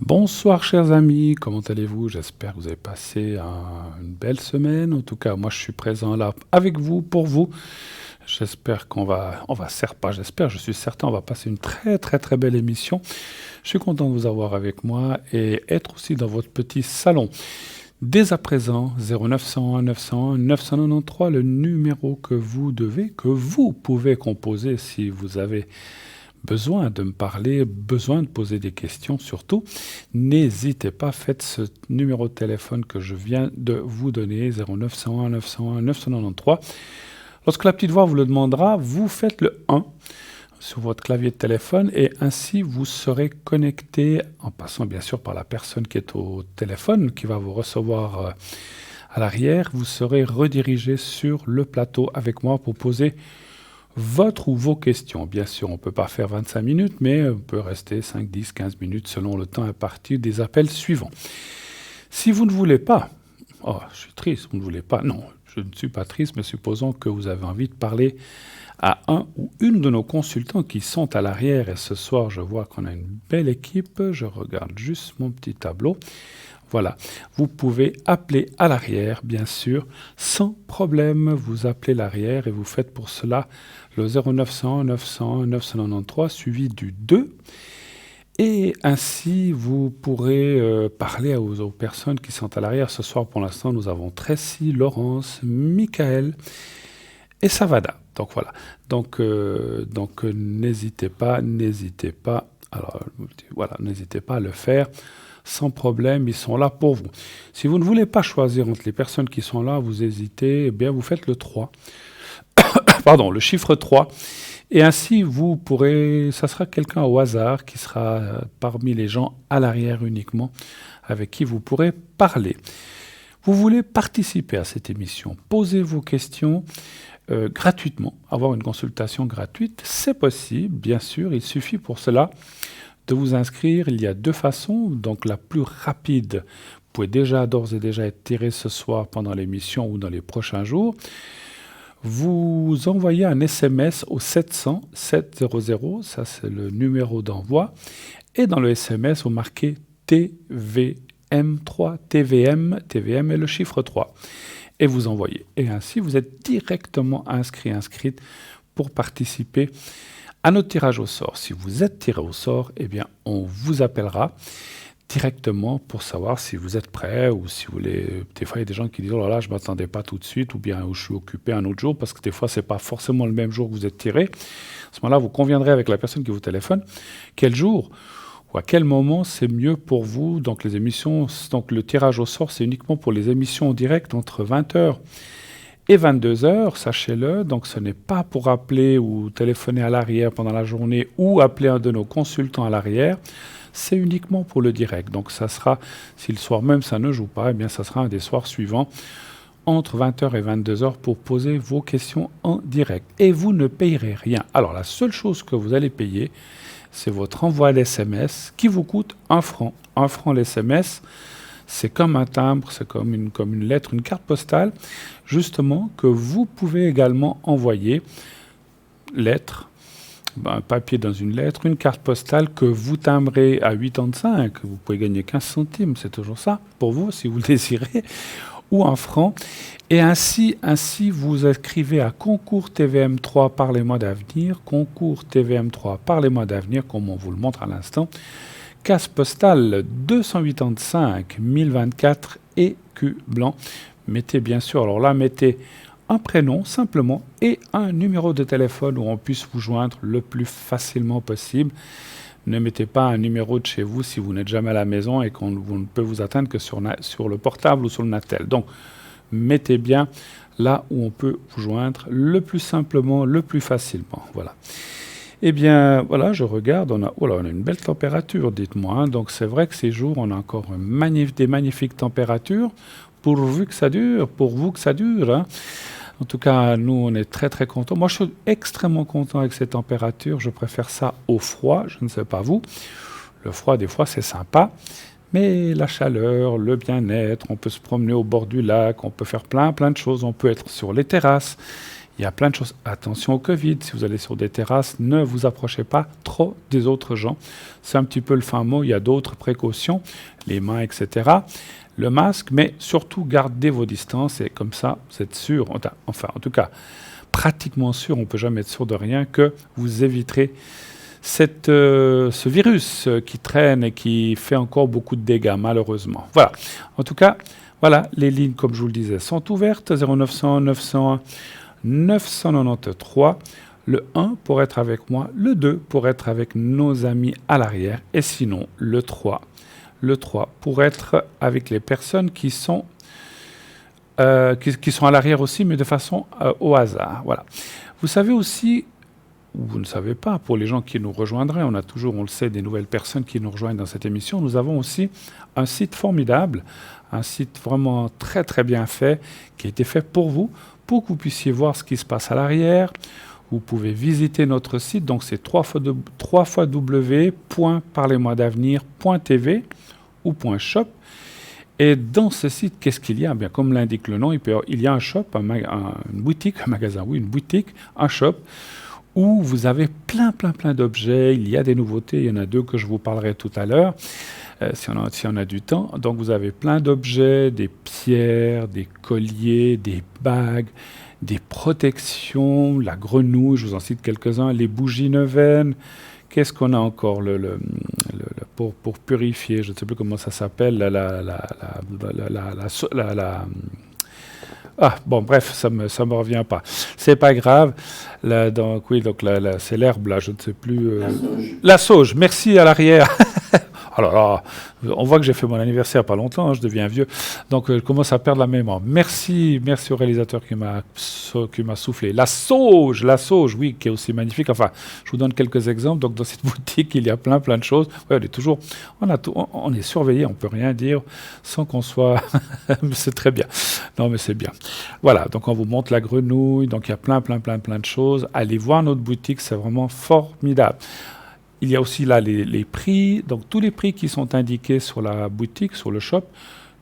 Bonsoir chers amis, comment allez-vous? J'espère que vous avez passé une belle semaine. En tout cas, moi je suis présent là avec vous, pour vous. J'espère certes pas, j'espère, je suis certain, on va passer une très très très belle émission. Je suis content de vous avoir avec moi et être aussi dans votre petit salon. Dès à présent, 0901 901 993, le numéro que vous pouvez composer si vous avez besoin de me parler, besoin de poser des questions surtout, n'hésitez pas, faites ce numéro de téléphone que je viens de vous donner, 0901 901 993. Lorsque la petite voix vous le demandera, vous faites le 1 sur votre clavier de téléphone et ainsi vous serez connecté, en passant bien sûr par la personne qui est au téléphone, qui va vous recevoir à l'arrière, vous serez redirigé sur le plateau avec moi pour poser votre ou vos questions. Bien sûr, on ne peut pas faire 25 minutes, mais on peut rester 5, 10, 15 minutes selon le temps à partir des appels suivants. Si vous ne voulez pas, oh, je suis triste, vous ne voulez pas, non, je ne suis pas triste, mais supposons que vous avez envie de parler à un ou une de nos consultants qui sont à l'arrière, et ce soir, je vois qu'on a une belle équipe, je regarde juste mon petit tableau. Voilà, vous pouvez appeler à l'arrière, bien sûr, sans problème. Vous appelez l'arrière et vous faites pour cela le 0900 901 993 suivi du 2. Et ainsi, vous pourrez parler aux personnes qui sont à l'arrière. Ce soir, pour l'instant, nous avons Tracy, Laurence, Michael et Savada. Donc voilà. Donc n'hésitez pas. Alors voilà, n'hésitez pas à le faire. Sans problème, ils sont là pour vous. Si vous ne voulez pas choisir entre les personnes qui sont là, vous hésitez, eh bien vous faites le 3. Pardon, le chiffre 3. Et ainsi, vous pourrez, ça sera quelqu'un au hasard qui sera parmi les gens à l'arrière uniquement, avec qui vous pourrez parler. Vous voulez participer à cette émission, poser vos questions gratuitement, avoir une consultation gratuite, c'est possible, bien sûr, il suffit pour cela de vous inscrire. Il y a deux façons. Donc la plus rapide, vous pouvez d'ores et déjà être tiré ce soir pendant l'émission ou dans les prochains jours. Vous envoyez un SMS au 700 700, ça c'est le numéro d'envoi. Et dans le SMS, vous marquez TVM3, TVM est le chiffre 3. Et vous envoyez. Et ainsi, vous êtes directement inscrite pour participer à notre tirage au sort. Si vous êtes tiré au sort, eh bien, on vous appellera directement pour savoir si vous êtes prêt ou si vous voulez. Des fois, il y a des gens qui disent « Oh là là, je ne m'attendais pas tout de suite » ou bien « Je suis occupé un autre jour » parce que des fois, ce n'est pas forcément le même jour que vous êtes tiré. À ce moment-là, vous conviendrez avec la personne qui vous téléphone quel jour ou à quel moment c'est mieux pour vous. Donc, les émissions, donc le tirage au sort, c'est uniquement pour les émissions en direct entre 20h et 22h, sachez-le. Donc ce n'est pas pour appeler ou téléphoner à l'arrière pendant la journée ou appeler un de nos consultants à l'arrière. C'est uniquement pour le direct. Donc ça sera, si le soir même ça ne joue pas, eh bien ça sera un des soirs suivants entre 20h et 22h pour poser vos questions en direct. Et vous ne payerez rien. Alors la seule chose que vous allez payer, c'est votre envoi d'SMS qui vous coûte 1 franc. 1 franc l'SMS. C'est comme un timbre, c'est comme une lettre, une carte postale, justement, que vous pouvez également envoyer, lettre, un papier dans une lettre, une carte postale que vous timbrez à 85, vous pouvez gagner 15 centimes, c'est toujours ça, pour vous, si vous le désirez, ou 1 franc. Et ainsi vous écrivez à concours TVM3 par les mois d'avenir, concours TVM3 par les mois d'avenir, comme on vous le montre à l'instant, case postale 285 1024 écus blanc. Mettez bien sûr, alors là, mettez un prénom simplement et un numéro de téléphone où on puisse vous joindre le plus facilement possible. Ne mettez pas un numéro de chez vous si vous n'êtes jamais à la maison et qu'on ne peut vous atteindre que sur le portable ou sur le Natel. Donc, mettez bien là où on peut vous joindre le plus simplement, le plus facilement. Voilà. Eh bien, voilà, je regarde, on a une belle température, dites-moi. Hein. Donc, c'est vrai que ces jours, on a encore des magnifiques températures, pourvu que ça dure, pour vous que ça dure. Hein. En tout cas, nous, on est très, très contents. Moi, je suis extrêmement content avec ces températures. Je préfère ça au froid, je ne sais pas vous. Le froid, des fois, c'est sympa. Mais la chaleur, le bien-être, on peut se promener au bord du lac, on peut faire plein de choses. On peut être sur les terrasses. Il y a plein de choses. Attention au Covid, si vous allez sur des terrasses, ne vous approchez pas trop des autres gens. C'est un petit peu le fin mot, il y a d'autres précautions, les mains, etc. Le masque, mais surtout gardez vos distances et comme ça, vous êtes sûr, enfin en tout cas, pratiquement sûr, on ne peut jamais être sûr de rien, que vous éviterez ce virus qui traîne et qui fait encore beaucoup de dégâts, malheureusement. Voilà. En tout cas, voilà, les lignes, comme je vous le disais, sont ouvertes. 0900 901 993. Le 1 pour être avec moi, le 2 pour être avec nos amis à l'arrière, et sinon le 3 pour être avec les personnes qui sont à l'arrière aussi, mais de façon au hasard. Voilà. Vous savez aussi, ou vous ne savez pas, pour les gens qui nous rejoindraient, on a toujours, on le sait, des nouvelles personnes qui nous rejoignent dans cette émission, nous avons aussi un site formidable, un site vraiment très très bien fait, qui a été fait pour que vous puissiez voir ce qui se passe à l'arrière. Vous pouvez visiter notre site, donc c'est www.parlez-moi-d'avenir.tv ou .shop. Et dans ce site, qu'est-ce qu'il y a? Bien, comme l'indique le nom, il y a un shop, une boutique, un magasin, oui, une boutique, un shop, où vous avez plein d'objets. Il y a des nouveautés, il y en a 2 que je vous parlerai tout à l'heure, si on a du temps. Donc vous avez plein d'objets, des pierres, des colliers, des bagues, des protections, la grenouille, je vous en cite quelques-uns, les bougies neuvaines. Qu'est-ce qu'on a encore pour purifier, je ne sais plus comment ça s'appelle, ah, bon, bref, ça me revient pas. C'est pas grave. C'est l'herbe, là, je ne sais plus. La sauge, merci à l'arrière. Alors là, on voit que j'ai fait mon anniversaire pas longtemps, je deviens vieux, donc je commence à perdre la mémoire. Merci au réalisateur qui m'a soufflé. La sauge, oui, qui est aussi magnifique. Enfin, je vous donne quelques exemples. Donc dans cette boutique, il y a plein de choses. Ouais, on est surveillé, on peut rien dire sans qu'on soit. C'est très bien. Non, mais c'est bien. Voilà. Donc on vous montre la grenouille. Donc il y a plein de choses. Allez voir notre boutique, c'est vraiment formidable. Il y a aussi là les prix, donc tous les prix qui sont indiqués sur la boutique, sur le shop,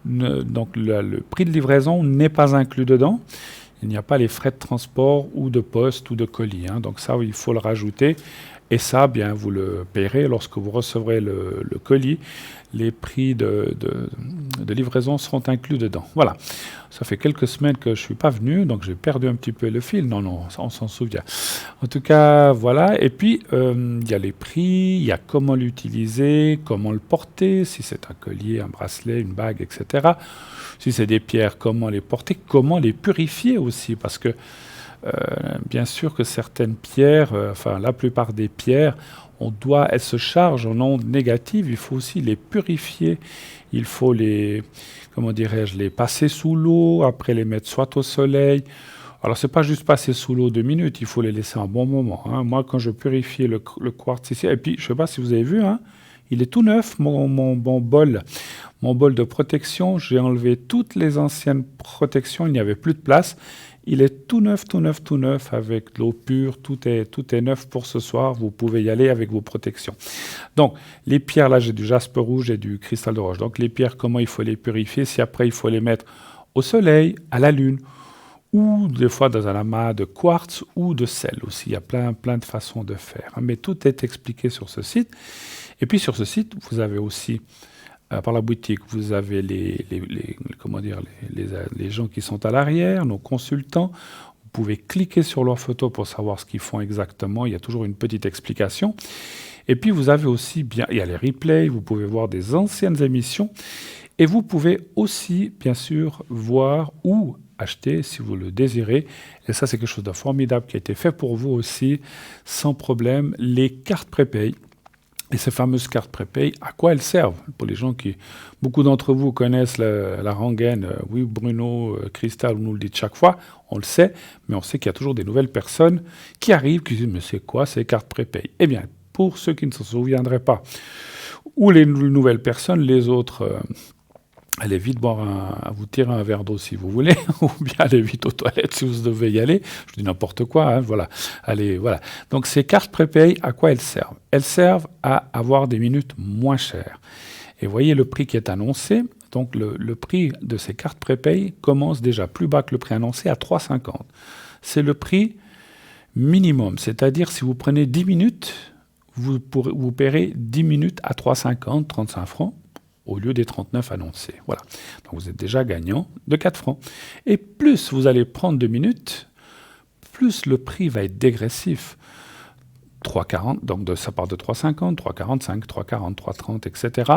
donc le prix de livraison n'est pas inclus dedans. Il n'y a pas les frais de transport ou de poste ou de colis, hein, donc ça il faut le rajouter. Et ça, bien, vous le payerez lorsque vous recevrez le colis. Les prix de livraison seront inclus dedans. Voilà. Ça fait quelques semaines que je ne suis pas venu, donc j'ai perdu un petit peu le fil. Non, on s'en souvient. En tout cas, voilà. Et puis, il y a les prix, il y a comment l'utiliser, comment le porter, si c'est un collier, un bracelet, une bague, etc. Si c'est des pierres, comment les porter, comment les purifier aussi, parce que bien sûr que certaines pierres, la plupart des pierres, elles se chargent en ondes négatives, il faut aussi les purifier, il faut les passer sous l'eau, après les mettre soit au soleil. Alors c'est pas juste passer sous l'eau 2 minutes, il faut les laisser un bon moment, hein. Moi quand je purifiais le quartz ici, et puis je sais pas si vous avez vu, hein, il est tout neuf, mon bol de protection, j'ai enlevé toutes les anciennes protections, il n'y avait plus de place. Il est tout neuf, avec de l'eau pure, tout est neuf pour ce soir, vous pouvez y aller avec vos protections. Donc, les pierres, là j'ai du jaspe rouge et du cristal de roche. Donc les pierres, comment il faut les purifier? Si après il faut les mettre au soleil, à la lune, ou des fois dans un amas de quartz ou de sel aussi. Il y a plein de façons de faire. Mais tout est expliqué sur ce site. Et puis sur ce site, vous avez aussi... par la boutique, vous avez les gens qui sont à l'arrière, nos consultants. Vous pouvez cliquer sur leurs photos pour savoir ce qu'ils font exactement. Il y a toujours une petite explication. Et puis, vous avez aussi, il y a les replays, vous pouvez voir des anciennes émissions. Et vous pouvez aussi, bien sûr, voir ou acheter, si vous le désirez. Et ça, c'est quelque chose de formidable qui a été fait pour vous aussi, sans problème, les cartes prépay. Et ces fameuses cartes prépay, à quoi elles servent? Pour les gens beaucoup d'entre vous connaissent la rengaine, oui, Bruno, Cristal, vous nous le dites chaque fois, on le sait, mais on sait qu'il y a toujours des nouvelles personnes qui arrivent, qui disent, mais c'est quoi ces cartes prépay? Eh bien, pour ceux qui ne se souviendraient pas, ou les nouvelles personnes, les autres... allez vite vous tirer un verre d'eau si vous voulez, ou bien allez vite aux toilettes si vous devez y aller. Je dis n'importe quoi, hein, voilà. Allez, voilà. Donc ces cartes prépay, à quoi elles servent? Elles servent à avoir des minutes moins chères. Et voyez le prix qui est annoncé. Donc le prix de ces cartes prépay commence déjà plus bas que le prix annoncé à 3,50. c'est le prix minimum. C'est-à-dire, si vous prenez 10 minutes, vous paierez 10 minutes à 3,50, 35 francs, au lieu des 39 annoncés. Voilà. Donc vous êtes déjà gagnant de 4 francs. Et plus vous allez prendre de minutes, plus le prix va être dégressif. 3,40, donc ça part de 3,50, 3,45, 3,40, 3,30, etc.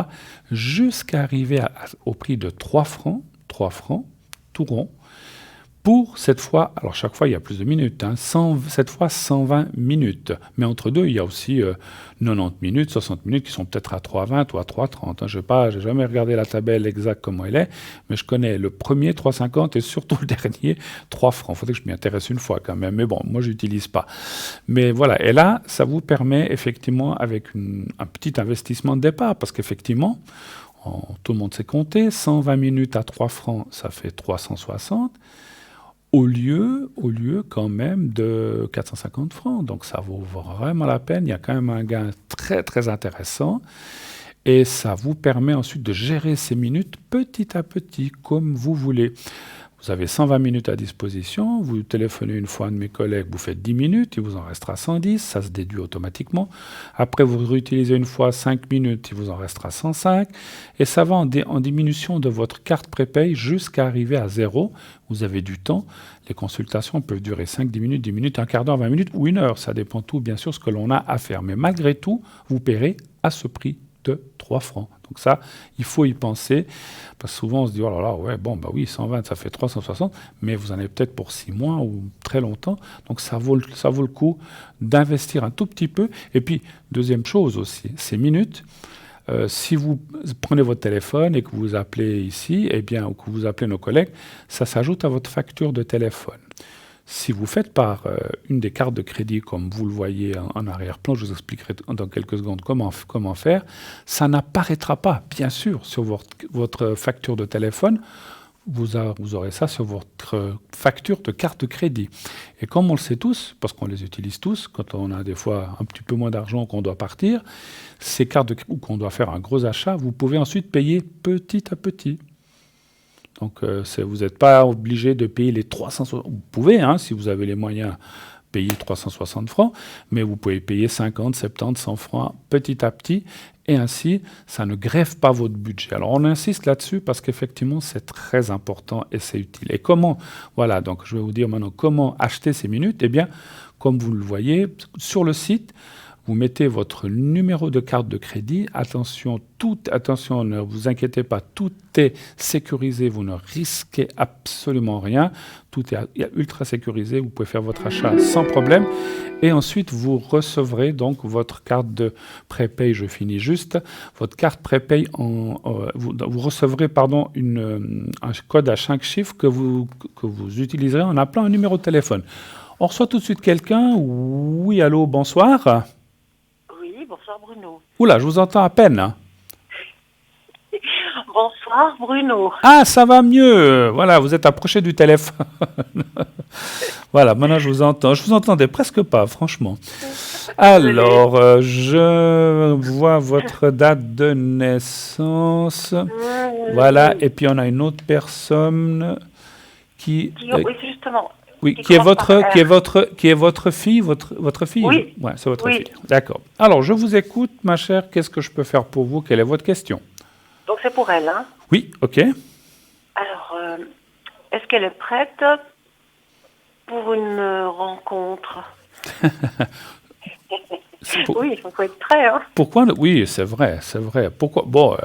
jusqu'à arriver au prix de 3 francs, tout rond, pour cette fois, alors chaque fois il y a plus de minutes, cette fois 120 minutes. Mais entre deux, il y a aussi 90 minutes, 60 minutes qui sont peut-être à 3,20 ou à 3,30. Je n'ai jamais regardé la tabelle exacte comment elle est, mais je connais le premier 3,50 et surtout le dernier 3 francs. Il faudrait que je m'y intéresse une fois quand même, mais bon, moi je n'utilise pas. Mais voilà, et là, ça vous permet effectivement, avec un petit investissement de départ, parce qu'effectivement, tout le monde sait compter, 120 minutes à 3 francs, ça fait 360. Au lieu quand même de 450 francs. Donc ça vaut vraiment la peine. Il y a quand même un gain très très intéressant. Et ça vous permet ensuite de gérer ces minutes petit à petit, comme vous voulez. Vous avez 120 minutes à disposition, vous téléphonez une fois à un de mes collègues, vous faites 10 minutes, il vous en restera 110, ça se déduit automatiquement. Après, vous réutilisez une fois 5 minutes, il vous en restera 105. Et ça va en diminution de votre carte prépay jusqu'à arriver à 0. Vous avez du temps. Les consultations peuvent durer 5, 10 minutes, 10 minutes, un quart d'heure, 20 minutes ou 1 heure. Ça dépend tout, bien sûr, ce que l'on a à faire. Mais malgré tout, vous paierez à ce prix de 3 francs. Donc ça, il faut y penser, parce que souvent on se dit, oh là là, ouais, bon, bah oui, 120, ça fait 360, mais vous en avez peut-être pour 6 mois ou très longtemps, donc ça vaut le coup d'investir un tout petit peu. Et puis, deuxième chose aussi, ces minutes, si vous prenez votre téléphone et que vous appelez ici, eh bien, ou que vous appelez nos collègues, ça s'ajoute à votre facture de téléphone. Si vous faites par une des cartes de crédit, comme vous le voyez en arrière-plan, je vous expliquerai dans quelques secondes comment faire, ça n'apparaîtra pas, bien sûr, sur votre facture de téléphone. Vous aurez ça sur votre facture de carte de crédit. Et comme on le sait tous, parce qu'on les utilise tous, quand on a des fois un petit peu moins d'argent qu'on doit partir, ces cartes ou qu'on doit faire un gros achat, vous pouvez ensuite payer petit à petit. Donc vous n'êtes pas obligé de payer les 360. Vous pouvez, si vous avez les moyens, payer 360 francs, mais vous pouvez payer 50, 70, 100 francs petit à petit, et ainsi, ça ne grève pas votre budget. Alors on insiste là-dessus parce qu'effectivement, c'est très important et c'est utile. Et comment, voilà, donc je vais vous dire maintenant comment acheter ces minutes. Eh bien, comme vous le voyez, sur le site, vous mettez votre numéro de carte de crédit. Attention, ne vous inquiétez pas, tout est sécurisé. Vous ne risquez absolument rien. Tout est ultra sécurisé. Vous pouvez faire votre achat sans problème. Et ensuite, vous recevrez donc votre carte de prépay. Je finis juste. Votre carte prépay, vous recevrez un code à 5 chiffres que vous utiliserez en appelant un numéro de téléphone. On reçoit tout de suite quelqu'un. Oui, allô, bonsoir. Bonsoir Bruno. Oula, je vous entends à peine. Bonsoir Bruno. Ah, ça va mieux. Voilà, vous êtes approché du téléphone. Voilà, maintenant je vous entends. Je vous entendais presque pas, franchement. Alors, je vois votre date de naissance. Voilà, et puis on a une autre personne qui... Oui, justement. Oui, qui est votre fille, votre fille. Oui. Ouais, c'est votre fille. D'accord. Alors, je vous écoute, ma chère. Qu'est-ce que je peux faire pour vous? Quelle est votre question? Donc, c'est pour elle, hein? Oui, ok. Alors, est-ce qu'elle est prête pour une rencontre? Oui, il faut être prêt, hein? Pourquoi? Oui, c'est vrai. Pourquoi? Bon,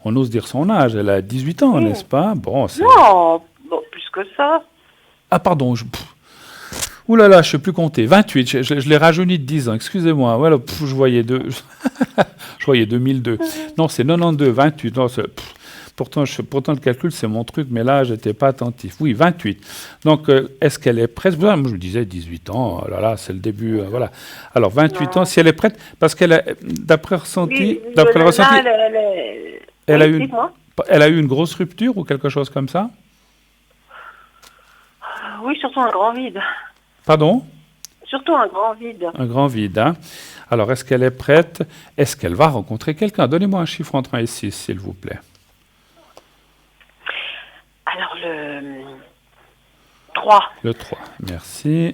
on ose dire son âge. Elle a 18 ans, n'est-ce pas? Bon, non, plus que ça. Ah, pardon. Ouh là là, je ne sais plus compter. 28, je l'ai rajeuni de 10 ans, excusez-moi. Voilà, je voyais 2002. Non, c'est 92, 28. Non, pourtant, le calcul, c'est mon truc, mais là, je n'étais pas attentif. Oui, 28. Donc, est-ce qu'elle est prête? Moi, je me disais 18 ans, oh là là, c'est le début. Voilà. Alors, 28 ans, si elle est prête, parce qu'elle a, d'après le ressenti, elle a eu une grosse rupture ou quelque chose comme ça? Oui, surtout un grand vide. Pardon? Surtout un grand vide. Un grand vide, hein. Alors, est-ce qu'elle est prête? Est-ce qu'elle va rencontrer quelqu'un? Donnez-moi un chiffre entre 1 et 6, s'il vous plaît. Alors, 3. Le 3, merci.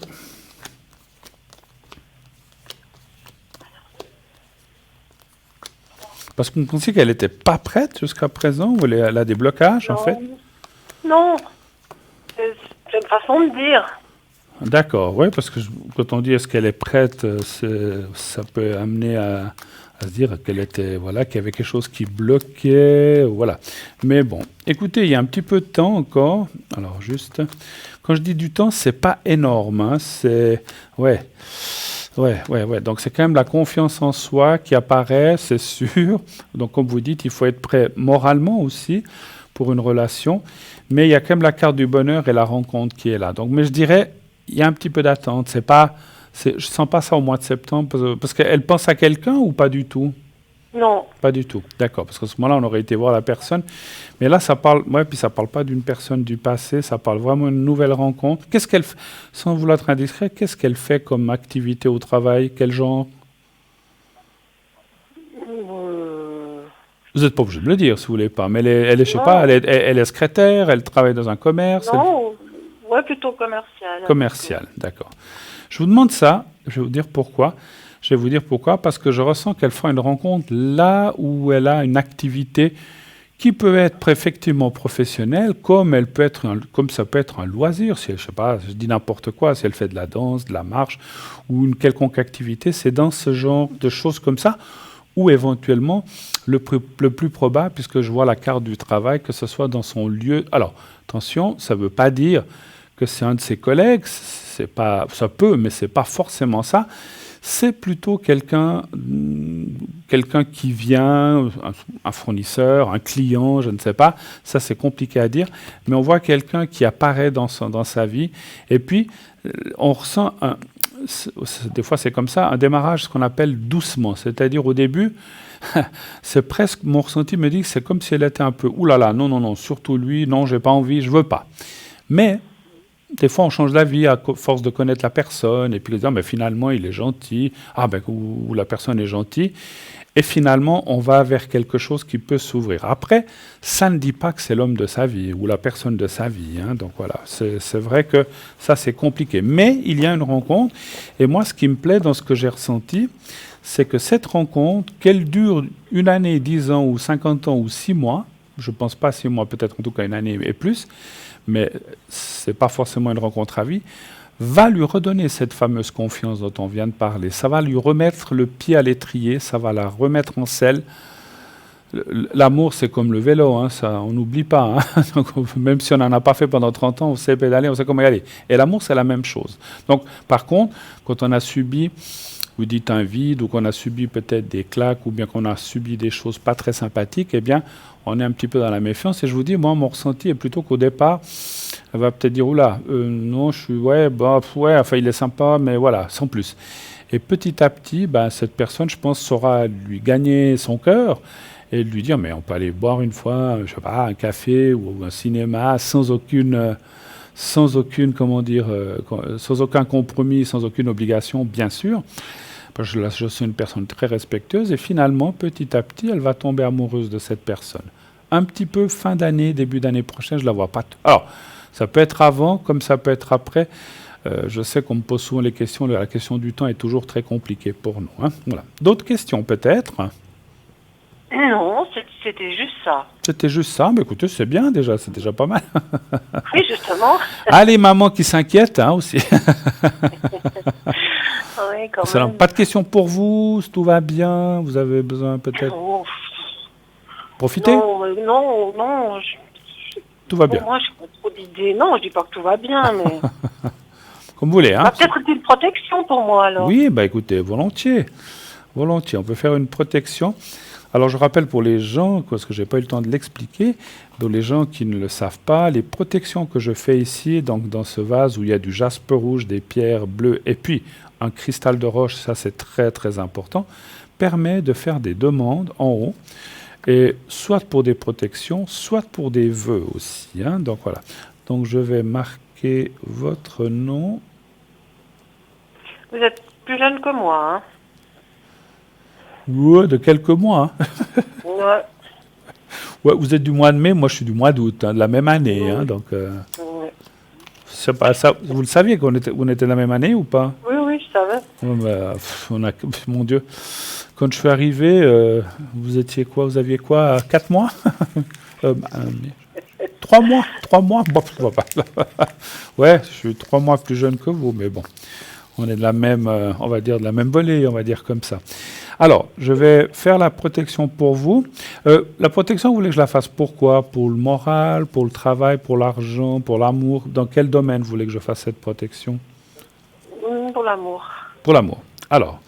Parce qu'on pensait qu'elle n'était pas prête jusqu'à présent, ou elle a des blocages en fait? Non, c'est une façon de dire. D'accord, oui, parce que quand on dit est-ce qu'elle est prête, ça peut amener à se dire qu'elle était, voilà, qu'il y avait quelque chose qui bloquait, voilà. Mais bon, écoutez, il y a un petit peu de temps encore. Alors juste, quand je dis du temps, c'est pas énorme, hein, c'est, ouais. Ouais. Donc c'est quand même la confiance en soi qui apparaît, c'est sûr. Donc comme vous dites, il faut être prêt moralement aussi pour une relation. Mais il y a quand même la carte du bonheur et la rencontre qui est là. Donc, mais je dirais, il y a un petit peu d'attente. Je sens pas ça au mois de septembre parce qu'elle pense à quelqu'un ou pas du tout? Non, Pas du tout. D'accord. Parce qu'à ce moment-là, on aurait été voir la personne. Mais là, ça parle, ouais, puis ça parle pas d'une personne du passé. Ça parle vraiment d'une nouvelle rencontre. Qu'est-ce qu'elle, sans vouloir être indiscret, qu'est-ce qu'elle fait comme activité au travail? Quel genre? Vous n'êtes pas obligé de me le dire si vous voulez pas. Mais je sais Non. pas, elle est secrétaire, elle travaille dans un commerce. non, ouais, plutôt commercial. Commercial, d'accord. Je vous demande ça, je vais vous dire pourquoi. Je vais vous dire pourquoi, parce que je ressens qu'elle fera une rencontre là où elle a une activité qui peut être effectivement professionnelle, comme comme ça peut être un loisir. Si elle, je sais pas, je dis n'importe quoi, si elle fait de la danse, de la marche ou une quelconque activité, c'est dans ce genre de choses comme ça, ou éventuellement le plus probable, puisque je vois la carte du travail, que ce soit dans son lieu. Alors, attention, ça ne veut pas dire que c'est un de ses collègues, c'est pas, ça peut, mais c'est pas forcément ça. C'est plutôt quelqu'un qui vient, un fournisseur, un client, je ne sais pas. Ça, c'est compliqué à dire. Mais on voit quelqu'un qui apparaît dans sa vie. Et puis, on ressent, des fois c'est comme ça, un démarrage, ce qu'on appelle doucement. C'est-à-dire au début, c'est presque, mon ressenti me dit que c'est comme si elle était un peu, oulala, non, surtout lui, non, j'ai pas envie, je veux pas. Mais, des fois, on change d'avis à force de connaître la personne, et puis mais finalement, il est gentil, ou la personne est gentille, et finalement, on va vers quelque chose qui peut s'ouvrir. Après, ça ne dit pas que c'est l'homme de sa vie, ou la personne de sa vie, hein, donc voilà, c'est vrai que ça, c'est compliqué. Mais il y a une rencontre, et moi, ce qui me plaît dans ce que j'ai ressenti, c'est que cette rencontre, qu'elle dure 1 année, 10 ans, ou 50 ans, ou 6 mois, je ne pense pas 6 mois, peut-être en tout cas 1 année et plus, mais ce n'est pas forcément une rencontre à vie, va lui redonner cette fameuse confiance dont on vient de parler. Ça va lui remettre le pied à l'étrier, ça va la remettre en selle. L'amour, c'est comme le vélo, hein, ça, on n'oublie pas. Hein. Donc, même si on n'en a pas fait pendant 30 ans, on sait pédaler, on sait comment y aller. Et l'amour, c'est la même chose. Donc, par contre, quand on a subi, vous dites un vide, ou qu'on a subi peut-être des claques, ou bien qu'on a subi des choses pas très sympathiques, eh bien, on est un petit peu dans la méfiance. Et je vous dis, moi, mon ressenti est plutôt qu'au départ, elle va peut-être dire, oula, non, je suis, enfin, il est sympa, mais voilà, sans plus. Et petit à petit, cette personne, je pense, saura lui gagner son cœur et lui dire, mais on peut aller boire une fois, je sais pas, un café ou un cinéma sans aucun compromis, sans aucune obligation, bien sûr. Parce que je suis une personne très respectueuse et finalement, petit à petit, elle va tomber amoureuse de cette personne. Un petit peu fin d'année, début d'année prochaine, je la vois pas. Alors, ça peut être avant, comme ça peut être après. Je sais qu'on me pose souvent les questions. La question du temps est toujours très compliquée pour nous. Hein. Voilà. D'autres questions peut-être? Non, c'était juste ça. C'était juste ça, mais écoutez, c'est bien déjà, c'est déjà pas mal. Oui, justement. Ah, les mamans qui s'inquiètent hein, aussi. Oui, quand même. Pas de questions pour vous, tout va bien, vous avez besoin peut-être Oh, profiter? non. Tout va bien. Moi, je n'ai pas trop d'idées. Non, je dis pas que tout va bien, mais... Comme vous voulez. Hein. Peut-être une protection pour moi, alors. Oui, écoutez, volontiers. Volontiers, on peut faire une protection. Alors je rappelle pour les gens, parce que je n'ai pas eu le temps de l'expliquer, pour les gens qui ne le savent pas, les protections que je fais ici, donc dans ce vase où il y a du jaspe rouge, des pierres bleues et puis un cristal de roche, ça c'est très très important, permet de faire des demandes en haut, et soit pour des protections, soit pour des vœux aussi. Hein, donc voilà. Donc je vais marquer votre nom. Vous êtes plus jeune que moi, hein. Ouais, de quelques mois. Hein. Ouais. Ouais, vous êtes du mois de mai, moi je suis du mois d'août, hein, de la même année. Hein, donc, Ouais. c'est pas ça. Vous le saviez qu'on était, on était de la même année ou pas? Oui, oui, je savais. Oh, bah, mon Dieu. Quand je suis arrivé, vous étiez quoi? Vous aviez quoi? 4 mois? 3 mois? 3 mois? Bon, ouais, je suis 3 mois plus jeune que vous, mais bon. On est de la même, on va dire, de la même volée, on va dire comme ça. Alors, je vais faire la protection pour vous. La protection, vous voulez que je la fasse pourquoi? Pour le moral, pour le travail, pour l'argent, pour l'amour? Dans quel domaine vous voulez que je fasse cette protection? Pour l'amour. Pour l'amour. Alors,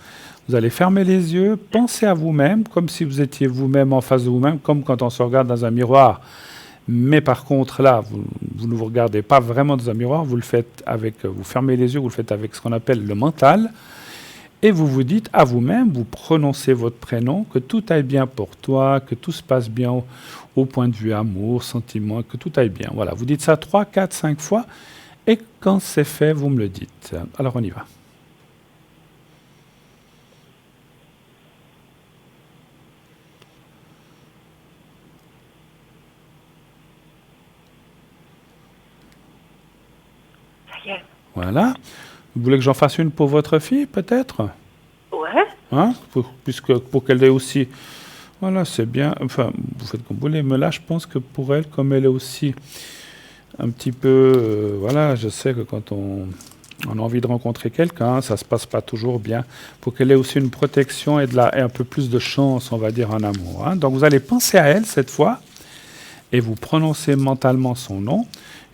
vous allez fermer les yeux, pensez à vous-même, comme si vous étiez vous-même en face de vous-même, comme quand on se regarde dans un miroir. Mais par contre, là, vous ne vous regardez pas vraiment dans un miroir, vous le faites avec, vous fermez les yeux, vous le faites avec ce qu'on appelle le mental, et vous vous dites à vous-même, vous prononcez votre prénom, que tout aille bien pour toi, que tout se passe bien au point de vue amour, sentiment, que tout aille bien. Voilà, vous dites ça 3, 4, 5 fois, et quand c'est fait, vous me le dites. Alors on y va. Ça y est. Voilà. Vous voulez que j'en fasse une pour votre fille, peut-être? Ouais. Hein? Pour qu'elle ait aussi... Voilà, c'est bien. Enfin, vous faites comme vous voulez, mais là, je pense que pour elle, comme elle est aussi un petit peu... voilà, je sais que quand on a envie de rencontrer quelqu'un, ça ne se passe pas toujours bien. Pour qu'elle ait aussi une protection et un peu plus de chance, on va dire, en amour. Hein? Donc, vous allez penser à elle cette fois et vous prononcez mentalement son nom.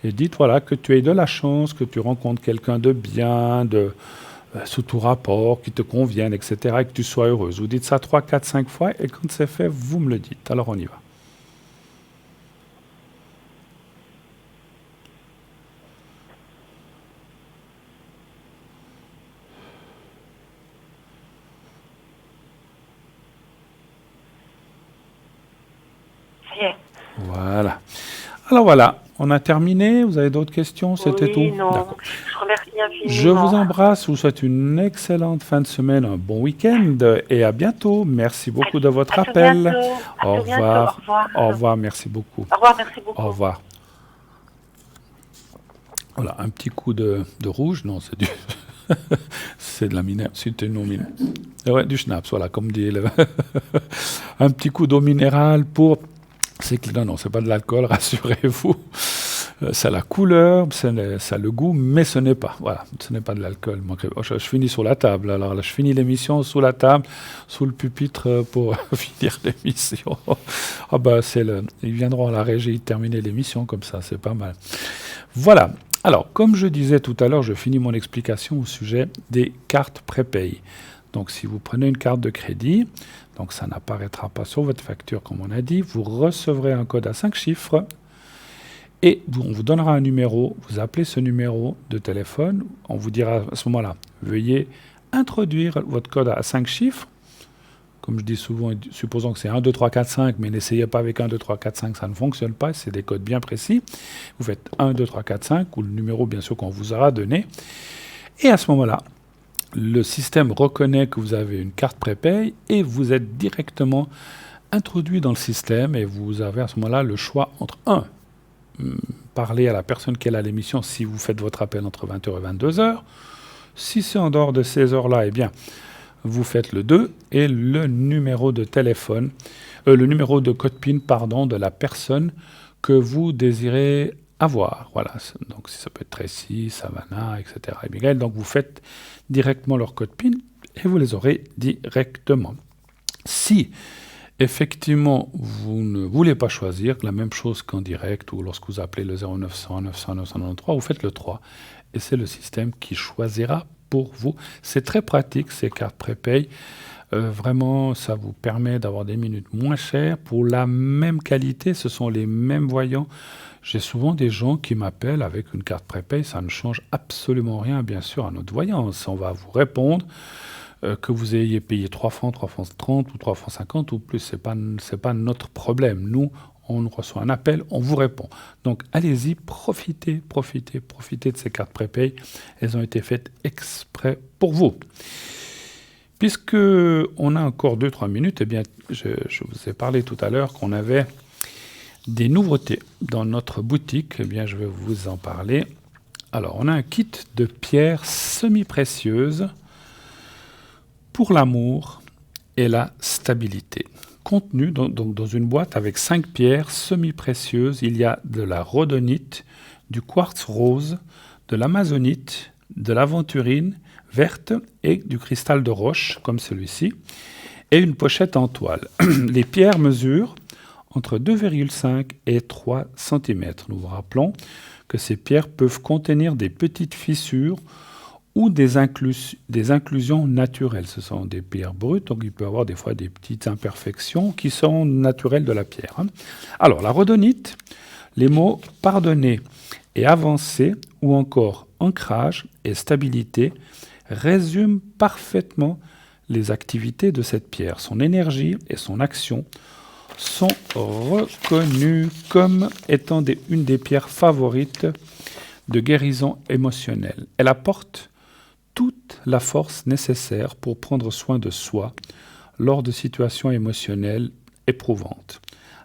Et dites voilà, que tu aies de la chance, que tu rencontres quelqu'un de bien, sous tout rapport, qui te convienne, etc., et que tu sois heureuse. Vous dites ça 3, 4, 5 fois, et quand c'est fait, vous me le dites. Alors on y va. Ça y est. Voilà. Alors voilà, on a terminé. Vous avez d'autres questions? C'était Oui, tout? non. D'accord. Je remercie infiniment. Je vous embrasse, je vous souhaite une excellente fin de semaine, un bon week-end et à bientôt. Merci beaucoup de votre À tout appel. bientôt. À Au tout bientôt. revoir. Au revoir. Au revoir, merci beaucoup. Au revoir, merci beaucoup. Au revoir. Voilà, un petit coup de rouge. Non, c'est du... c'est de la mineure. C'était une eau minérale. Ouais, du schnapps, voilà, comme dit le... un petit coup d'eau minérale pour... Non, c'est pas de l'alcool, rassurez-vous. Ça a la couleur, ça a le goût, mais ce n'est pas. Voilà, ce n'est pas de l'alcool. Je finis sur la table. Alors là, je finis l'émission sous la table, sous le pupitre pour finir l'émission. Ah bah, ils viendront à la régie terminer l'émission comme ça, c'est pas mal. Voilà. Alors, comme je disais tout à l'heure, je finis mon explication au sujet des cartes prépay. Donc, si vous prenez une carte de crédit, donc ça n'apparaîtra pas sur votre facture, comme on a dit, vous recevrez un code à 5 chiffres et on vous donnera un numéro. Vous appelez ce numéro de téléphone. On vous dira à ce moment-là, veuillez introduire votre code à 5 chiffres. Comme je dis souvent, supposons que c'est 1, 2, 3, 4, 5, mais n'essayez pas avec 1, 2, 3, 4, 5, ça ne fonctionne pas, c'est des codes bien précis. Vous faites 1, 2, 3, 4, 5, ou le numéro bien sûr qu'on vous aura donné. Et à ce moment-là, le système reconnaît que vous avez une carte prépay et vous êtes directement introduit dans le système et vous avez à ce moment-là le choix entre 1, parler à la personne qui est à l'émission si vous faites votre appel entre 20h et 22h. Si c'est en dehors de ces heures-là, eh bien, vous faites le 2 et le numéro de téléphone, le numéro de code PIN, pardon, de la personne que vous désirez avoir. Voilà, donc ça peut être Tracy, Savannah, etc. Et Miguel, donc vous faites directement leur code PIN et vous les aurez directement. Si effectivement vous ne voulez pas choisir la même chose qu'en direct ou lorsque vous appelez le 0900 900 993, vous faites le 3 et c'est le système qui choisira pour vous. C'est très pratique ces cartes prépay. Vraiment, ça vous permet d'avoir des minutes moins chères pour la même qualité. Ce sont les mêmes voyants. J'ai souvent des gens qui m'appellent avec une carte prépay. Ça ne change absolument rien, bien sûr, à notre voyance. On va vous répondre que vous ayez payé 3 francs, 3 francs 30 ou 3 francs 50 ou plus. C'est pas notre problème. Nous, on reçoit un appel, on vous répond. Donc allez-y, profitez de ces cartes prépay. Elles ont été faites exprès pour vous. Puisque on a encore 2-3 minutes, eh bien, je vous ai parlé tout à l'heure qu'on avait des nouveautés dans notre boutique. Eh bien, je vais vous en parler. Alors, on a un kit de pierres semi-précieuses pour l'amour et la stabilité. Contenu dans une boîte avec 5 pierres semi-précieuses, il y a de la rhodonite, du quartz rose, de l'amazonite, de l'aventurine verte et du cristal de roche, comme celui-ci, et une pochette en toile. Les pierres mesurent entre 2,5 et 3 cm. Nous vous rappelons que ces pierres peuvent contenir des petites fissures ou des inclusions naturelles. Ce sont des pierres brutes, donc il peut y avoir des fois des petites imperfections qui sont naturelles de la pierre. Alors, la rhodonite, les mots pardonner et avancer, ou encore ancrage et stabilité, résument parfaitement les activités de cette pierre. Son énergie et son action sont reconnues comme étant une des pierres favorites de guérison émotionnelle. Elle apporte toute la force nécessaire pour prendre soin de soi lors de situations émotionnelles éprouvantes.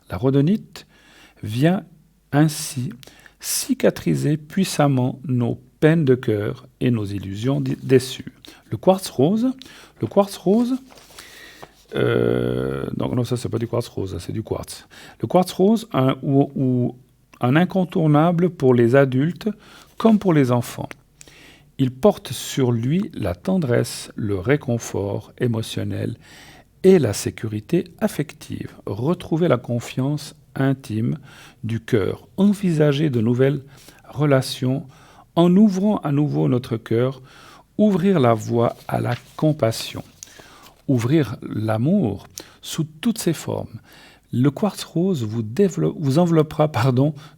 La rhodonite vient ainsi cicatriser puissamment nos peines de cœur et nos illusions déçues. Le quartz rose, non, ça c'est pas du quartz rose, c'est du quartz. Le quartz rose, un incontournable pour les adultes comme pour les enfants. Il porte sur lui la tendresse, le réconfort émotionnel et la sécurité affective. Retrouver la confiance intime du cœur. Envisager de nouvelles relations en ouvrant à nouveau notre cœur. Ouvrir la voie à la compassion. Ouvrir l'amour sous toutes ses formes. Le quartz rose vous enveloppera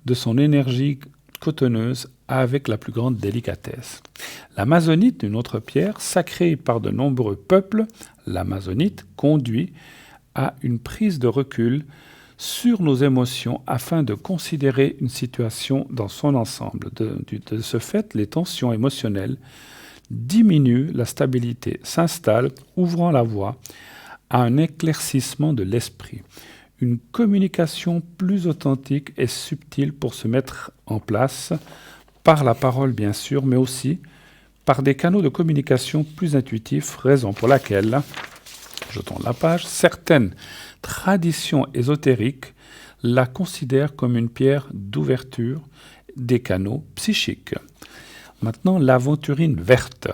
de son énergie cotonneuse avec la plus grande délicatesse. L'amazonite, une autre pierre sacrée par de nombreux peuples, l'amazonite conduit à une prise de recul sur nos émotions afin de considérer une situation dans son ensemble. De ce fait, les tensions émotionnelles diminuent, la stabilité s'installe, ouvrant la voie à un éclaircissement de l'esprit. Une communication plus authentique et subtile pour se mettre en place par la parole bien sûr, mais aussi par des canaux de communication plus intuitifs, raison pour laquelle, je tourne la page, certaines traditions ésotériques la considèrent comme une pierre d'ouverture des canaux psychiques. Maintenant, l'aventurine verte.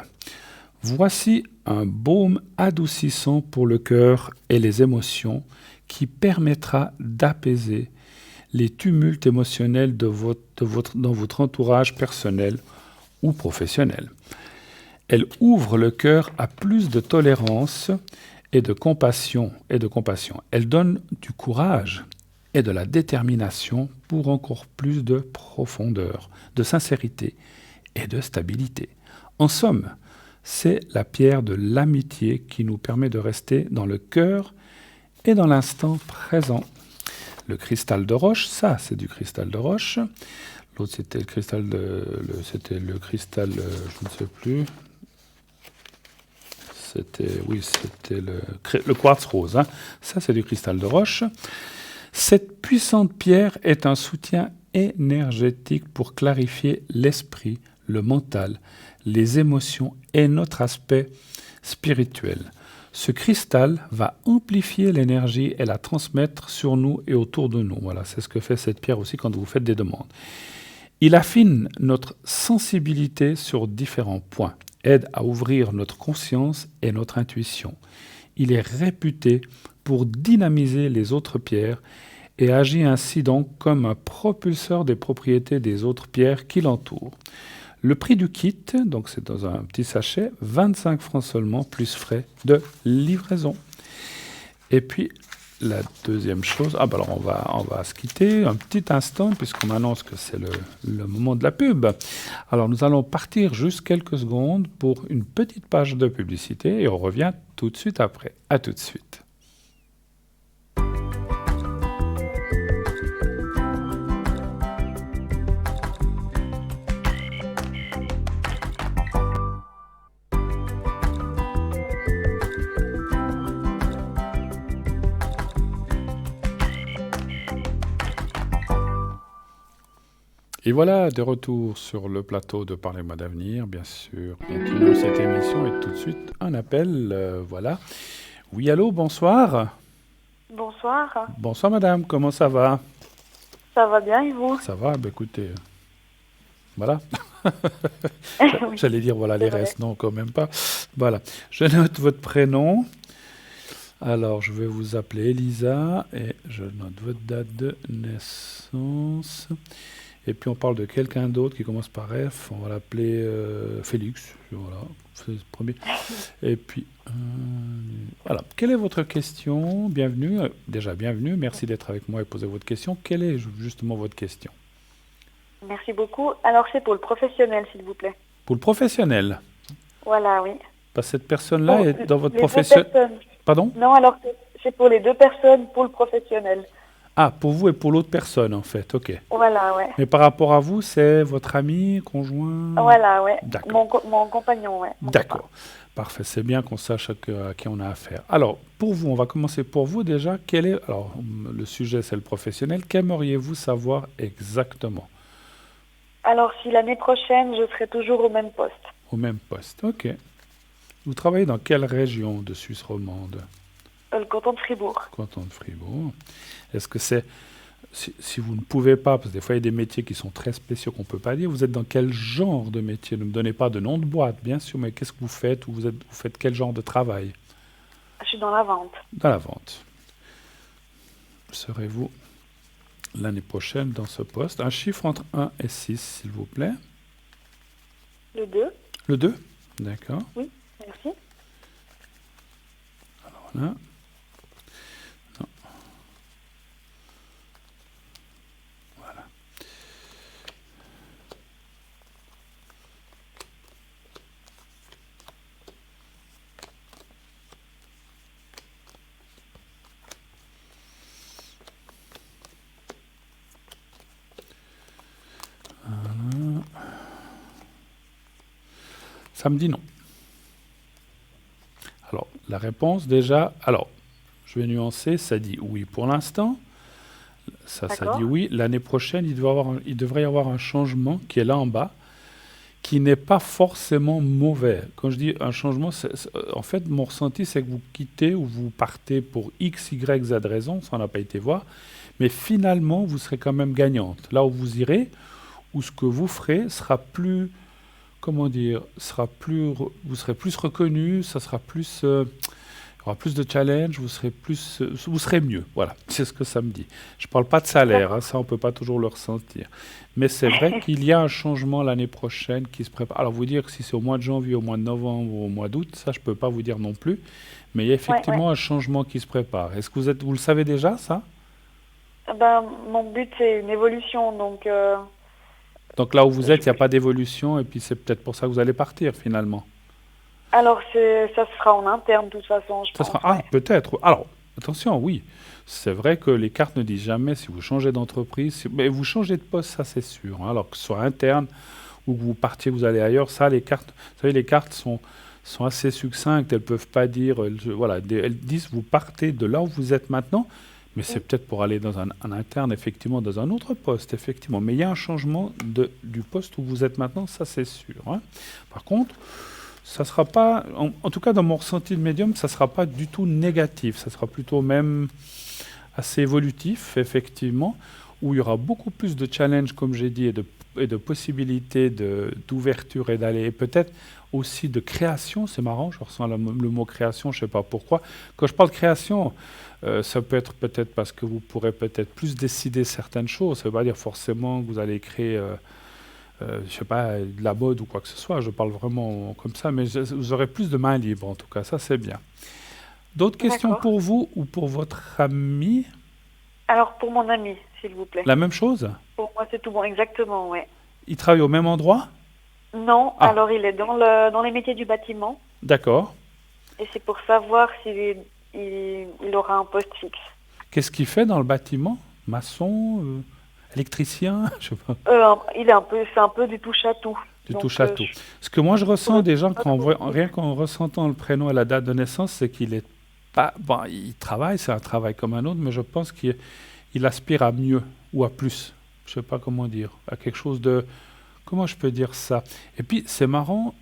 Voici un baume adoucissant pour le cœur et les émotions qui permettra d'apaiser les tumultes émotionnels dans votre entourage personnel ou professionnel. Elle ouvre le cœur à plus de tolérance et de compassion. Elle donne du courage et de la détermination pour encore plus de profondeur, de sincérité et de stabilité. En somme, c'est la pierre de l'amitié qui nous permet de rester dans le cœur et dans l'instant présent. Le cristal de roche, ça c'est du cristal de roche. L'autre c'était le cristal je ne sais plus. C'était le quartz rose. Ça c'est du cristal de roche. Cette puissante pierre est un soutien énergétique pour clarifier l'esprit, le mental, les émotions et notre aspect spirituel. Ce cristal va amplifier l'énergie et la transmettre sur nous et autour de nous. Voilà, c'est ce que fait cette pierre aussi quand vous faites des demandes. Il affine notre sensibilité sur différents points, aide à ouvrir notre conscience et notre intuition. Il est réputé pour dynamiser les autres pierres et agit ainsi donc comme un propulseur des propriétés des autres pierres qui l'entourent. Le prix du kit, donc c'est dans un petit sachet, 25 francs seulement, plus frais de livraison. Et puis, la deuxième chose, alors on va se quitter un petit instant, puisqu'on m'annonce que c'est le moment de la pub. Alors nous allons partir juste quelques secondes pour une petite page de publicité, et on revient tout de suite après. À tout de suite. Et voilà, de retour sur le plateau de Parlez-moi d'avenir, bien sûr. Continuons cette émission et tout de suite un appel, voilà. Oui, allô, bonsoir. Bonsoir. Bonsoir madame, comment ça va? Ça va bien et vous? Ça va, bah écoutez, voilà. Oui, J'allais dire voilà c'est les vrai. restes, non, quand même pas. Voilà, je note votre prénom. Alors, je vais vous appeler Elisa et je note votre date de naissance. Et puis on parle de quelqu'un d'autre qui commence par F. On va l'appeler Félix. Voilà, c'est le premier. Et puis voilà. Quelle est votre question? Bienvenue. Déjà bienvenue. Merci d'être avec moi et poser votre question. Quelle est justement votre question? Merci beaucoup. Alors, c'est pour le professionnel, s'il vous plaît. Pour le professionnel. Voilà, oui. Parce que cette personne-là Pour est dans votre les deux profession. personnes. Pardon? Non, alors, c'est pour les deux personnes, pour le professionnel. Ah, pour vous et pour l'autre personne en fait. Ok. Voilà, ouais. Mais par rapport à vous, c'est votre ami, conjoint? Voilà, ouais. D'accord. Mon compagnon, ouais. Mon copain. D'accord. Parfait. C'est bien qu'on sache à qui on a affaire. Alors, pour vous, on va commencer pour vous déjà. Quel est, alors, le sujet, c'est le professionnel. Qu'aimeriez-vous savoir exactement? Alors, si l'année prochaine, je serai toujours au même poste. Au même poste. Ok. Vous travaillez dans quelle région de Suisse romande? Le canton de Fribourg. Canton de Fribourg. Est-ce que c'est, si vous ne pouvez pas, parce que des fois il y a des métiers qui sont très spéciaux qu'on ne peut pas dire, vous êtes dans quel genre de métier? Ne me donnez pas de nom de boîte, bien sûr, mais qu'est-ce que vous faites? Ou vous faites quel genre de travail? Je suis dans la vente. Dans la vente. Serez-vous l'année prochaine dans ce poste? Un chiffre entre 1 et 6, s'il vous plaît. Le 2. Le 2? D'accord. Oui, merci. Voilà. Non. Voilà. Voilà. Ça me dit non. Alors, la réponse déjà, alors, je vais nuancer, ça dit oui pour l'instant. Ça dit D'accord. oui. L'année prochaine, il devrait y avoir un changement qui est là en bas, qui n'est pas forcément mauvais. Quand je dis un changement, en fait, mon ressenti, c'est que vous quittez ou vous partez pour X, Y, Z raison, ça on n'a pas été voir, mais finalement, vous serez quand même gagnante. Là où vous irez, ou ce que vous ferez sera plus, comment dire, vous serez plus reconnu, ça sera plus, il y aura plus de challenge, vous serez mieux. Voilà, c'est ce que ça me dit. Je ne parle pas de salaire, hein, D'accord. ça on ne peut pas toujours le ressentir. Mais c'est vrai qu'il y a un changement l'année prochaine qui se prépare. Alors vous dire que si c'est au mois de janvier, au mois de novembre ou au mois d'août, ça je ne peux pas vous dire non plus. Mais il y a Ouais, ouais. effectivement un changement qui se prépare. Est-ce que vous le savez déjà ça? Ben, mon but, c'est une évolution, donc Donc là où vous êtes, il n'y a je- pas d'évolution et puis c'est peut-être pour ça que vous allez partir finalement. alors ça se fera en interne de toute façon, je Ça pense, sera... Ah, ouais. peut-être. Alors, attention, oui. C'est vrai que les cartes ne disent jamais si vous changez d'entreprise. Mais vous changez de poste, ça c'est sûr, hein. Alors que ce soit interne ou que vous partiez, vous allez ailleurs, ça, les cartes, vous savez, les cartes sont assez succinctes. Elles ne peuvent pas dire, voilà, elles disent vous partez de là où vous êtes maintenant, mais c'est Mm. peut-être pour aller dans un interne, effectivement, dans un autre poste, effectivement. Mais il y a un changement du poste où vous êtes maintenant, ça c'est sûr, hein. Par contre, ça sera pas, en tout cas dans mon ressenti de médium, ça sera pas du tout négatif. Ça sera plutôt même assez évolutif, effectivement, où il y aura beaucoup plus de challenges, comme j'ai dit, et de possibilités d'ouverture et d'aller, et peut-être aussi de création. C'est marrant, je ressens le mot création, je ne sais pas pourquoi. Quand je parle création, ça peut être peut-être parce que vous pourrez peut-être plus décider certaines choses. Ça ne veut pas dire forcément que vous allez créer, je sais pas, de la mode ou quoi que ce soit. Je parle vraiment comme ça, mais vous aurez plus de main libre, en tout cas, ça c'est bien. D'autres questions D'accord. pour vous ou pour votre ami? Alors pour mon ami, s'il vous plaît. La même chose? Pour moi, c'est tout bon, exactement, ouais. Il travaille au même endroit? Non, Ah, alors il est dans les métiers du bâtiment d'accord. et c'est pour savoir s'il aura un poste fixe. Qu'est-ce qu'il fait dans le bâtiment? Maçon, électricien, je sais pas, C'est un peu du touche à tout. du Donc touche à tout. Ce que moi je je ressens pourrais déjà pas trop vous dire. rien qu'en ressentant le prénom et la date de naissance, c'est qu'il est pas, bon, il travaille, c'est un travail comme un autre, mais je pense qu'il aspire à mieux ou à plus. je sais pas comment dire, à quelque chose de, comment je peux dire ça? Et puis c'est marrant,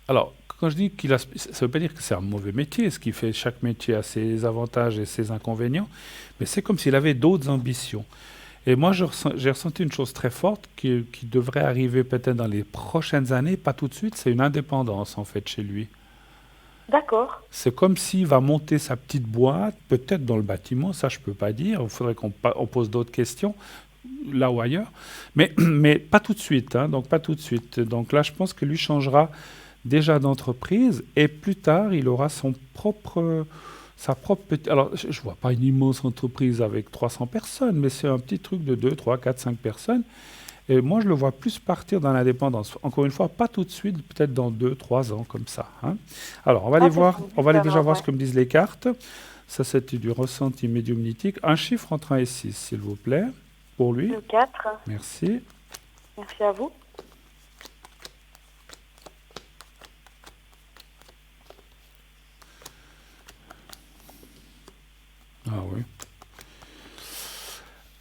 alors quand je dis qu'il a, ça veut pas dire que c'est un mauvais métier, ce qui fait chaque métier a ses avantages et ses inconvénients, mais c'est comme s'il avait d'autres ambitions. Et moi, j'ai ressenti une chose très forte qui devrait arriver peut-être dans les prochaines années, pas tout de suite, c'est une indépendance en fait chez lui. D'accord. C'est comme s'il va monter sa petite boîte, peut-être dans le bâtiment, ça je peux pas dire, il faudrait on pose d'autres questions, là ou ailleurs, mais pas tout de suite, hein, donc pas tout de suite. Donc là, je pense que lui changera déjà d'entreprise et plus tard, il aura sa propre petite... Alors, je ne vois pas une immense entreprise avec 300 personnes, mais c'est un petit truc de 2, 3, 4, 5 personnes. Et moi, je le vois plus partir dans l'indépendance. Encore une fois, pas tout de suite, peut-être dans 2, 3 ans, comme ça, hein. Alors, on va aller Ah, c'est voir, on va aller déjà différent, voir ouais. ce que me disent les cartes. Ça, c'était du ressenti médiumnitique. Un chiffre entre 1 et 6, s'il vous plaît, pour lui. Le 4. Merci. Merci à vous. Ah oui.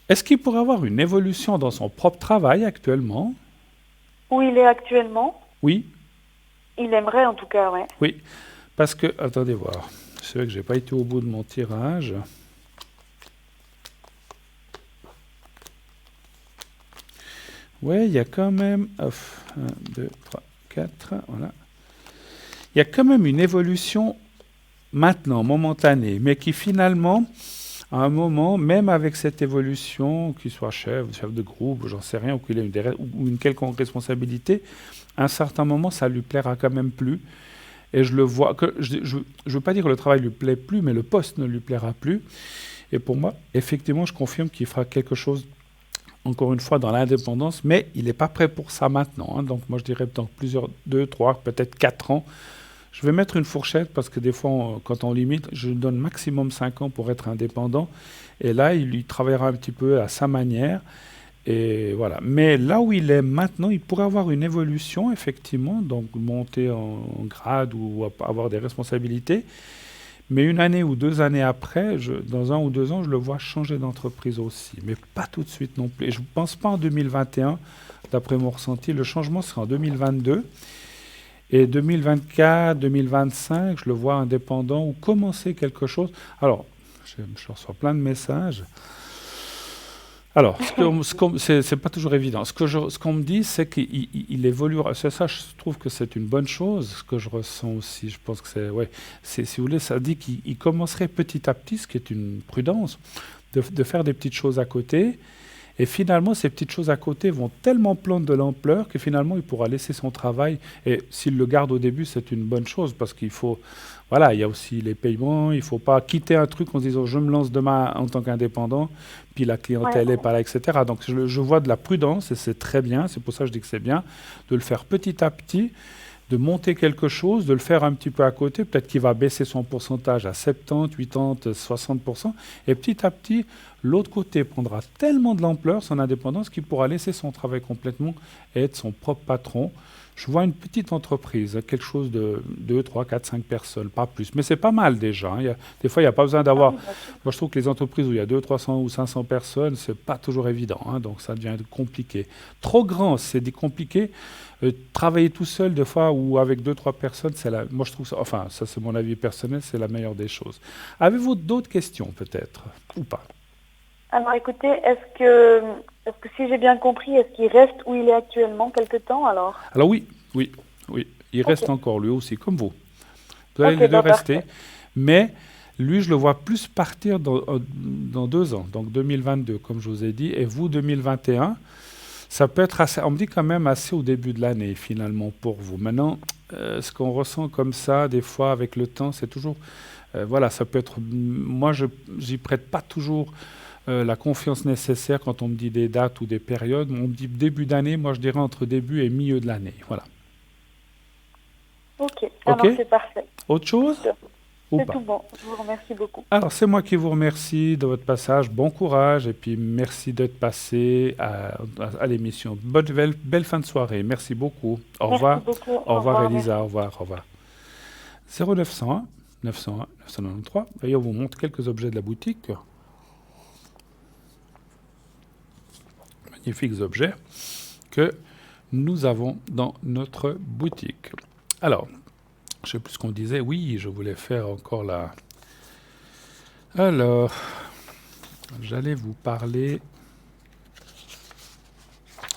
Est-ce qu'il pourrait avoir une évolution dans son propre travail actuellement? Où il est actuellement? Oui, Il aimerait en tout cas, ouais. oui. Parce que, attendez voir. C'est vrai que j'ai pas été au bout de mon tirage. Ouais, il y a quand même, 1, 2, 3, 4, voilà. Il y a quand même une évolution maintenant, momentanée, mais qui finalement, à un moment, même avec cette évolution, qu'il soit chef de groupe, ou j'en sais rien, ou qu'il ait ou une quelconque responsabilité, à un certain moment, ça lui plaira quand même plus. Et je le vois, je veux pas dire que le travail lui plaît plus, mais le poste ne lui plaira plus. Et pour moi, effectivement, je confirme qu'il fera quelque chose, encore une fois, dans l'indépendance, mais il n'est pas prêt pour ça maintenant, hein. Donc moi, je dirais dans plusieurs, 2, 3, peut-être 4 ans. Je vais mettre une fourchette parce que des fois, quand on limite, je donne maximum 5 ans pour être indépendant. Et là, il y travaillera un petit peu à sa manière. Et voilà. Mais là où il est maintenant, il pourrait avoir une évolution, effectivement, donc monter en grade ou avoir des responsabilités. Mais une année ou 2 années après, dans 1 ou 2 ans, je le vois changer d'entreprise aussi. Mais pas tout de suite non plus. Et je ne pense pas en 2021, d'après mon ressenti. Le changement sera en 2022. Et 2024, 2025, je le vois indépendant ou commencer quelque chose. Alors, je reçois plein de messages. Alors, c'est pas toujours évident. Ce qu'on me dit, c'est qu'il évoluera. C'est ça, je trouve que c'est une bonne chose. Ce que je ressens aussi, je pense que c'est, ouais, si vous voulez, ça dit qu'il commencerait petit à petit, ce qui est une prudence, de faire des petites choses à côté. Et finalement, ces petites choses à côté vont tellement prendre de l'ampleur que finalement, il pourra laisser son travail. Et s'il le garde au début, c'est une bonne chose parce qu'il faut, voilà, il y a aussi les paiements. Il ne faut pas quitter un truc en se disant je me lance demain en tant qu'indépendant, puis la Ouais, clientèle n'est pas là, etc. Donc je vois de la prudence et c'est très bien. C'est pour ça que je dis que c'est bien de le faire petit à petit, de monter quelque chose, de le faire un petit peu à côté. Peut-être qu'il va baisser son pourcentage à 70, 80, 60%. Et petit à petit, l'autre côté prendra tellement de l'ampleur, son indépendance, qu'il pourra laisser son travail complètement et être son propre patron. Je vois une petite entreprise, quelque chose de 2, 3, 4, 5 personnes, pas plus. Mais c'est pas mal déjà, hein. Des fois, il n'y a pas besoin ah d'avoir... oui, bien sûr. Moi, je trouve que les entreprises où il y a 2, 300 ou 500 personnes, c'est pas toujours évident, hein. Donc ça devient compliqué. Trop grand, c'est compliqué. Travailler tout seul, des fois, ou avec 2, 3 personnes, moi, je trouve ça... Enfin, ça, c'est mon avis personnel, c'est la meilleure des choses. Avez-vous d'autres questions, peut-être? Ou pas? Alors écoutez, est-ce que si j'ai bien compris, est-ce qu'il reste où il est actuellement quelque temps alors? Alors oui, oui, oui. Il Ok, reste encore, lui aussi, comme vous. Vous allez ok, les deux bah rester. parfait. Mais lui, je le vois plus partir dans 2 ans, donc 2022, comme je vous ai dit. Et vous, 2021, ça peut être assez, on me dit quand même assez au début de l'année, finalement, pour vous. Maintenant, ce qu'on ressent comme ça, des fois, avec le temps, c'est toujours... voilà, ça peut être... Moi, j'y prête pas toujours la confiance nécessaire quand on me dit des dates ou des périodes. On me dit début d'année, moi, je dirais entre début et milieu de l'année. Voilà. Ok, OK? alors c'est parfait. Autre chose ou C'est pas? tout bon. Je vous remercie beaucoup. Alors, c'est moi qui vous remercie de votre passage. Bon courage et puis merci d'être passé à l'émission. Belle fin de soirée. Merci beaucoup. Au Merci revoir. beaucoup. Au Au revoir, revoir, Elisa. merci. Au revoir. Au revoir. 0901 901 993. D'ailleurs, on vous montre quelques objets de la boutique. magnifiques objets que nous avons dans notre boutique. Alors, je ne sais plus ce qu'on disait. Oui, je voulais faire encore la... Alors, j'allais vous parler...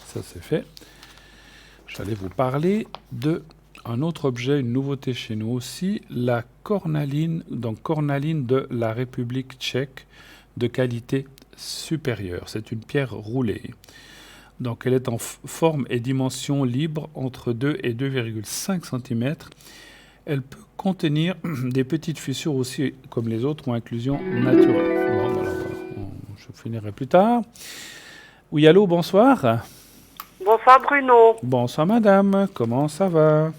Ça, c'est fait. J'allais vous parler de un autre objet, une nouveauté chez nous aussi, la cornaline, donc cornaline de la République tchèque de qualité supérieure. C'est une pierre roulée. Donc elle est en forme et dimension libre entre 2 et 2,5 cm. Elle peut contenir des petites fissures aussi comme les autres ou inclusion naturelle. Bon, alors, je finirai plus tard. Oui, allô, bonsoir. Bonsoir Bruno. Bonsoir madame, comment ça va?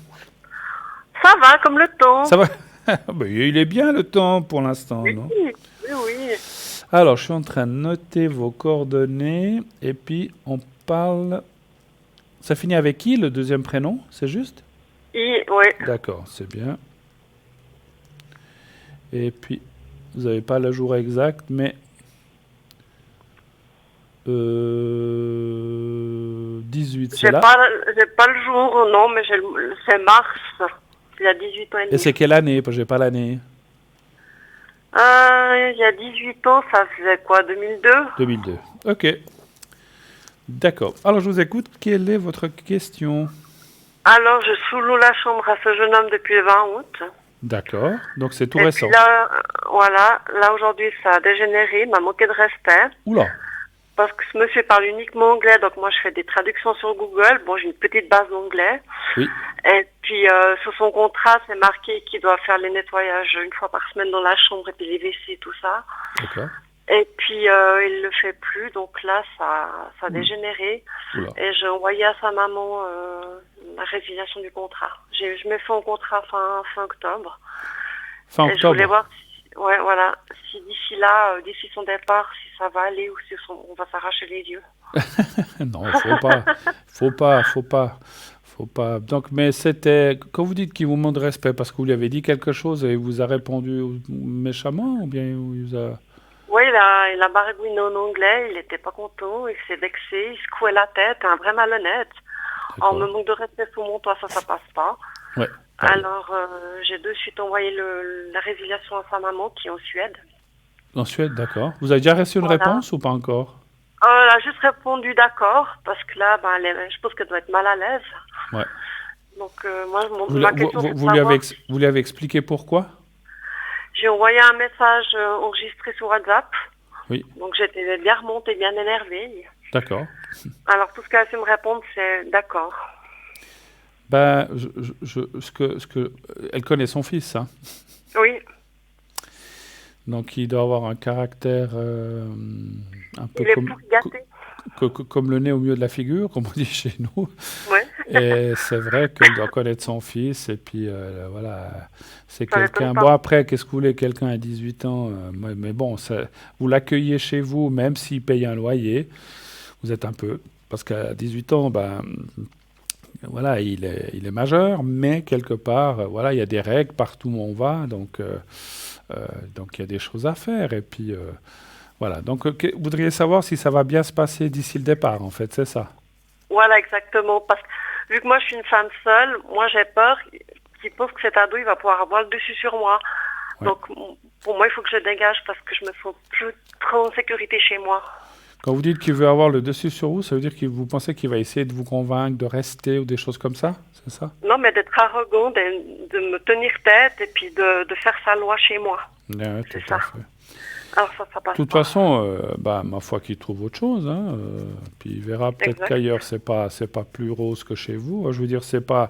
Ça va comme le temps. Ça va. Ben, il est bien le temps pour l'instant, Oui, non? oui, oui. Alors, je suis en train de noter vos coordonnées et puis on parle... Ça finit avec qui, le deuxième prénom? C'est juste? Oui. D'accord, c'est bien. Et puis, vous n'avez pas le jour exact, mais... 18, c'est J'ai là. pas le jour, non, mais c'est mars. Il y a 18 ans et Et demi. c'est quelle année? Parce que j'ai pas l'année. Il y a 18 ans, ça faisait quoi, 2002? 2002. Ok. D'accord. Alors, je vous écoute. Quelle est votre question? Alors, je sous-loue la chambre à ce jeune homme depuis le 20 août. D'accord. Donc, c'est tout Et récent. puis là, voilà, là aujourd'hui, ça a dégénéré, il m'a manqué de respect. Oula. Parce que ce monsieur parle uniquement anglais, donc moi je fais des traductions sur Google. Bon, j'ai une petite base d'anglais. Oui. Et puis sur son contrat, c'est marqué qu'il doit faire les nettoyages une fois par semaine dans la chambre et puis les WC, tout ça. D'accord. Et puis il le fait plus, donc là ça a dégénéré. Oula. Et j'ai envoyé à sa maman la résiliation du contrat. Je mets fin au contrat fin octobre. Fin Et je voulais octobre. voir si d'ici là, d'ici son départ, si ça va aller ou si on va s'arracher les yeux. Non, faut pas. Donc, mais c'était, quand vous dites qu'il vous manque de respect, parce que vous lui avez dit quelque chose et il vous a répondu méchamment, ou bien il vous a... Oui, il a baragouiné en anglais, il n'était pas content, il s'est vexé, il secouait la tête, un vrai malhonnête. En me manque de respect sous mon toit, ça passe pas. Ouais. Alors, j'ai de suite envoyé la résiliation à sa maman qui est en Suède. En Suède, d'accord. Vous avez déjà reçu une Voilà. réponse ou pas encore? Elle a juste répondu d'accord, parce que là, je pense qu'elle doit être mal à l'aise. Ouais. Donc, moi, Vous, ma question, c'est de vous lui savoir... vous lui avez expliqué pourquoi? J'ai envoyé un message enregistré sur WhatsApp. Oui. Donc, j'étais bien remontée, bien énervée. D'accord. Alors, tout ce qu'elle a su me répondre, c'est d'accord. Ben, elle connaît son fils, hein. Oui. Donc, il doit avoir un caractère un peu Il est pour gâté. comme le nez au milieu de la figure, comme on dit chez nous. Ouais. Et c'est vrai qu'elle doit connaître son fils. Et puis, voilà, c'est Ça quelqu'un... m'étonne pas. Bon, après, qu'est-ce que vous voulez? Quelqu'un à 18 ans, mais bon, vous l'accueillez chez vous, même s'il paye un loyer. Vous êtes un peu... Parce qu'à 18 ans, ben... Voilà, il est majeur, mais quelque part, voilà, il y a des règles partout où on va, donc il y a des choses à faire. Et puis, voilà. Donc, vous voudriez savoir si ça va bien se passer d'ici le départ, en fait, c'est ça? Voilà, exactement. Parce que vu que moi, je suis une femme seule, moi, j'ai peur qu'il pense que cet ado, il va pouvoir avoir le dessus sur moi. Ouais. Donc, pour moi, il faut que je dégage parce que je me sens plus trop en sécurité chez moi. Quand vous dites qu'il veut avoir le dessus sur vous, ça veut dire que vous pensez qu'il va essayer de vous convaincre de rester ou des choses comme ça? C'est ça? Non, mais d'être arrogant, de me tenir tête et puis de faire sa loi chez moi. Ouais, C'est tout ça. à fait. Alors ça passe De toute pas. façon, ma foi qu'il trouve autre chose, hein, puis il verra peut-être Exact. qu'ailleurs c'est pas plus rose que chez vous. Je veux dire, c'est pas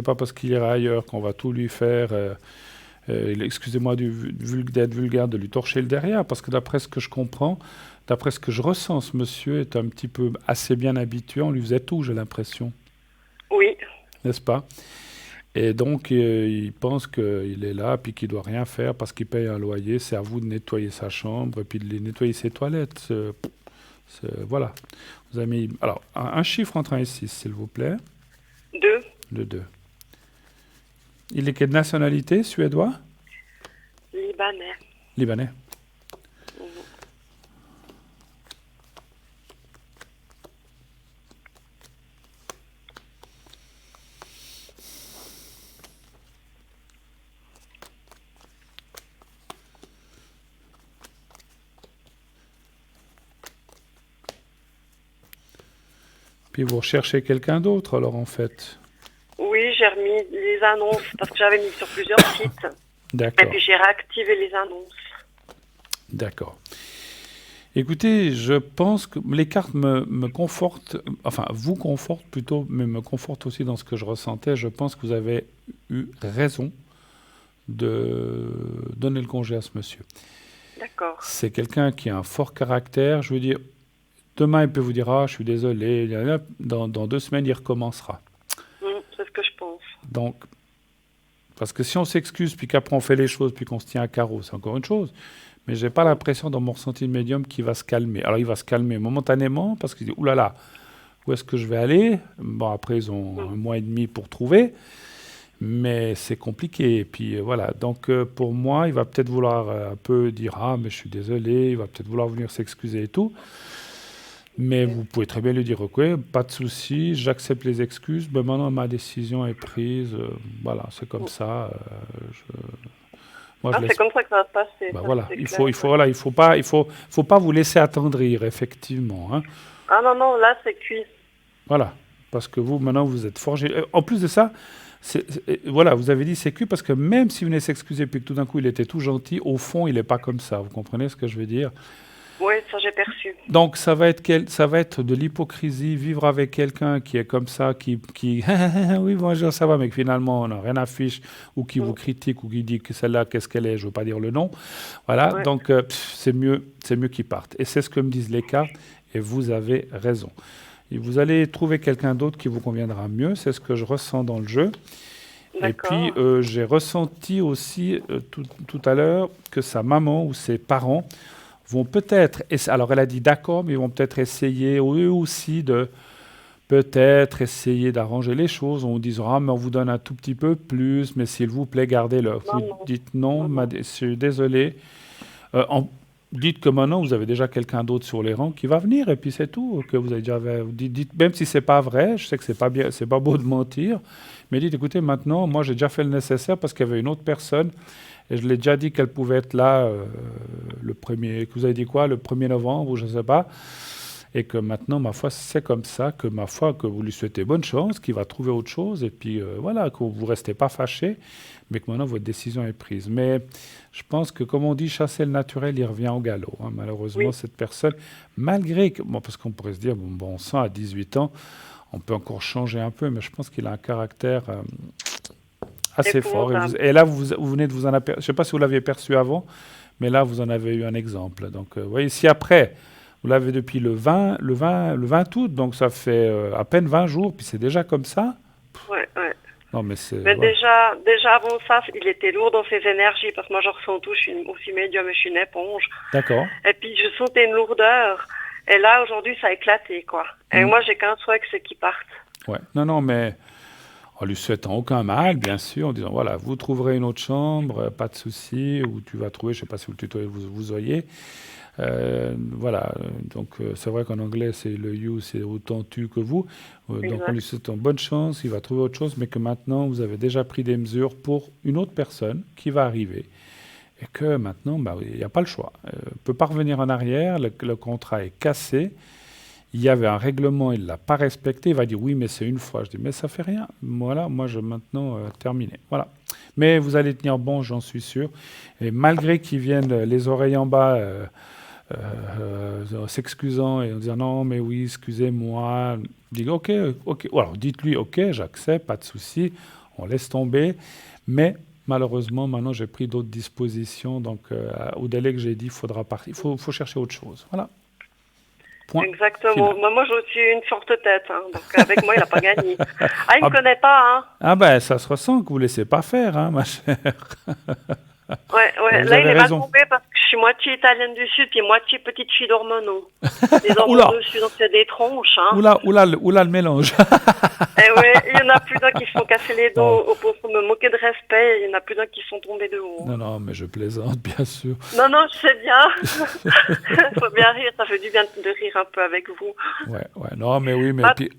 parce qu'il ira ailleurs qu'on va tout lui faire. Excusez-moi d'être vulgaire, de lui torcher le derrière, parce que d'après ce que je comprends, d'après ce que je ressens, ce monsieur est un petit peu assez bien habitué. On lui faisait tout, j'ai l'impression, Oui. n'est-ce pas? Et donc, il pense qu'il est là, puis qu'il ne doit rien faire parce qu'il paye un loyer. C'est à vous de nettoyer sa chambre, et puis de nettoyer ses toilettes. Voilà. Vous avez mis... Alors, un chiffre entre 1 et 6, s'il vous plaît. 2. Le 2. Il est quelle nationalité? Suédois? Libanais. Libanais. Puis vous recherchez quelqu'un d'autre, alors, en fait. Oui, j'ai remis les annonces parce que j'avais mis sur plusieurs sites. Et D'accord, puis j'ai réactivé les annonces. d'accord. Écoutez, je pense que les cartes me confortent, enfin, vous confortent plutôt, mais me confortent aussi dans ce que je ressentais. Je pense que vous avez eu raison de donner le congé à ce monsieur. D'accord. C'est quelqu'un qui a un fort caractère. Je veux dire, demain, il peut vous dire, ah, je suis désolé. Dans 2 semaines, il recommencera. C'est ce que je pense. Donc, parce que si on s'excuse, puis qu'après on fait les choses, puis qu'on se tient à carreau, c'est encore une chose. Mais j'ai pas l'impression dans mon ressenti de médium qu'il va se calmer. Alors, il va se calmer momentanément, parce qu'il dit, oulala, où est-ce que je vais aller? Bon, après, ils ont 1 mois et demi pour trouver. Mais c'est compliqué. Et puis voilà. Donc pour moi, il va peut-être vouloir un peu dire ah mais je suis désolé. Il va peut-être vouloir venir s'excuser et tout. Mais vous pouvez très bien lui dire ok, pas de souci, j'accepte les excuses. Ben maintenant ma décision est prise. Voilà, c'est comme ça. Moi je C'est laisse. comme ça que ça va se passer. Ben Ça, voilà, c'est il clair, faut, voilà, faut pas vous laisser attendrir effectivement. Hein. Ah non, là c'est cuit. Voilà, parce que vous maintenant vous êtes forgé. En plus de ça. Voilà, vous avez dit c'est que parce que même s'il venait s'excuser puis que tout d'un coup il était tout gentil, au fond il n'est pas comme ça. Vous comprenez ce que je veux dire? Oui, ça j'ai perçu. Donc ça va être de l'hypocrisie, vivre avec quelqu'un qui est comme ça, qui oui bonjour ça va, mais que finalement on n'a rien à fiche ou qui vous critique ou qui dit que celle-là qu'est-ce qu'elle est, je veux pas dire le nom. Voilà, Ouais. donc c'est mieux qu'il parte. Et c'est ce que me disent les cartes et vous avez raison. Et vous allez trouver quelqu'un d'autre qui vous conviendra mieux, c'est ce que je ressens dans le jeu. Et puis, D'accord. j'ai ressenti aussi tout à l'heure que sa maman ou ses parents vont peut-être, alors elle a dit d'accord, mais ils vont peut-être essayer eux aussi de peut-être essayer d'arranger les choses. On vous disant, ah, mais on vous donne un tout petit peu plus, mais s'il vous plaît, gardez-le. Vous Non. dites non, Non. je suis désolé. Euh, en- Dites que maintenant, vous avez déjà quelqu'un d'autre sur les rangs qui va venir, et puis c'est tout. Que vous avez déjà, dites, même si c'est pas vrai, je sais que c'est pas bien, c'est pas beau de mentir, mais dites, écoutez, maintenant, moi j'ai déjà fait le nécessaire parce qu'il y avait une autre personne, et je l'ai déjà dit qu'elle pouvait être là le premier, que vous avez dit quoi, le 1er novembre, ou je sais pas, et que maintenant, ma foi, c'est comme ça, que ma foi, que vous lui souhaitez bonne chance, qu'il va trouver autre chose, et puis voilà, que vous ne restez pas fâché, mais que maintenant votre décision est prise. Mais je pense que, comme on dit, chasser le naturel, il revient au galop. Hein. Malheureusement, Oui. cette personne, malgré que, bon, parce qu'on pourrait se dire, bon sang, à 18 ans, on peut encore changer un peu, mais je pense qu'il a un caractère assez fort. Épouvantable. Et là, vous venez de vous en apercevoir, je ne sais pas si vous l'aviez perçu avant, mais là, vous en avez eu un exemple. Donc, vous voyez, si après, vous l'avez depuis le 20 août, donc ça fait à peine 20 jours, puis c'est déjà comme ça. Ouais. Non, mais c'est... Mais voilà. déjà avant ça, il était lourd dans ses énergies parce que moi je ressens tout. Je suis aussi médium et je suis une éponge. D'accord. Et puis je sentais une lourdeur. Et là aujourd'hui ça a éclaté quoi. Et moi j'ai qu'un souhait, c'est qu'il parte. Ouais. Non, mais en lui souhaitant aucun mal, bien sûr, en disant, voilà, vous trouverez une autre chambre, pas de souci, ou tu vas trouver, je ne sais pas si vous le tutoyez, vous auriez. Voilà, donc c'est vrai qu'en anglais, c'est le you, c'est autant tu que vous. Donc Exact. on lui souhaite bonne chance, il va trouver autre chose, mais que maintenant, vous avez déjà pris des mesures pour une autre personne qui va arriver. Et que maintenant, bah, il n'y a pas le choix. On ne peut pas revenir en arrière, le contrat est cassé. Il y avait un règlement, il ne l'a pas respecté. Il va dire oui, mais c'est une fois. Je dis mais ça fait rien. Voilà, moi je maintenant terminé. Voilà. Mais vous allez tenir bon, j'en suis sûr. Et malgré qu'ils viennent les oreilles en bas, s'excusant et en disant non, mais oui, excusez-moi. Dites ok. Ou alors dites-lui ok, j'accepte, pas de souci, on laisse tomber. Mais malheureusement, maintenant j'ai pris d'autres dispositions. Donc au délai que j'ai dit, il faudra partir. Il faut chercher autre chose. Voilà. Point Exactement. final. Moi j'ai aussi une forte tête. Hein. Donc avec moi il n'a pas gagné. Ah il me connaît pas hein. Ah ben ça se ressent que vous ne laissez pas faire, hein, ma chère. Ouais. Vous Là il avez est mal raison. tombé parce que je suis moitié italienne du sud puis moitié petite fille d'hormono. Les Oula. hormones dessus donc c'est des tronches hein. Oula, le mélange. Et ouais, il y en a plus d'un qui se font casser les dos pour me moquer de respect. Il y en a plus d'un qui sont tombés de haut. Non, mais je plaisante, bien sûr. Non, je sais bien. Faut bien rire, ça fait du bien de rire un peu avec vous. Ouais, non, mais oui, mais Bah, puis...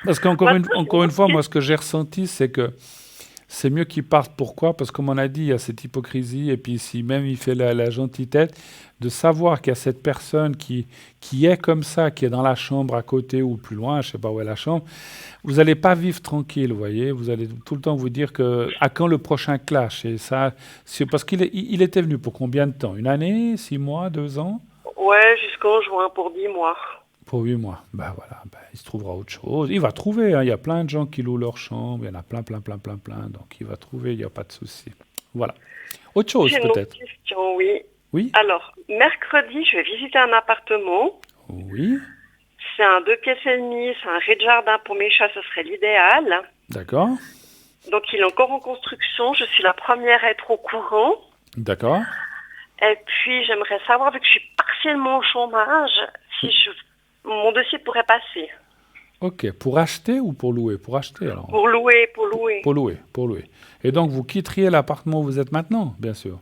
Parce qu'encore une fois, moi, ce que j'ai ressenti, c'est que C'est mieux qu'il parte. Pourquoi? Parce que comme on a dit, il y a cette hypocrisie. Et puis si même il fait la gentille tête, de savoir qu'il y a cette personne qui est comme ça, qui est dans la chambre à côté ou plus loin, je ne sais pas où est la chambre, vous n'allez pas vivre tranquille, vous voyez. Vous allez tout le temps vous dire que à quand le prochain clash? Et ça, c'est parce il était venu pour combien de temps? Une année, 6 mois, 2 ans? Ouais, jusqu'en juin pour 10 mois. Pour 8 mois. Ben voilà, ben, il se trouvera autre chose. Il va trouver, hein. Il y a plein de gens qui louent leur chambre. Il y en a plein, plein, plein, plein, plein. Donc il va trouver, il n'y a pas de souci. Voilà. Autre chose J'ai une autre peut-être. question, oui. Oui? Alors, mercredi, je vais visiter un appartement. Oui. C'est un 2 pièces et demie, c'est un rez-de-jardin pour mes chats, ce serait l'idéal. D'accord. Donc, il est encore en construction. Je suis la première à être au courant. D'accord. Et puis, j'aimerais savoir, vu que je suis partiellement au chômage, si mon dossier pourrait passer. Ok. Pour acheter ou pour louer? Pour acheter alors. Pour louer, pour louer. Pour louer, pour louer. Et donc vous quitteriez l'appartement où vous êtes maintenant, bien sûr.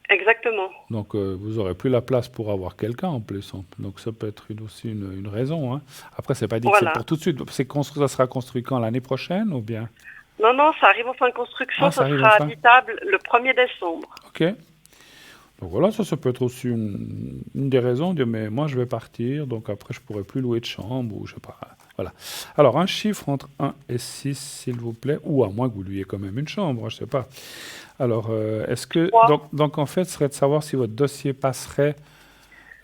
Exactement. Donc vous aurez plus la place pour avoir quelqu'un en plus. Donc ça peut être aussi une raison, hein. Après, c'est pas dit que Voilà. c'est pour tout de suite. Ça sera construit quand? L'année prochaine ou bien? Non, non, ça arrive en fin de construction. Ah, Ça ça arrive sera enfin. habitable le 1er décembre. Ok. Donc voilà, ça peut être aussi une des raisons de dire, mais moi je vais partir, donc après je pourrai plus louer de chambre ou je sais pas. Voilà. Alors un chiffre entre 1 et 6, s'il vous plaît, ou à moins que vous louiez quand même une chambre, je sais pas. Alors, est-ce que Trois. donc en fait, ce serait de savoir si votre dossier passerait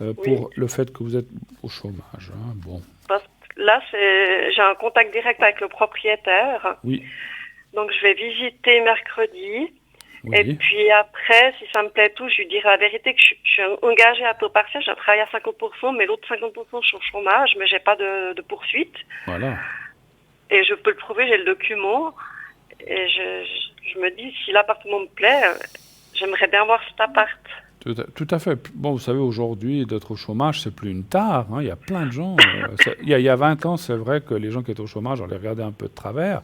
Oui. pour le fait que vous êtes au chômage, hein. Bon, Parce que là, j'ai un contact direct avec le propriétaire. oui, Donc, je vais visiter mercredi. Et oui, puis après, si ça me plaît tout, je lui dirai la vérité que je suis engagée à taux partiel. Je travaille à 50%, mais l'autre 50%, je suis au chômage, mais j'ai pas de poursuite. voilà. Et je peux le prouver, j'ai le document. Et je me dis, si l'appartement me plaît, j'aimerais bien voir cet appart. Tout à fait. Bon, vous savez, aujourd'hui, d'être au chômage, c'est plus une tare, hein. Il y a plein de gens. Il y a 20 ans, c'est vrai que les gens qui étaient au chômage, on les regardait un peu de travers.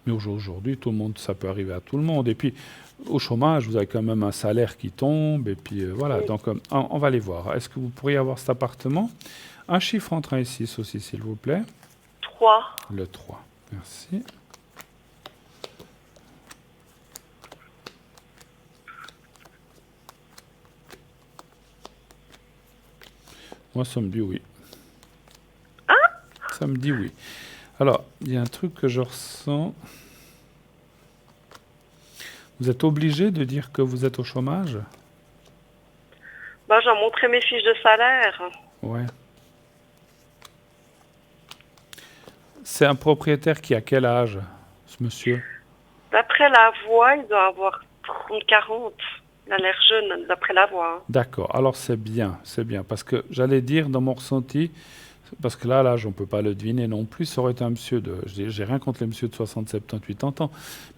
Mais aujourd'hui, tout le monde, ça peut arriver à tout le monde. Et puis, au chômage, vous avez quand même un salaire qui tombe. Et puis, voilà. Oui. Donc, on va les voir. Est-ce que vous pourriez avoir cet appartement? Un chiffre entre 1 et 6 aussi, s'il vous plaît. 3. Le 3. Merci. Moi, ça me dit oui. Ça me dit oui. Alors, il y a un truc que je ressens. Vous êtes obligé de dire que vous êtes au chômage? Bah, j'ai montré mes fiches de salaire. Ouais. C'est un propriétaire qui a quel âge, ce monsieur? D'après la voix, il doit avoir 30-40. Il a l'air jeune, d'après la voix. D'accord. Alors c'est bien, parce que j'allais dire dans mon ressenti, parce que là, l'âge, on ne peut pas le deviner non plus. Ça aurait été un monsieur j'ai rien contre les messieurs de 60, 70, 80 ans,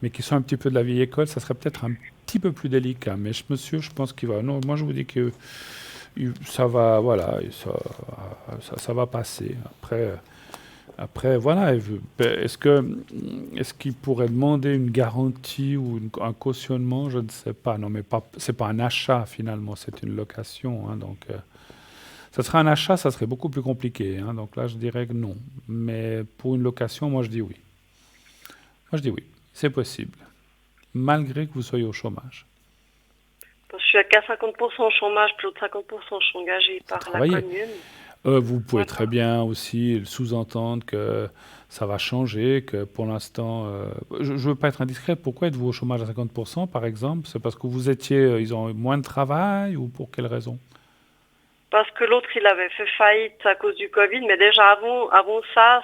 mais qui sont un petit peu de la vieille école, ça serait peut-être un petit peu plus délicat. Mais ce monsieur, je pense qu'il va. Non, moi, je vous dis que ça va, voilà, ça va passer. Après, voilà. Est-ce qu'il pourrait demander une garantie ou un cautionnement? Je ne sais pas. Non, mais c'est pas un achat finalement, c'est une location, hein, donc. Ça serait un achat, ça serait beaucoup plus compliqué, hein. Donc là, je dirais que non. Mais pour une location, moi, je dis oui. Moi, je dis oui. C'est possible. Malgré que vous soyez au chômage. Parce que je suis qu'à 50% au chômage, puis l'autre 50%, je suis engagée par la Travaillez. commune. Vous pouvez Voilà. très bien aussi sous-entendre que ça va changer, que pour l'instant... je ne veux pas être indiscret. Pourquoi êtes-vous au chômage à 50%, par exemple? C'est parce que vous étiez... ils ont eu moins de travail ou pour quelle raison? Parce que l'autre, il avait fait faillite à cause du Covid, mais déjà avant ça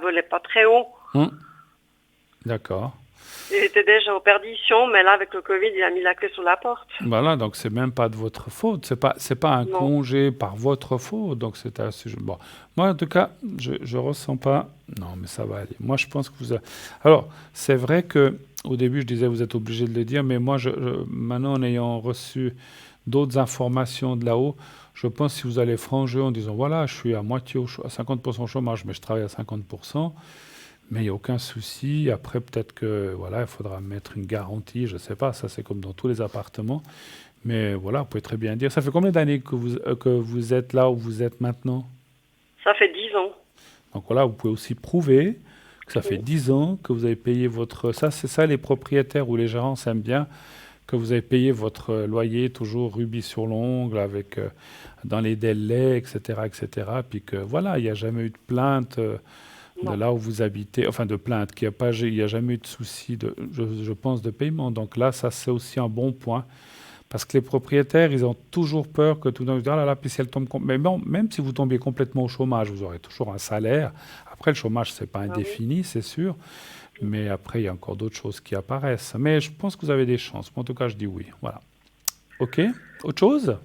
volait pas très haut. D'accord. Il était déjà en perdition, mais là, avec le Covid, il a mis la clé sur la porte. Voilà, donc c'est même pas de votre faute. C'est pas un Non. congé par votre faute. Donc c'est un sujet. Bon, moi en tout cas, je ressens pas. Non, mais ça va aller. Moi, je pense que Alors, c'est vrai que au début, je disais vous êtes obligé de le dire, mais moi, maintenant, en ayant reçu d'autres informations de là-haut, je pense que si vous allez franchir en disant voilà, je suis à moitié à 50% au chômage, mais je travaille à 50%. Mais il n'y a aucun souci. Après, peut-être que voilà, il faudra mettre une garantie, je ne sais pas, ça c'est comme dans tous les appartements. Mais voilà, vous pouvez très bien dire. Ça fait combien d'années que vous êtes là où vous êtes maintenant? Ça fait 10 ans. Donc voilà, vous pouvez aussi prouver que ça fait 10 ans que vous avez payé votre... Ça, c'est ça, les propriétaires ou les gérants aiment bien, que vous avez payé votre loyer toujours rubis sur l'ongle, avec, dans les délais, etc., etc. Puis que voilà, il n'y a jamais eu de plainte de Non. là où vous habitez, enfin de plainte, qu'il y a pas, il n'y a jamais eu de souci, je pense, de paiement. Donc là, ça, c'est aussi un bon point. Parce que les propriétaires, ils ont toujours peur que tout d'un coup, ah là là, puis si elle tombe... Mais bon, même si vous tombiez complètement au chômage, vous aurez toujours un salaire. Après, le chômage, c'est pas Ah oui. indéfini, c'est sûr. Mais après, il y a encore d'autres choses qui apparaissent. Mais je pense que vous avez des chances. En tout cas, je dis oui. Voilà. OK. Autre chose?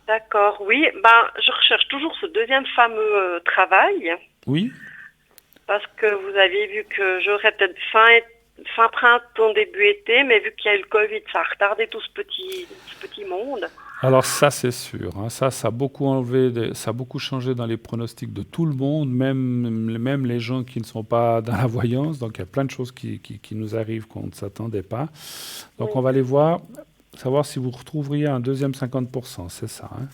D'accord, oui. Ben, je recherche toujours ce deuxième fameux travail Oui. parce que vous aviez vu que j'aurais peut-être fin printemps, début été, mais vu qu'il y a eu le Covid, ça a retardé tout ce petit monde. Alors ça, c'est sûr, hein. Ça a beaucoup ça a beaucoup changé dans les pronostics de tout le monde, même les gens qui ne sont pas dans la voyance. Donc il y a plein de choses qui nous arrivent qu'on ne s'attendait pas. Donc Oui. on va aller voir, savoir si vous retrouveriez un deuxième 50%, c'est ça, hein?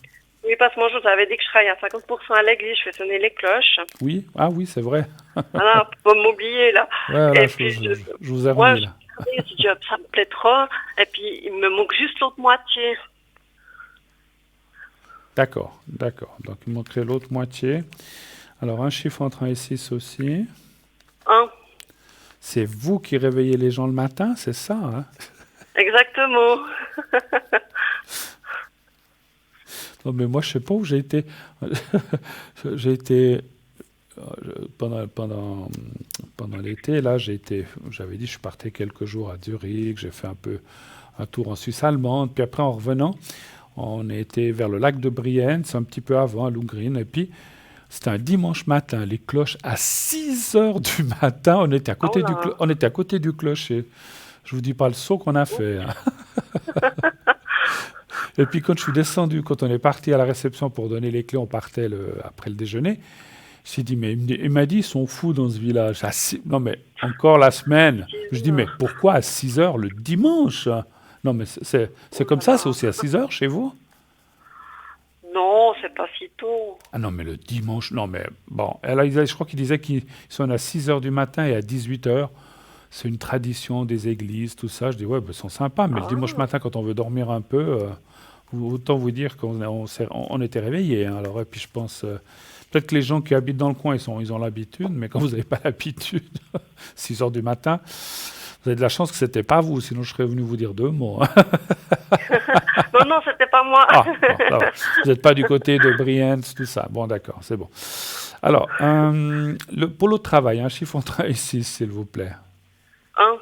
Oui, parce que moi, je vous avais dit que je travaillais à 50% à l'église, je fais sonner les cloches. Oui? Ah oui, c'est vrai. Ah, faut pas m'oublier, là. Voilà, Et puis, je vous ai moi, remis je là. travaille ce job, ça me plaît trop. Et puis, il me manque juste l'autre moitié. D'accord, d'accord. Donc il manquerait l'autre moitié. Alors un chiffre entre 1 et 6 aussi. Hein? C'est vous qui réveillez les gens le matin, c'est ça, hein? Exactement. Non, mais moi, je sais pas où j'ai été. J'ai été pendant l'été, là, j'avais dit, je partais quelques jours à Zurich, j'ai fait un peu un tour en Suisse allemande, puis après, en revenant, on était vers le lac de Brienz, un petit peu avant, à Lungrin, et puis c'était un dimanche matin, les cloches à 6 heures du matin, on était à côté, Oh là. on était à côté du clocher. Je vous dis pas le saut qu'on a fait, hein. Et puis quand je suis descendu, quand on est parti à la réception pour donner les clés, on partait après le déjeuner. J'ai dit, mais il m'a dit, ils sont fous dans ce village. Non, mais encore la semaine. Je dis, mais pourquoi à 6 heures le dimanche? Non, mais c'est comme ça, c'est aussi à 6 heures chez vous? Non, c'est pas si tôt. Ah non, mais le dimanche, non, mais bon. Alors, je crois qu'il disait qu'ils sont à 6 heures du matin et à 18 heures. C'est une tradition des églises, tout ça. Je dis, ouais, ben, ils sont sympas, mais le dimanche matin, quand on veut dormir un peu, autant vous dire qu'on était réveillés, hein. Alors, et puis je pense, peut-être que les gens qui habitent dans le coin, ils ont l'habitude, mais quand vous n'avez pas l'habitude, 6 heures du matin, vous avez de la chance que c'était pas vous, sinon je serais venu vous dire 2 mots, hein. Non, c'était pas moi. Ah, bon, ça va. Vous n'êtes pas du côté de Brienz, tout ça. Bon, d'accord, c'est bon. Alors, pour l'autre travail, un chiffre entre 1 et 6, s'il vous plaît. Hein?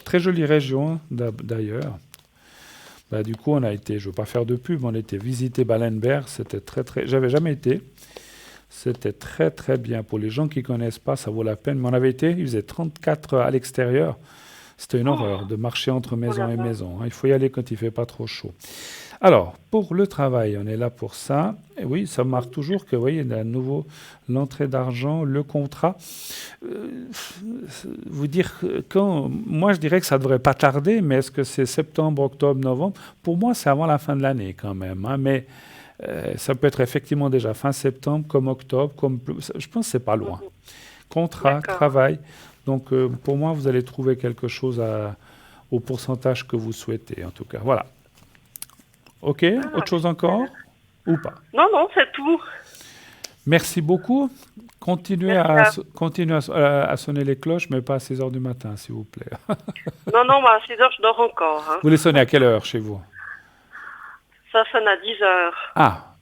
Très jolie région, d'ailleurs. Bah, du coup, on a été, je ne veux pas faire de pub, on a été visiter Ballenberg. C'était très... J'avais jamais été. C'était très, très bien. Pour les gens qui ne connaissent pas, ça vaut la peine. Mais on avait été, il faisait 34 à l'extérieur. C'était une horreur de marcher entre maison et maison, hein. Il faut y aller quand il ne fait pas trop chaud. Alors, pour le travail, on est là pour ça. Et oui, ça marque toujours que, vous voyez, à nouveau, l'entrée d'argent, le contrat. Vous dire quand... Moi, je dirais que ça ne devrait pas tarder, mais est-ce que c'est septembre, octobre, novembre? Pour moi, c'est avant la fin de l'année quand même, hein, mais ça peut être effectivement déjà fin septembre, comme octobre, je pense que c'est pas loin. Contrat, travail. Donc, pour moi, vous allez trouver quelque chose au pourcentage que vous souhaitez, en tout cas. Voilà. OK? Autre chose encore? Ou pas? Non, c'est tout. Merci beaucoup. Continuez à sonner les cloches, mais pas à 6 heures du matin, s'il vous plaît. Non, à 6 heures, je dors encore. Hein. Vous les sonnez à quelle heure chez vous? Ça sonne à 10 heures. Ah,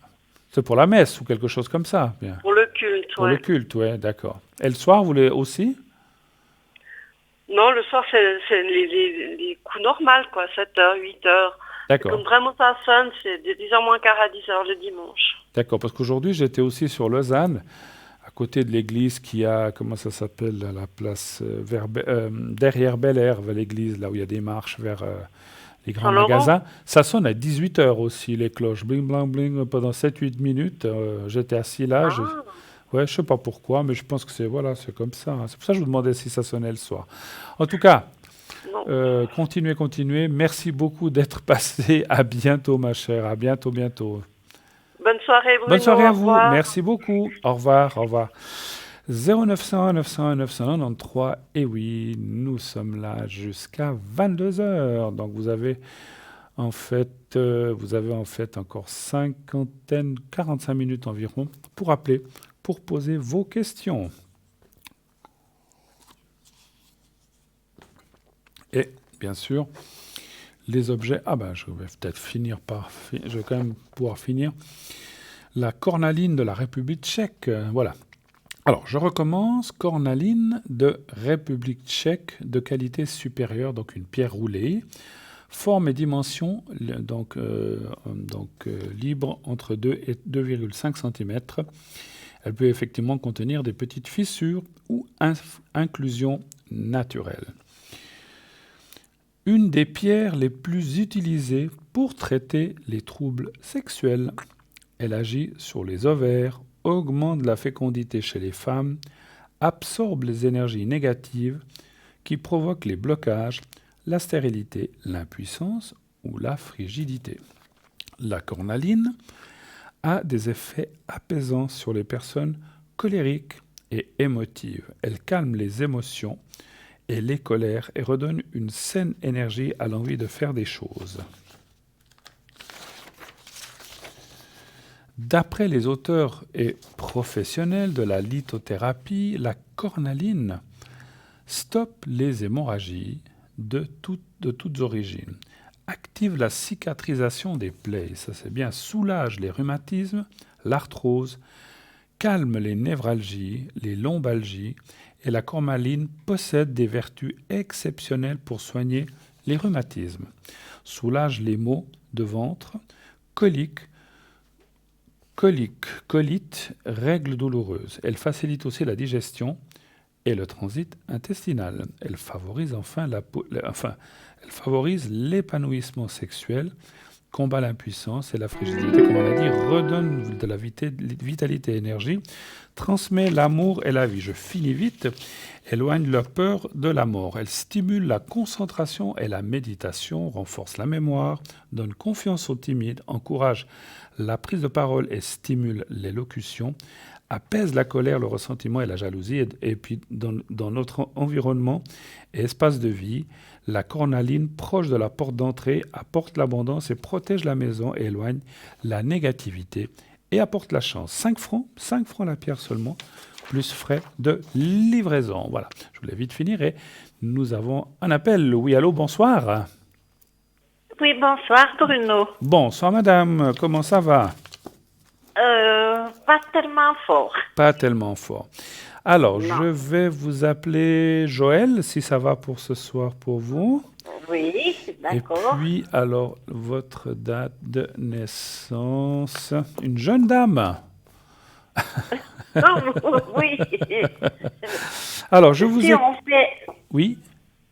c'est pour la messe ou quelque chose comme ça? Bien. Pour le culte, Pour le culte, oui, d'accord. Et le soir, vous les aussi? Non, le soir, c'est les coups normaux, quoi, 7 heures, 8 heures. D'accord. Comme vraiment ça sonne, c'est de 10h moins quart à 10 heures le dimanche. D'accord, parce qu'aujourd'hui, j'étais aussi sur Lausanne, à côté de l'église qui a, comment ça s'appelle, la place derrière Bel Air, vers l'église, là où il y a des marches vers les grands magasins. Ça sonne à 18 heures aussi, les cloches. Bling, bling, bling, pendant 7-8 minutes. J'étais assis là. Ouais, je sais pas pourquoi, mais je pense que c'est comme ça, hein. C'est pour ça que je vous demandais si ça sonnait le soir. En tout cas, continuez. Merci beaucoup d'être passé. À bientôt, ma chère. À bientôt. Bonne soirée, Bruno. Bonne soirée à vous. Merci beaucoup. Au revoir. 0901 901 993. Et oui, nous sommes là jusqu'à 22 heures. Donc vous avez en fait encore 45 minutes environ pour appeler, pour poser vos questions. Et bien sûr, les objets. Ah ben, je vais peut-être je vais quand même pouvoir finir. La cornaline de la République tchèque. Voilà. Alors, je recommence. Cornaline de République tchèque de qualité supérieure, donc une pierre roulée. Forme et dimension, libre entre 2 et 2,5 cm. Elle peut effectivement contenir des petites fissures ou inclusions naturelles. Une des pierres les plus utilisées pour traiter les troubles sexuels. Elle agit sur les ovaires, augmente la fécondité chez les femmes, absorbe les énergies négatives qui provoquent les blocages, la stérilité, l'impuissance ou la frigidité. La cornaline a des effets apaisants sur les personnes colériques et émotives. Elle calme les émotions et les colères et redonne une saine énergie à l'envie de faire des choses. D'après les auteurs et professionnels de la lithothérapie, la cornaline stoppe les hémorragies de toutes origines, active la cicatrisation des plaies, ça c'est bien, soulage les rhumatismes, l'arthrose, calme les névralgies, les lombalgies, et la cornaline possède des vertus exceptionnelles pour soigner les rhumatismes, soulage les maux de ventre, coliques, colites, règles douloureuses. Elle facilite aussi la digestion et le transit intestinal. Elle favorise elle favorise l'épanouissement sexuel, combat l'impuissance et la frigidité, comme on l'a dit, redonne de la vitalité et énergie, transmet l'amour et la vie. Je finis vite. Éloigne la peur de la mort. Elle stimule la concentration et la méditation, renforce la mémoire, donne confiance aux timides, encourage la prise de parole et stimule l'élocution, apaise la colère, le ressentiment et la jalousie. Et puis dans notre environnement et espace de vie, la cornaline, proche de la porte d'entrée, apporte l'abondance et protège la maison et éloigne la négativité et apporte la chance. 5 francs la pierre seulement, plus frais de livraison. Voilà, je voulais vite finir et nous avons un appel. Oui, allô, bonsoir. Oui, bonsoir Bruno. Bonsoir madame, comment ça va? Pas tellement fort. Pas tellement fort. Alors, Non. je vais vous appeler Joël, si ça va pour ce soir pour vous. Oui, d'accord. Et puis, alors, votre date de naissance. Une jeune dame. Oui. Alors, je vous Si on fait, Oui.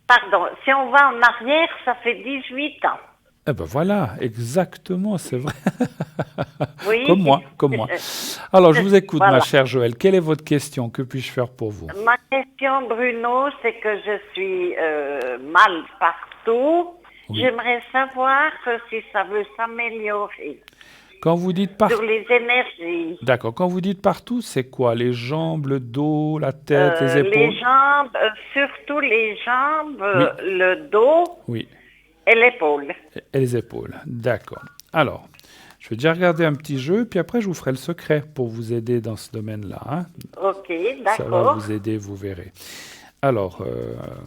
pardon, si on va en arrière, ça fait 18 ans. Eh ben voilà, exactement, c'est vrai. Oui. Comme moi. Alors, je vous écoute, Voilà. ma chère Joël. Quelle est votre question? Que puis-je faire pour vous? Ma question, Bruno, c'est que je suis mal partout. Oui. J'aimerais savoir si ça veut s'améliorer Quand vous dites partout... sur les énergies. D'accord. Quand vous dites partout, c'est quoi? Les jambes, le dos, la tête, les épaules? Les jambes, surtout les jambes, Oui. le dos Oui. et l'épaule. Et les épaules. D'accord. Alors, je vais déjà regarder un petit jeu, puis après, je vous ferai le secret pour vous aider dans ce domaine-là. Hein. Ok, Ça va d'accord. vous aider, vous verrez. Alors,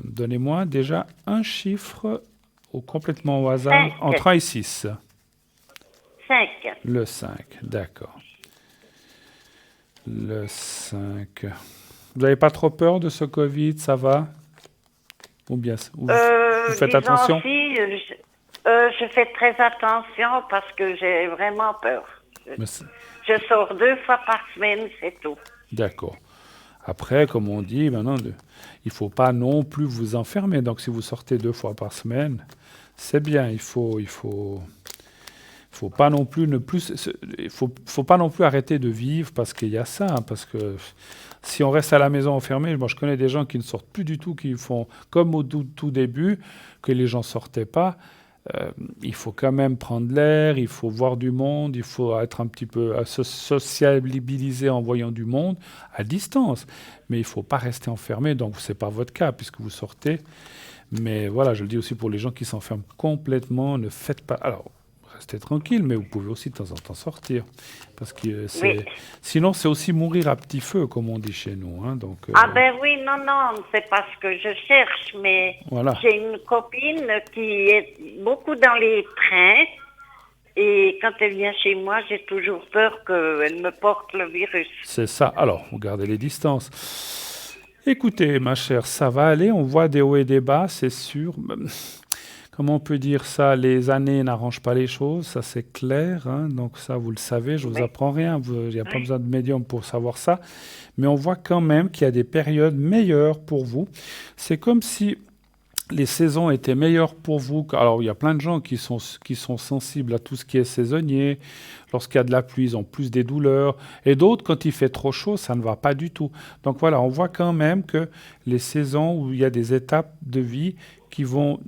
donnez-moi déjà un chiffre complètement au hasard, 5. entre 1 et 6. 5. Le 5, d'accord. Le 5. Vous n'avez pas trop peur de ce Covid, ça va? Ou bien, vous faites Disons attention? si, je fais très attention parce que j'ai vraiment peur. Mais Je sors 2 fois par semaine, c'est tout. D'accord. Après, comme on dit, maintenant, il ne faut pas non plus vous enfermer. Donc, si vous sortez 2 fois par semaine, c'est bien. Il faut pas non plus faut pas non plus arrêter de vivre parce qu'il y a ça. Hein, parce que si on reste à la maison enfermé, moi je connais des gens qui ne sortent plus du tout, qui font comme au tout début, que les gens sortaient pas. il faut quand même prendre l'air, il faut voir du monde, il faut être un petit peu se sociabiliser en voyant du monde à distance. Mais il ne faut pas rester enfermé. Donc, ce n'est pas votre cas puisque vous sortez. Mais voilà, je le dis aussi pour les gens qui s'enferment complètement, ne faites pas. Alors, restez tranquille, mais vous pouvez aussi de temps en temps sortir. Parce que Oui. sinon, c'est aussi mourir à petit feu, comme on dit chez nous. Hein. Donc, Ah ben oui, non, c'est pas ce que je cherche, mais voilà. j'ai une copine qui est beaucoup dans les trains et quand elle vient chez moi, j'ai toujours peur qu'elle me porte le virus. C'est ça. Alors, vous gardez les distances. Écoutez, ma chère, ça va aller. On voit des hauts et des bas, c'est sûr. Comment on peut dire ça? Les années n'arrangent pas les choses, ça c'est clair. Hein. Donc ça, vous le savez, je vous Oui. apprends rien. Il n'y a pas besoin de médium pour savoir ça. Mais on voit quand même qu'il y a des périodes meilleures pour vous. C'est comme si les saisons étaient meilleures pour vous. Alors, il y a plein de gens qui sont sensibles à tout ce qui est saisonnier. Lorsqu'il y a de la pluie, ils ont plus des douleurs. Et d'autres, quand il fait trop chaud, ça ne va pas du tout. Donc voilà, on voit quand même que les saisons où il y a des étapes de vie qui vont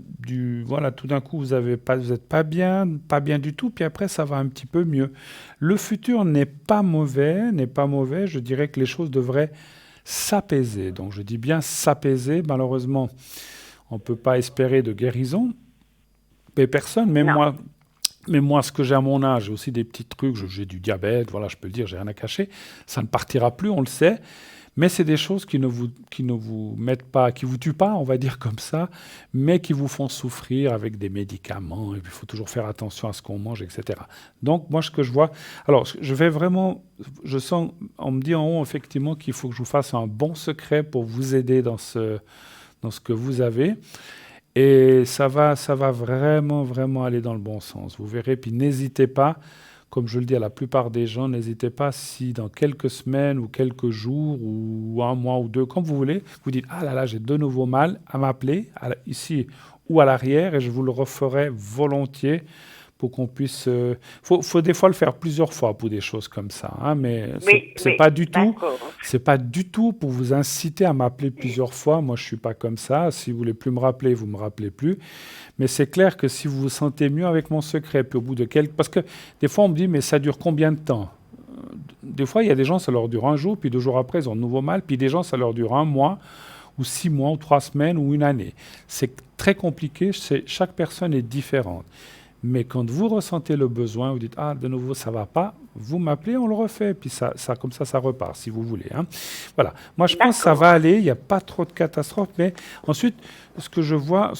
voilà, tout d'un coup, vous n'êtes pas bien du tout, puis après, ça va un petit peu mieux. Le futur n'est pas mauvais. Je dirais que les choses devraient s'apaiser. Donc, je dis bien s'apaiser. Malheureusement, on ne peut pas espérer de guérison. Mais personne, même moi, ce que j'ai à mon âge, j'ai aussi des petits trucs, j'ai du diabète, voilà, je peux le dire, j'ai rien à cacher. Ça ne partira plus, on le sait. Mais c'est des choses qui ne vous mettent pas, qui vous tuent pas, on va dire comme ça, mais qui vous font souffrir avec des médicaments. Et puis, il faut toujours faire attention à ce qu'on mange, etc. Donc, moi, ce que je vois... Alors, je sens, on me dit en haut, effectivement, qu'il faut que je vous fasse un bon secret pour vous aider dans ce que vous avez. Et ça va vraiment, vraiment aller dans le bon sens. Vous verrez, puis n'hésitez pas, comme je le dis à la plupart des gens, n'hésitez pas si dans quelques semaines ou quelques jours ou un mois ou deux, comme vous voulez, vous dites « Ah là là, j'ai de nouveau mal », à m'appeler ici ou à l'arrière et je vous le referai volontiers pour qu'on puisse... faut des fois le faire plusieurs fois pour des choses comme ça, hein, mais c'est pas du tout... C'est pas du tout pour vous inciter à m'appeler plusieurs fois. Moi, je suis pas comme ça. Si vous voulez plus me rappeler, vous me rappelez plus. Mais c'est clair que si vous vous sentez mieux avec mon secret, puis au bout de parce que des fois, on me dit, mais ça dure combien de temps? Des fois, il y a des gens, ça leur dure un jour, puis 2 jours après, ils ont de nouveau mal. Puis des gens, ça leur dure 1 mois, ou 6 mois, ou 3 semaines, ou 1 année. C'est très compliqué. Chaque personne est différente. Mais quand vous ressentez le besoin, vous dites « Ah, de nouveau, ça ne va pas », vous m'appelez, on le refait. Puis comme ça repart, si vous voulez. Hein. Voilà. Moi, je pense que ça va aller. Il n'y a pas trop de catastrophes. Mais ensuite, ce que je vois,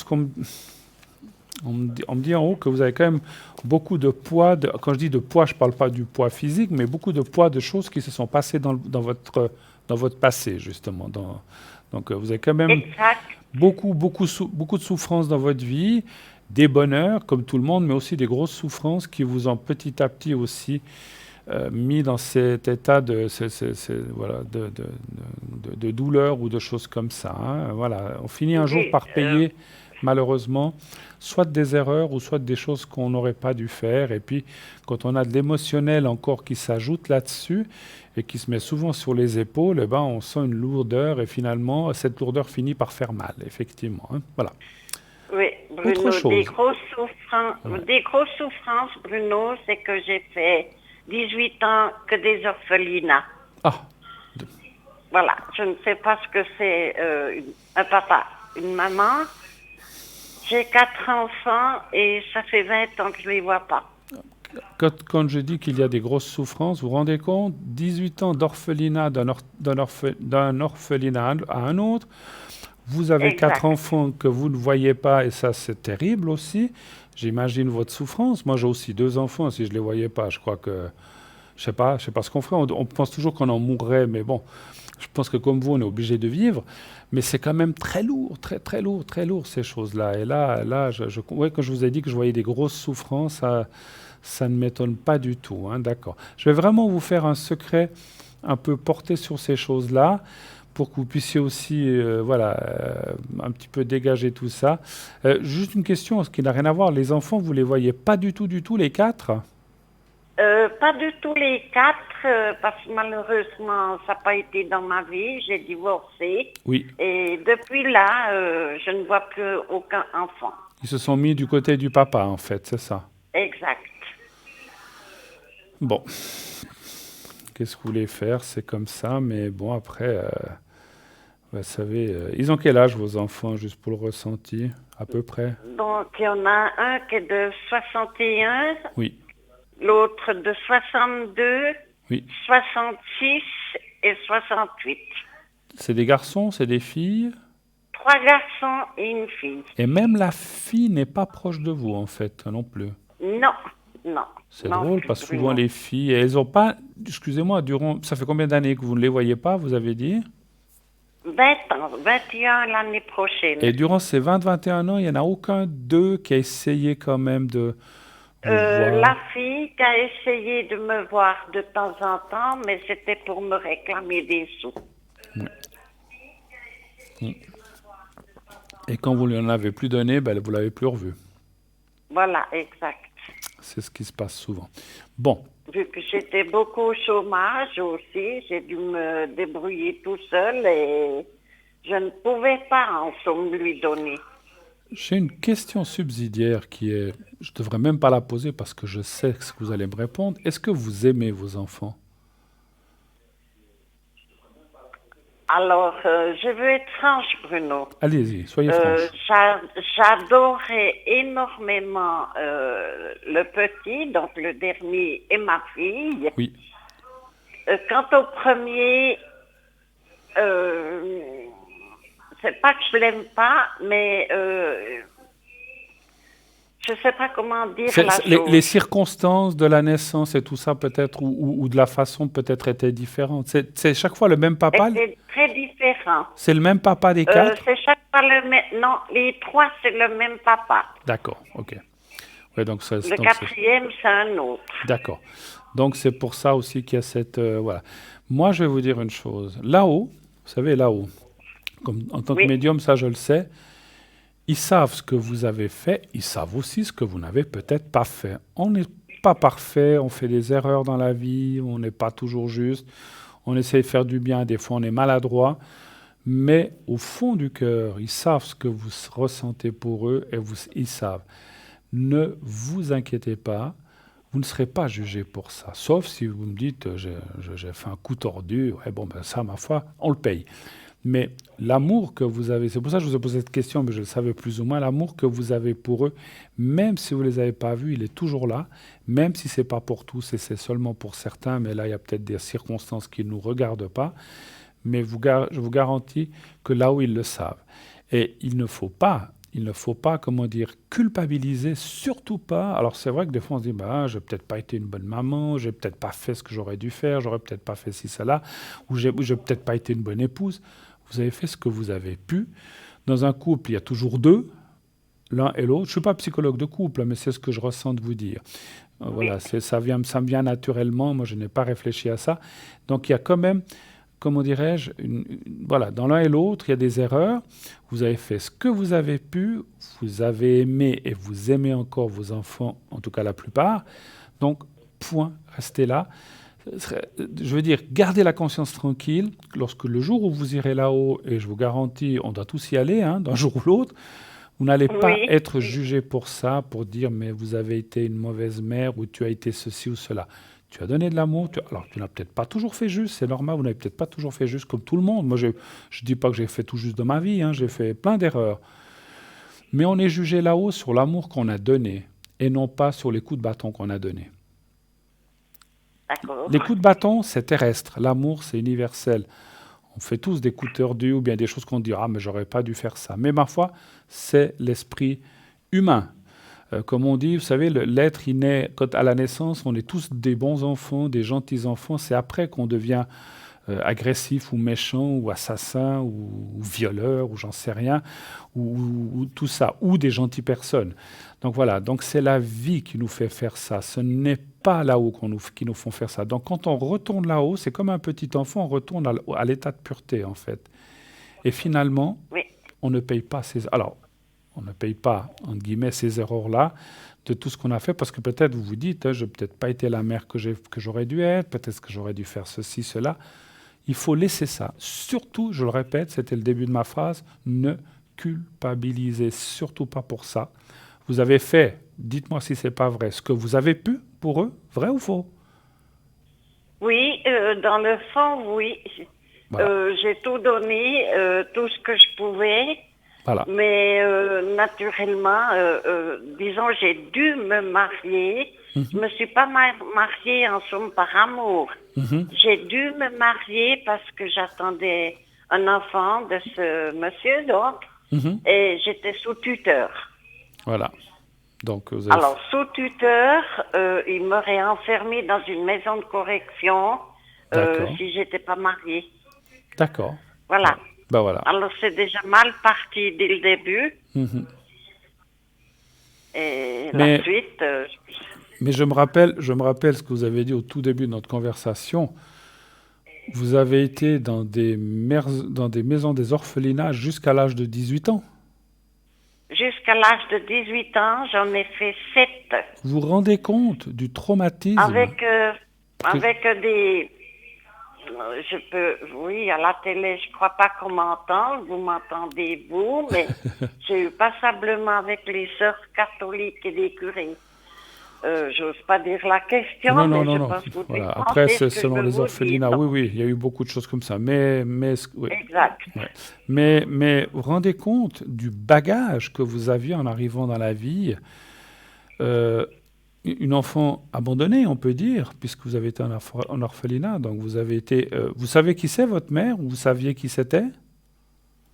on me dit en haut que vous avez quand même beaucoup de poids. Quand je dis de poids, je ne parle pas du poids physique, mais beaucoup de poids de choses qui se sont passées dans votre passé, justement. Donc, vous avez quand même beaucoup de souffrances dans votre vie. Des bonheurs, comme tout le monde, mais aussi des grosses souffrances qui vous ont petit à petit aussi mis dans cet état de douleur ou de choses comme ça. Hein. Voilà. On finit un jour par payer, malheureusement, soit des erreurs ou soit des choses qu'on n'aurait pas dû faire. Et puis, quand on a de l'émotionnel encore qui s'ajoute là-dessus et qui se met souvent sur les épaules, eh ben, on sent une lourdeur et finalement, cette lourdeur finit par faire mal, effectivement. Hein. Voilà. Oui, Bruno, des grosses souffrances, Bruno, c'est que j'ai fait 18 ans que des orphelinats. Ah. Voilà, je ne sais pas ce que c'est un papa, une maman. J'ai 4 enfants et ça fait 20 ans que je ne les vois pas. Quand je dis qu'il y a des grosses souffrances, vous vous rendez compte? 18 ans d'orphelinat d'un orphelinat à un autre. Vous avez 4 enfants que vous ne voyez pas et ça, c'est terrible aussi. J'imagine votre souffrance. Moi, j'ai aussi 2 enfants. Si je ne les voyais pas, je crois que... Je sais pas ce qu'on ferait. On pense toujours qu'on en mourrait, mais bon, je pense que comme vous, on est obligé de vivre. Mais c'est quand même très lourd, très lourd, ces choses-là. Et là, quand je vous ai dit que je voyais des grosses souffrances, ça ne m'étonne pas du tout. Hein, d'accord. Je vais vraiment vous faire un secret un peu porté sur ces choses-là, pour que vous puissiez aussi un petit peu dégager tout ça. Juste une question, ce qui n'a rien à voir, les enfants, vous ne les voyez pas du tout, les 4? Pas du tout les 4, parce que malheureusement, ça n'a pas été dans ma vie, j'ai divorcé. Oui. Et depuis là, je ne vois plus aucun enfant. Ils se sont mis du côté du papa, en fait, c'est ça. Exact. Bon, qu'est-ce que vous voulez faire? C'est comme ça, mais bon, après, vous savez, ils ont quel âge, vos enfants, juste pour le ressenti, à peu près? Donc, il y en a un qui est de 61, Oui, l'autre de 62, oui. 66 et 68. C'est des garçons, c'est des filles? 3 garçons et une fille. Et même la fille n'est pas proche de vous, en fait, non plus. Non, non. C'est non, drôle, plus parce que Bruno. souvent, les filles, elles n'ont pas... Excusez-moi, ça fait combien d'années que vous ne les voyez pas, vous avez dit? 20 ans, 21 l'année prochaine. Et durant ces 20-21 ans, il n'y en a aucun d'eux qui a essayé quand même de vous voir. La fille qui a essayé de me voir de temps en temps, mais c'était pour me réclamer des sous. Et quand vous lui en avez plus donné, ben, vous l'avez plus revu. Voilà, exact. C'est ce qui se passe souvent. Bon, Vu que j'étais beaucoup au chômage aussi, j'ai dû me débrouiller tout seul et je ne pouvais pas en somme lui donner. j'ai une question subsidiaire qui est... Je ne devrais même pas la poser parce que je sais ce que vous allez me répondre. Est-ce que vous aimez vos enfants? Alors, je veux être franche, Bruno. Allez-y, soyez franche. J'adorais énormément le petit, donc le dernier, et ma fille. Oui, Quant au premier, c'est pas que je l'aime pas, mais je sais pas comment dire la chose. les circonstances de la naissance et tout ça peut-être, ou de la façon peut-être étaient différentes. C'est chaque fois le même papa? C'est très différent. C'est le même papa des quatre? C'est chaque fois le même. Non, les 3, c'est le même papa. D'accord, ok. Ouais, donc Le 4e, c'est un autre. D'accord. Donc c'est pour ça aussi qu'il y a cette... voilà. Moi, je vais vous dire une chose. Là-haut, vous savez, là-haut, comme en tant que Oui. médium, ça je le sais, ils savent ce que vous avez fait, ils savent aussi ce que vous n'avez peut-être pas fait. On n'est pas parfait, on fait des erreurs dans la vie, on n'est pas toujours juste, on essaie de faire du bien, des fois on est maladroit, mais au fond du cœur, ils savent ce que vous ressentez pour eux et ils savent. Ne vous inquiétez pas, vous ne serez pas jugé pour ça. Sauf si vous me dites, j'ai fait un coup tordu, ouais, bon, ben ça, ma foi, on le paye. Mais l'amour que vous avez, c'est pour ça que je vous ai posé cette question, mais je le savais plus ou moins, l'amour que vous avez pour eux, même si vous ne les avez pas vus, il est toujours là, même si ce n'est pas pour tous et c'est seulement pour certains, mais là, il y a peut-être des circonstances qui ne nous regardent pas, mais je vous garantis que là où ils le savent. Et il ne faut pas, comment dire, culpabiliser, surtout pas. Alors c'est vrai que des fois on se dit, bah, j'ai peut-être pas été une bonne maman, j'ai peut-être pas fait ce que j'aurais dû faire, j'aurais peut-être pas fait ci, cela, ou j'ai peut-être pas été une bonne épouse. Vous avez fait ce que vous avez pu. Dans un couple, il y a toujours deux, l'un et l'autre. Je ne suis pas psychologue de couple, mais c'est ce que je ressens de vous dire. Voilà, ça me vient naturellement. Moi, je n'ai pas réfléchi à ça. Donc, il y a quand même, comment dirais-je, voilà, dans l'un et l'autre, il y a des erreurs. Vous avez fait ce que vous avez pu. Vous avez aimé et vous aimez encore vos enfants, en tout cas la plupart. Donc, point, restez là. Je veux dire, gardez la conscience tranquille. Lorsque le jour où vous irez là-haut, et je vous garantis, on doit tous y aller, hein, d'un jour ou l'autre, vous n'allez pas être jugé pour ça, pour dire, mais vous avez été une mauvaise mère, ou tu as été ceci ou cela. Tu as donné de l'amour, alors tu n'as peut-être pas toujours fait juste, c'est normal, vous n'avez peut-être pas toujours fait juste comme tout le monde. Moi, je ne dis pas que j'ai fait tout juste de ma vie, hein, j'ai fait plein d'erreurs. Mais on est jugé là-haut sur l'amour qu'on a donné, et non pas sur les coups de bâton qu'on a donnés. D'accord. Les coups de bâton, c'est terrestre. L'amour, c'est universel. On fait tous des coups tordus ou bien des choses qu'on dira, ah, mais j'aurais pas dû faire ça. Mais ma foi, c'est l'esprit humain. Comme on dit, vous savez, l'être, il naît à la naissance, on est tous des bons enfants, des gentils enfants. C'est après qu'on devient agressif ou méchant ou assassin ou violeur ou j'en sais rien, ou tout ça, ou des gentilles personnes. Donc voilà, donc c'est la vie qui nous fait faire ça. Ce n'est pas là-haut qui nous font faire ça. Donc quand on retourne là-haut, c'est comme un petit enfant, on retourne à l'état de pureté en fait. Et finalement, on ne paye pas on ne paye pas, entre guillemets, ces erreurs-là de tout ce qu'on a fait, parce que peut-être vous vous dites, hein, je n'ai peut-être pas été la mère que j'aurais dû être, peut-être que j'aurais dû faire ceci, cela. Il faut laisser ça. Surtout, je le répète, c'était le début de ma phrase, ne culpabilisez surtout pas pour ça. Vous avez fait, dites-moi si c'est pas vrai, ce que vous avez pu pour eux, vrai ou faux? Oui, dans le fond, oui. Voilà. J'ai tout donné, tout ce que je pouvais, Voilà. mais naturellement, disons, j'ai dû me marier. Je me suis pas mariée en somme par amour. Mhm. J'ai dû me marier parce que j'attendais un enfant de ce monsieur, donc, Mhm. et j'étais sous tuteur. Voilà. Donc, vous avez... Alors, sous tuteur, il m'aurait enfermée dans une maison de correction D'accord. si j'étais pas mariée. D'accord. Voilà. Ben voilà. Alors, c'est déjà mal parti dès le début. Mhm. Et Mais- la suite, Mais je me rappelle ce que vous avez dit au tout début de notre conversation. Vous avez été dans des maisons des orphelinats jusqu'à l'âge de 18 ans. jusqu'à l'âge de 18 ans, j'en ai fait 7 Vous vous rendez compte du traumatisme avec, que- avec des... Oui, à la télé, je crois pas qu'on m'entende. Vous m'entendez, vous, mais j'ai eu passablement avec les sœurs catholiques et les curés. J'ose pas dire la question, Non, mais non, je non. pense que vous Voilà. comprenez Après, ce c'est que je selon veux les vous orphelinats. dire. Oui, oui, il y a eu beaucoup de choses comme ça. Mais oui. Exact. Ouais. Mais vous vous rendez compte du bagage que vous aviez en arrivant dans la vie. Une enfant abandonnée, on peut dire, puisque vous avez été en orphelinat. Donc vous avez été. Vous savez qui c'est votre mère? Ou vous saviez qui c'était?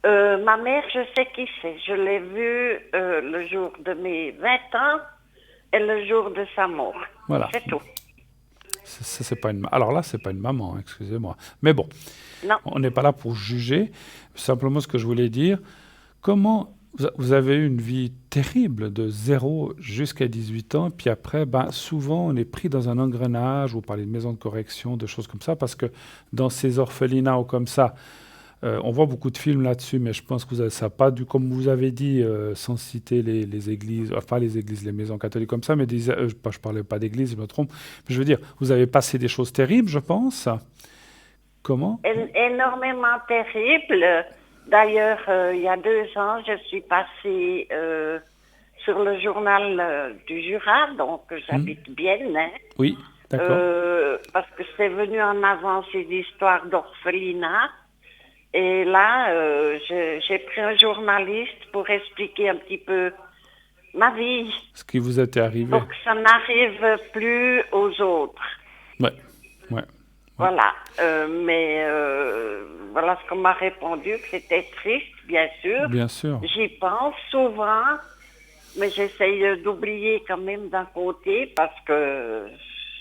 Ma mère, je sais qui c'est. Je l'ai vue le jour de mes 20 ans et le jour de sa mort. Voilà. C'est tout. C'est pas une. Alors là, c'est pas une maman, hein, excusez-moi. Mais bon, Non. on n'est pas là pour juger. Simplement, ce que je voulais dire, comment vous avez eu une vie terrible de 0 jusqu'à 18 ans, puis après, ben, souvent, on est pris dans un engrenage. Vous parlez de maison de correction, de choses comme ça, parce que dans ces orphelinats ou comme ça, on voit beaucoup de films là-dessus, mais je pense que ça n'a pas dû, comme vous avez dit, sans citer les églises, enfin pas les églises, les maisons catholiques comme ça, mais je ne parlais pas d'église, je me trompe. Mais je veux dire, vous avez passé des choses terribles, je pense. Comment? Énormément terrible. D'ailleurs, il y a 2 ans, je suis passée sur le journal du Jura, donc j'habite Bienne, hein, Oui, d'accord. parce que c'est venu en avant ces histoires d'orphelinat. Et là, j'ai pris un journaliste pour expliquer un petit peu ma vie, Ce qui vous était arrivé. pour que ça n'arrive plus aux autres. Ouais, ouais. Voilà. Mais voilà ce qu'on m'a répondu, que c'était triste, bien sûr. Bien sûr. J'y pense souvent, mais j'essaye d'oublier quand même d'un côté, parce que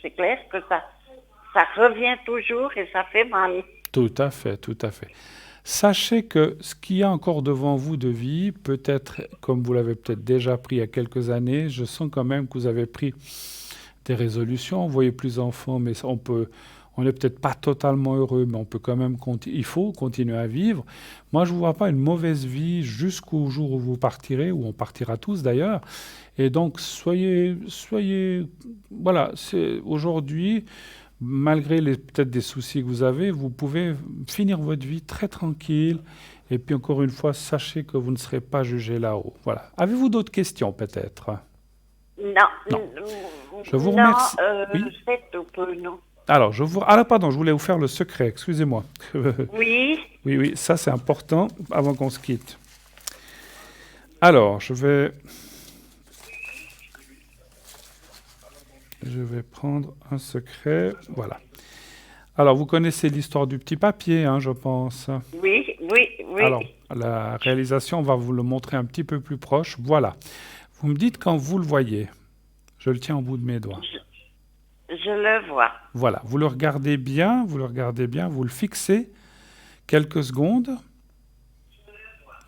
c'est clair que ça revient toujours et ça fait mal. Tout à fait, tout à fait. Sachez que ce qu'il y a encore devant vous de vie, peut-être, comme vous l'avez peut-être déjà pris il y a quelques années, je sens quand même que vous avez pris des résolutions. Vous voyez plus d'enfants, mais on n'est peut-être pas totalement heureux, mais on peut quand même il faut continuer à vivre. Moi, je ne vous vois pas une mauvaise vie jusqu'au jour où vous partirez, où on partira tous d'ailleurs. Et donc, soyez, voilà, aujourd'hui, malgré peut-être des soucis que vous avez, vous pouvez finir votre vie très tranquille. Et puis encore une fois, sachez que vous ne serez pas jugé là-haut. Voilà. Avez-vous d'autres questions peut-être? Non. Je vous remercie. Oui. C'est tout peu, non. Alors, pardon, je voulais vous faire le secret, excusez-moi. Oui. Oui, ça c'est important avant qu'on se quitte. Alors, je vais prendre un secret. Voilà. Alors, vous connaissez l'histoire du petit papier, hein, je pense. Oui. Alors, la réalisation, on va vous le montrer un petit peu plus proche. Voilà. Vous me dites quand vous le voyez. Je le tiens au bout de mes doigts. Je le vois. Voilà. Vous le regardez bien, vous le fixez quelques secondes.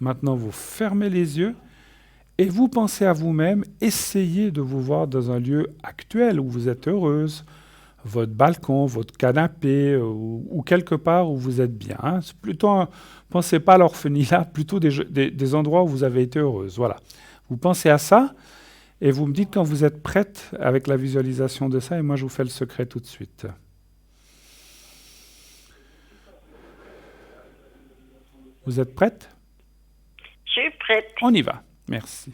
Maintenant, vous fermez les yeux et vous pensez à vous-même, essayez de vous voir dans un lieu actuel où vous êtes heureuse, votre balcon, votre canapé ou quelque part où vous êtes bien. Hein. C'est plutôt pensez pas à l'orphelinat, plutôt des endroits où vous avez été heureuse. Voilà. Vous pensez à ça et vous me dites quand vous êtes prête avec la visualisation de ça et moi je vous fais le secret tout de suite. Vous êtes prête? Je suis prête. On y va. Merci.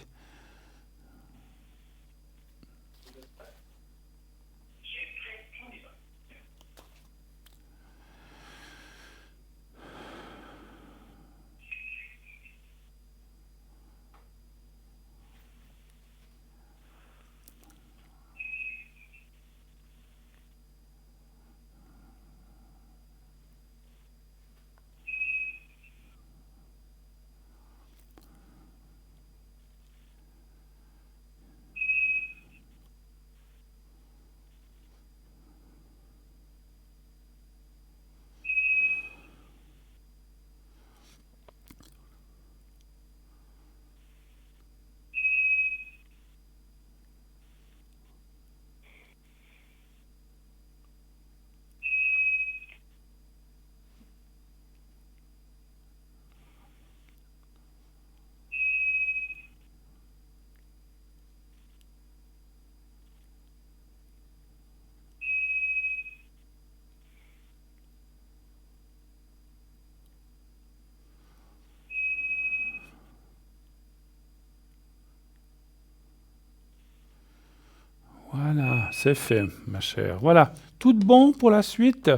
Voilà, c'est fait, ma chère. Voilà, tout bon pour la suite?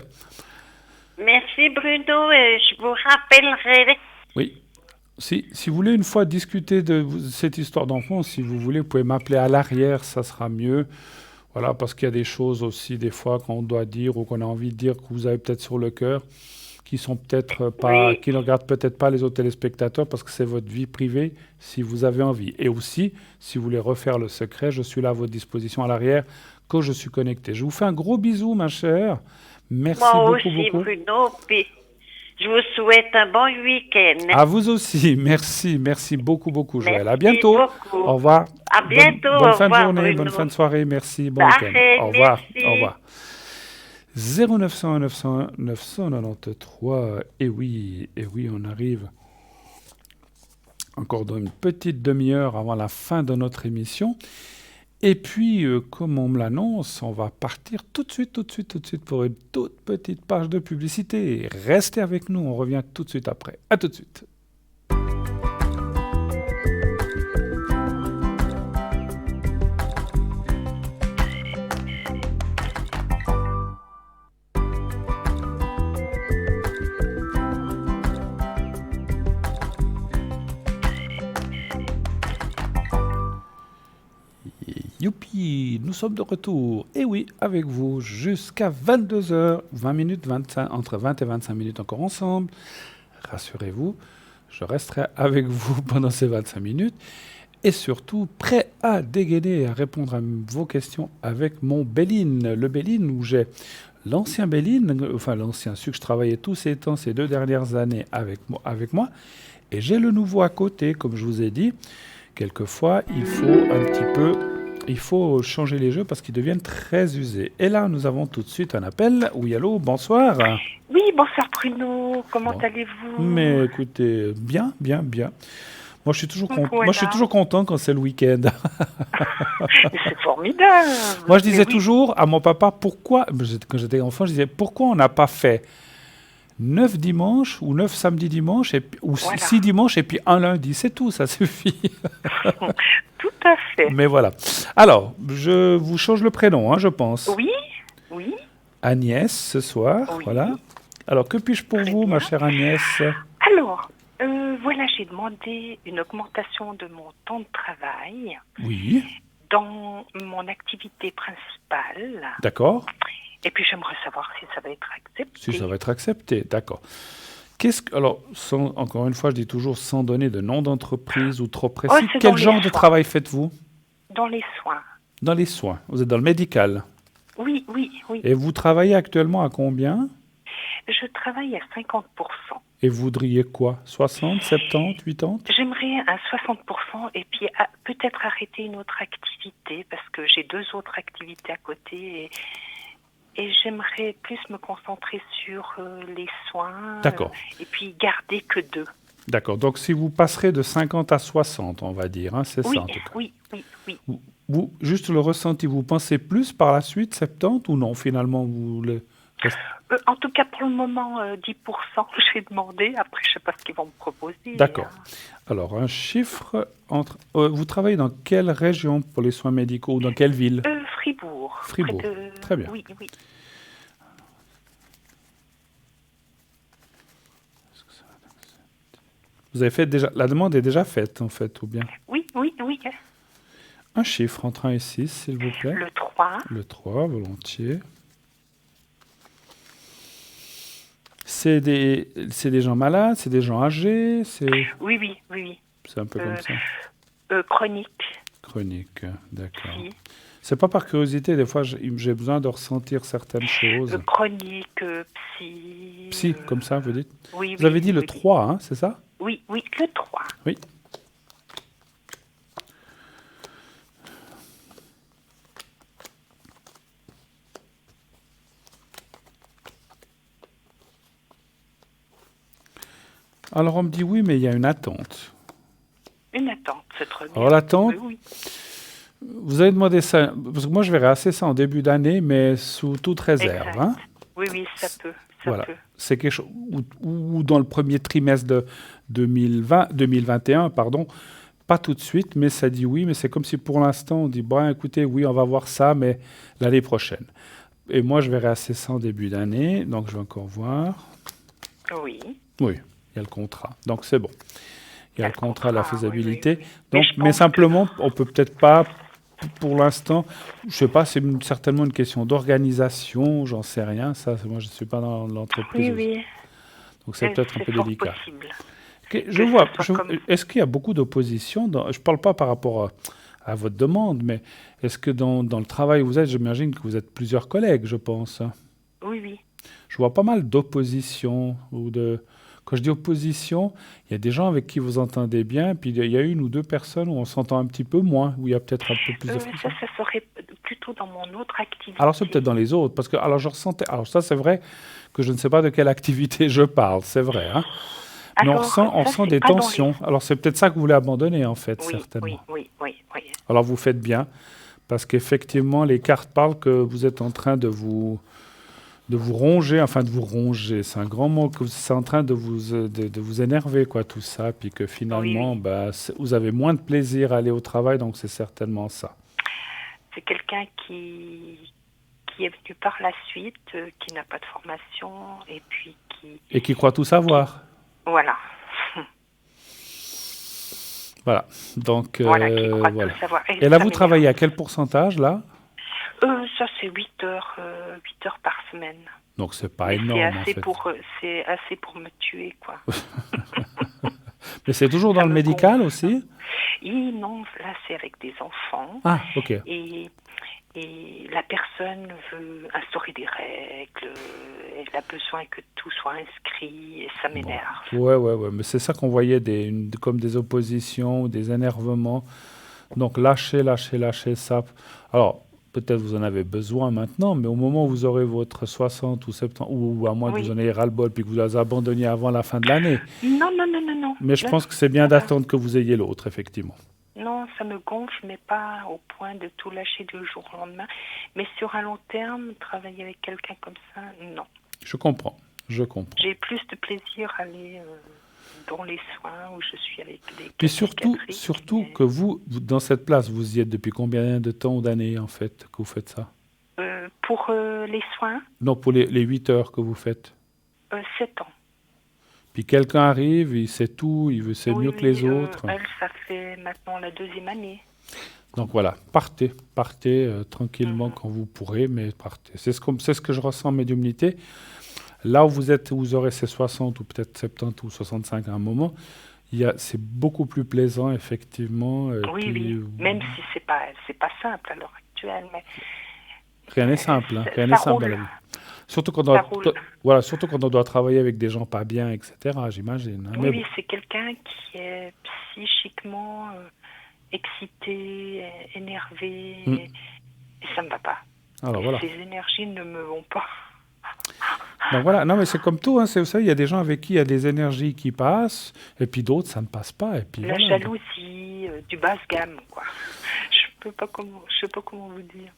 Merci Bruno, et je vous rappellerai. Oui. Si vous voulez une fois discuter de cette histoire d'enfant, si vous voulez, vous pouvez m'appeler à l'arrière, ça sera mieux. Voilà, parce qu'il y a des choses aussi, des fois, qu'on doit dire ou qu'on a envie de dire que vous avez peut-être sur le cœur, qui sont peut-être pas, Oui. qui ne regardent peut-être pas les autres téléspectateurs, parce que c'est votre vie privée, si vous avez envie. Et aussi, si vous voulez refaire le secret, je suis là à votre disposition à l'arrière, quand je suis connecté. Je vous fais un gros bisou, ma chère. Merci Moi beaucoup, aussi beaucoup. Bruno, puis je vous souhaite un bon week-end. À vous aussi. Merci beaucoup, beaucoup, Joël. À Merci bientôt. beaucoup. Au revoir. À bientôt, Bonne au fin de revoir, journée, Bruno. bonne fin de soirée. Merci. Bon Parfait, week-end. Au revoir. merci. Au revoir. 0900 900 993. Et oui, on arrive encore dans une petite demi-heure avant la fin de notre émission. Et puis, comme on me l'annonce, on va partir tout de suite pour une toute petite page de publicité. Restez avec nous, on revient tout de suite après. À tout de suite. Youpi, nous sommes de retour. Et oui, avec vous jusqu'à 22h, 20 minutes, 25, entre 20 et 25 minutes encore ensemble. Rassurez-vous, je resterai avec vous pendant ces 25 minutes et surtout prêt à dégainer et à répondre à vos questions avec mon Béline. Le Béline où j'ai l'ancien Béline, enfin l'ancien, celui que je travaillais tous ces temps, ces 2 dernières années avec moi. Et j'ai le nouveau à côté, comme je vous ai dit. Quelquefois, il faut changer les jeux parce qu'ils deviennent très usés. Et là, nous avons tout de suite un appel. Oui, allô, bonsoir. Oui, bonsoir Bruno, comment allez-vous? Mais écoutez, bien. Moi, je suis toujours, Voilà. moi, je suis toujours content quand c'est le week-end. C'est formidable. Moi, je disais Mais oui. toujours à mon papa, quand j'étais enfant, je disais, pourquoi on n'a pas fait 9 dimanches ou 9 samedis dimanches ou Voilà. 6 dimanches et puis un lundi, c'est tout, ça suffit. Tout à fait. Mais voilà. Alors, je vous change le prénom, je pense. Oui. Agnès, ce soir, Oui. voilà. Alors, que puis-je pour Très vous, ma bien. chère Agnès? Alors, voilà, j'ai demandé une augmentation de mon temps de travail Oui, dans mon activité principale. d'accord. Et puis, j'aimerais savoir si ça va être accepté. Si ça va être accepté, d'accord. Alors, encore une fois, je dis toujours sans donner de nom d'entreprise ou trop précis, c'est quel dans les genre de soins. travail faites-vous? Dans les soins. Dans les soins. Vous êtes dans le médical. Oui. Et vous travaillez actuellement à combien? Je travaille à 50%. Et vous voudriez quoi? 60, 70, 80? J'aimerais un 60% et puis peut-être arrêter une autre activité parce que j'ai 2 autres activités à côté et j'aimerais plus me concentrer sur les soins. D'accord. Et puis garder que 2. D'accord. Donc, si vous passerez de 50 à 60, on va dire, c'est Oui, ça en tout cas. oui. Vous, juste le ressenti, vous pensez plus par la suite, 70 ou non, finalement, Est-ce- En tout cas, pour le moment, 10%, j'ai demandé. Après, je sais pas ce qu'ils vont me proposer. D'accord. Alors, un chiffre entre... vous travaillez dans quelle région pour les soins médicaux ou dans quelle ville? Fribourg. Fribourg. Près de... Très bien. Oui, oui. Vous avez fait déjà... La demande est déjà faite, en fait, ou bien? Oui, oui, oui. Un chiffre entre 1 et 6, s'il vous plaît. Le 3. Le 3, volontiers. C'est des gens malades, c'est des gens âgés, Oui, oui, oui, c'est un peu comme ça. oui. Chronique. Chronique, d'accord. Si. C'est pas par curiosité, des fois j'ai besoin de ressentir certaines choses. Chronique, psy. Psy, comme ça, vous dites? Oui, Vous avez dit le oui. 3, hein, c'est ça? Oui, oui, le 3. Oui. Alors on me dit oui, mais il y a une attente. Une attente, c'est très bien. Alors l'attente, Oui, oui. vous avez demandé ça, parce que moi je verrais assez ça en début d'année, mais sous toute réserve. Exact. Hein? Oui, oui, ça peut. Voilà. Peut. C'est quelque chose, ou dans le premier trimestre de 2021, pardon, pas tout de suite, mais ça dit oui, mais c'est comme si pour l'instant on dit, bon écoutez, oui, on va voir ça, mais l'année prochaine. Et moi je verrais assez ça en début d'année, donc je vais encore voir. Oui. Oui, il y a le contrat, donc c'est bon. Il y a le contrat, la faisabilité. oui, oui. Donc, je mais pense simplement, on peut peut-être pas, pour l'instant, je sais pas, c'est certainement une question d'organisation, j'en sais rien. Ça, moi, je ne suis pas dans l'entreprise. Oui, oui. Donc, c'est peut-être un peu fort délicat. possible. Ok, je Que vois. ce soit comme- Est-ce qu'il y a beaucoup d'opposition je ne parle pas par rapport à votre demande, mais est-ce que dans le travail où vous êtes, j'imagine que vous êtes plusieurs collègues, je pense. Hein. Oui, oui. Je vois pas mal d'opposition ou de... Quand je dis opposition, il y a des gens avec qui vous entendez bien, puis il y a une ou deux personnes où on s'entend un petit peu moins, où il y a peut-être un peu plus de friction. Ça serait plutôt dans mon autre activité. Alors c'est peut-être dans les autres, parce que alors je ressentais... Alors ça c'est vrai que je ne sais pas de quelle activité je parle, c'est vrai. Hein. Mais on Alors, ressent, on ça, sent c'est des pas dans les- tensions. Alors c'est peut-être ça que vous voulez abandonner en fait, Oui, certainement. oui, oui, oui, oui. Alors vous faites bien, parce qu'effectivement les cartes parlent que vous êtes en train de vous ronger, enfin de vous ronger, c'est un grand mot, que c'est en train de vous énerver, quoi, tout ça, puis que finalement, Oui. bah, vous avez moins de plaisir à aller au travail, donc c'est certainement ça. C'est quelqu'un qui est venu par la suite, qui n'a pas de formation, et puis qui... Et qui croit tout savoir. Voilà. Voilà, donc Voilà, qui croit voilà. tout savoir. Et là, ça vous m'énerve. travaillez à quel pourcentage, là? Ça, c'est 8 heures par semaine. Donc c'est pas Mais énorme, en fait. c'est assez pour me tuer, quoi. Mais c'est toujours dans Ça le me médical gonfle. aussi? Non, là, c'est avec des enfants. Ah, ok. Et la personne veut instaurer des règles, elle a besoin que tout soit inscrit, et ça m'énerve. Ouais, mais c'est ça qu'on voyait comme des oppositions, des énervements. Donc lâchez ça. Alors, peut-être vous en avez besoin maintenant, mais au moment où vous aurez votre 60 ou 70, ou à moins que Oui. vous en ayez ras-le-bol, puis que vous les abandonniez avant la fin de l'année. Non. Mais je Là, pense que c'est bien ça va. d'attendre que vous ayez l'autre, effectivement. Non, ça me gonfle, mais pas au point de tout lâcher du jour au lendemain. Mais sur un long terme, travailler avec quelqu'un comme ça, non. Je comprends. J'ai plus de plaisir à aller dans les soins où je suis avec des Puis cas surtout psychiatriques, mais, que vous, dans cette place, vous y êtes depuis combien de temps ou d'années, en fait, que vous faites ça? pour les soins, Non, pour les 8 heures que vous faites. 7 ans. Puis quelqu'un arrive, il sait tout, il sait Oui, mieux que les oui, autres. Elle, ça fait maintenant la 2e année. Donc voilà, partez tranquillement quand vous pourrez, mais partez. C'est ce que je ressens en médiumnité. Là où vous êtes, où vous aurez ces 60 ou peut-être 70 ou 65 à un moment, c'est beaucoup plus plaisant, effectivement. Oui. Même si c'est pas simple à l'heure actuelle, mais Rien n'est simple, hein. ça Rien n'est simple dans roule. la vie. Surtout quand, Ça roule. surtout quand on doit travailler avec des gens pas bien, etc., j'imagine. Hein. Mais oui, bon. c'est quelqu'un qui est psychiquement excité, énervé, et ça me va pas. Alors voilà. Ces énergies ne me vont pas. Donc voilà, non mais c'est comme tout, hein. Vous savez, il y a des gens avec qui il y a des énergies qui passent, et puis d'autres, ça ne passe pas. Et puis La voilà. jalousie, du basse gamme, quoi. Je sais pas comment vous dire.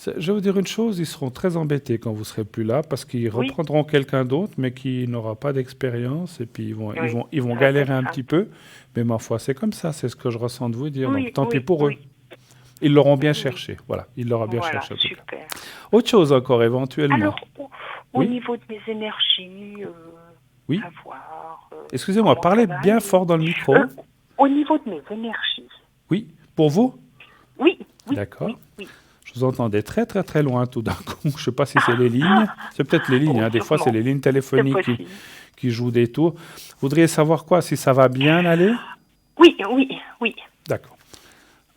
Je vais vous dire une chose, ils seront très embêtés quand vous serez plus là parce qu'ils Oui, reprendront quelqu'un d'autre, mais qui n'aura pas d'expérience et puis oui, ils vont ça va galérer être un ça. petit peu. Mais ma foi, c'est comme ça, c'est ce que je ressens de vous dire. Donc Oui, tant pis oui, pour eux. oui, Ils l'auront bien oui, oui. cherché. Voilà, ils l'auront bien Voilà, cherché en tout cas. super. Autre chose encore éventuellement. Alors, au Oui, niveau de mes énergies, oui. à voir Excusez-moi, comment ça parlez va bien aller. fort dans le micro. Au niveau de mes énergies, Oui, pour vous? oui, oui, D'accord. oui, oui. Je vous entendais très très très loin tout d'un coup. Je ne sais pas si c'est les lignes. C'est peut-être les lignes, Oh, hein. Des fois, c'est sûrement, les lignes c'est téléphoniques possible. qui jouent des tours. Vous voudriez savoir quoi? Si ça va bien aller? Oui, oui, oui. D'accord.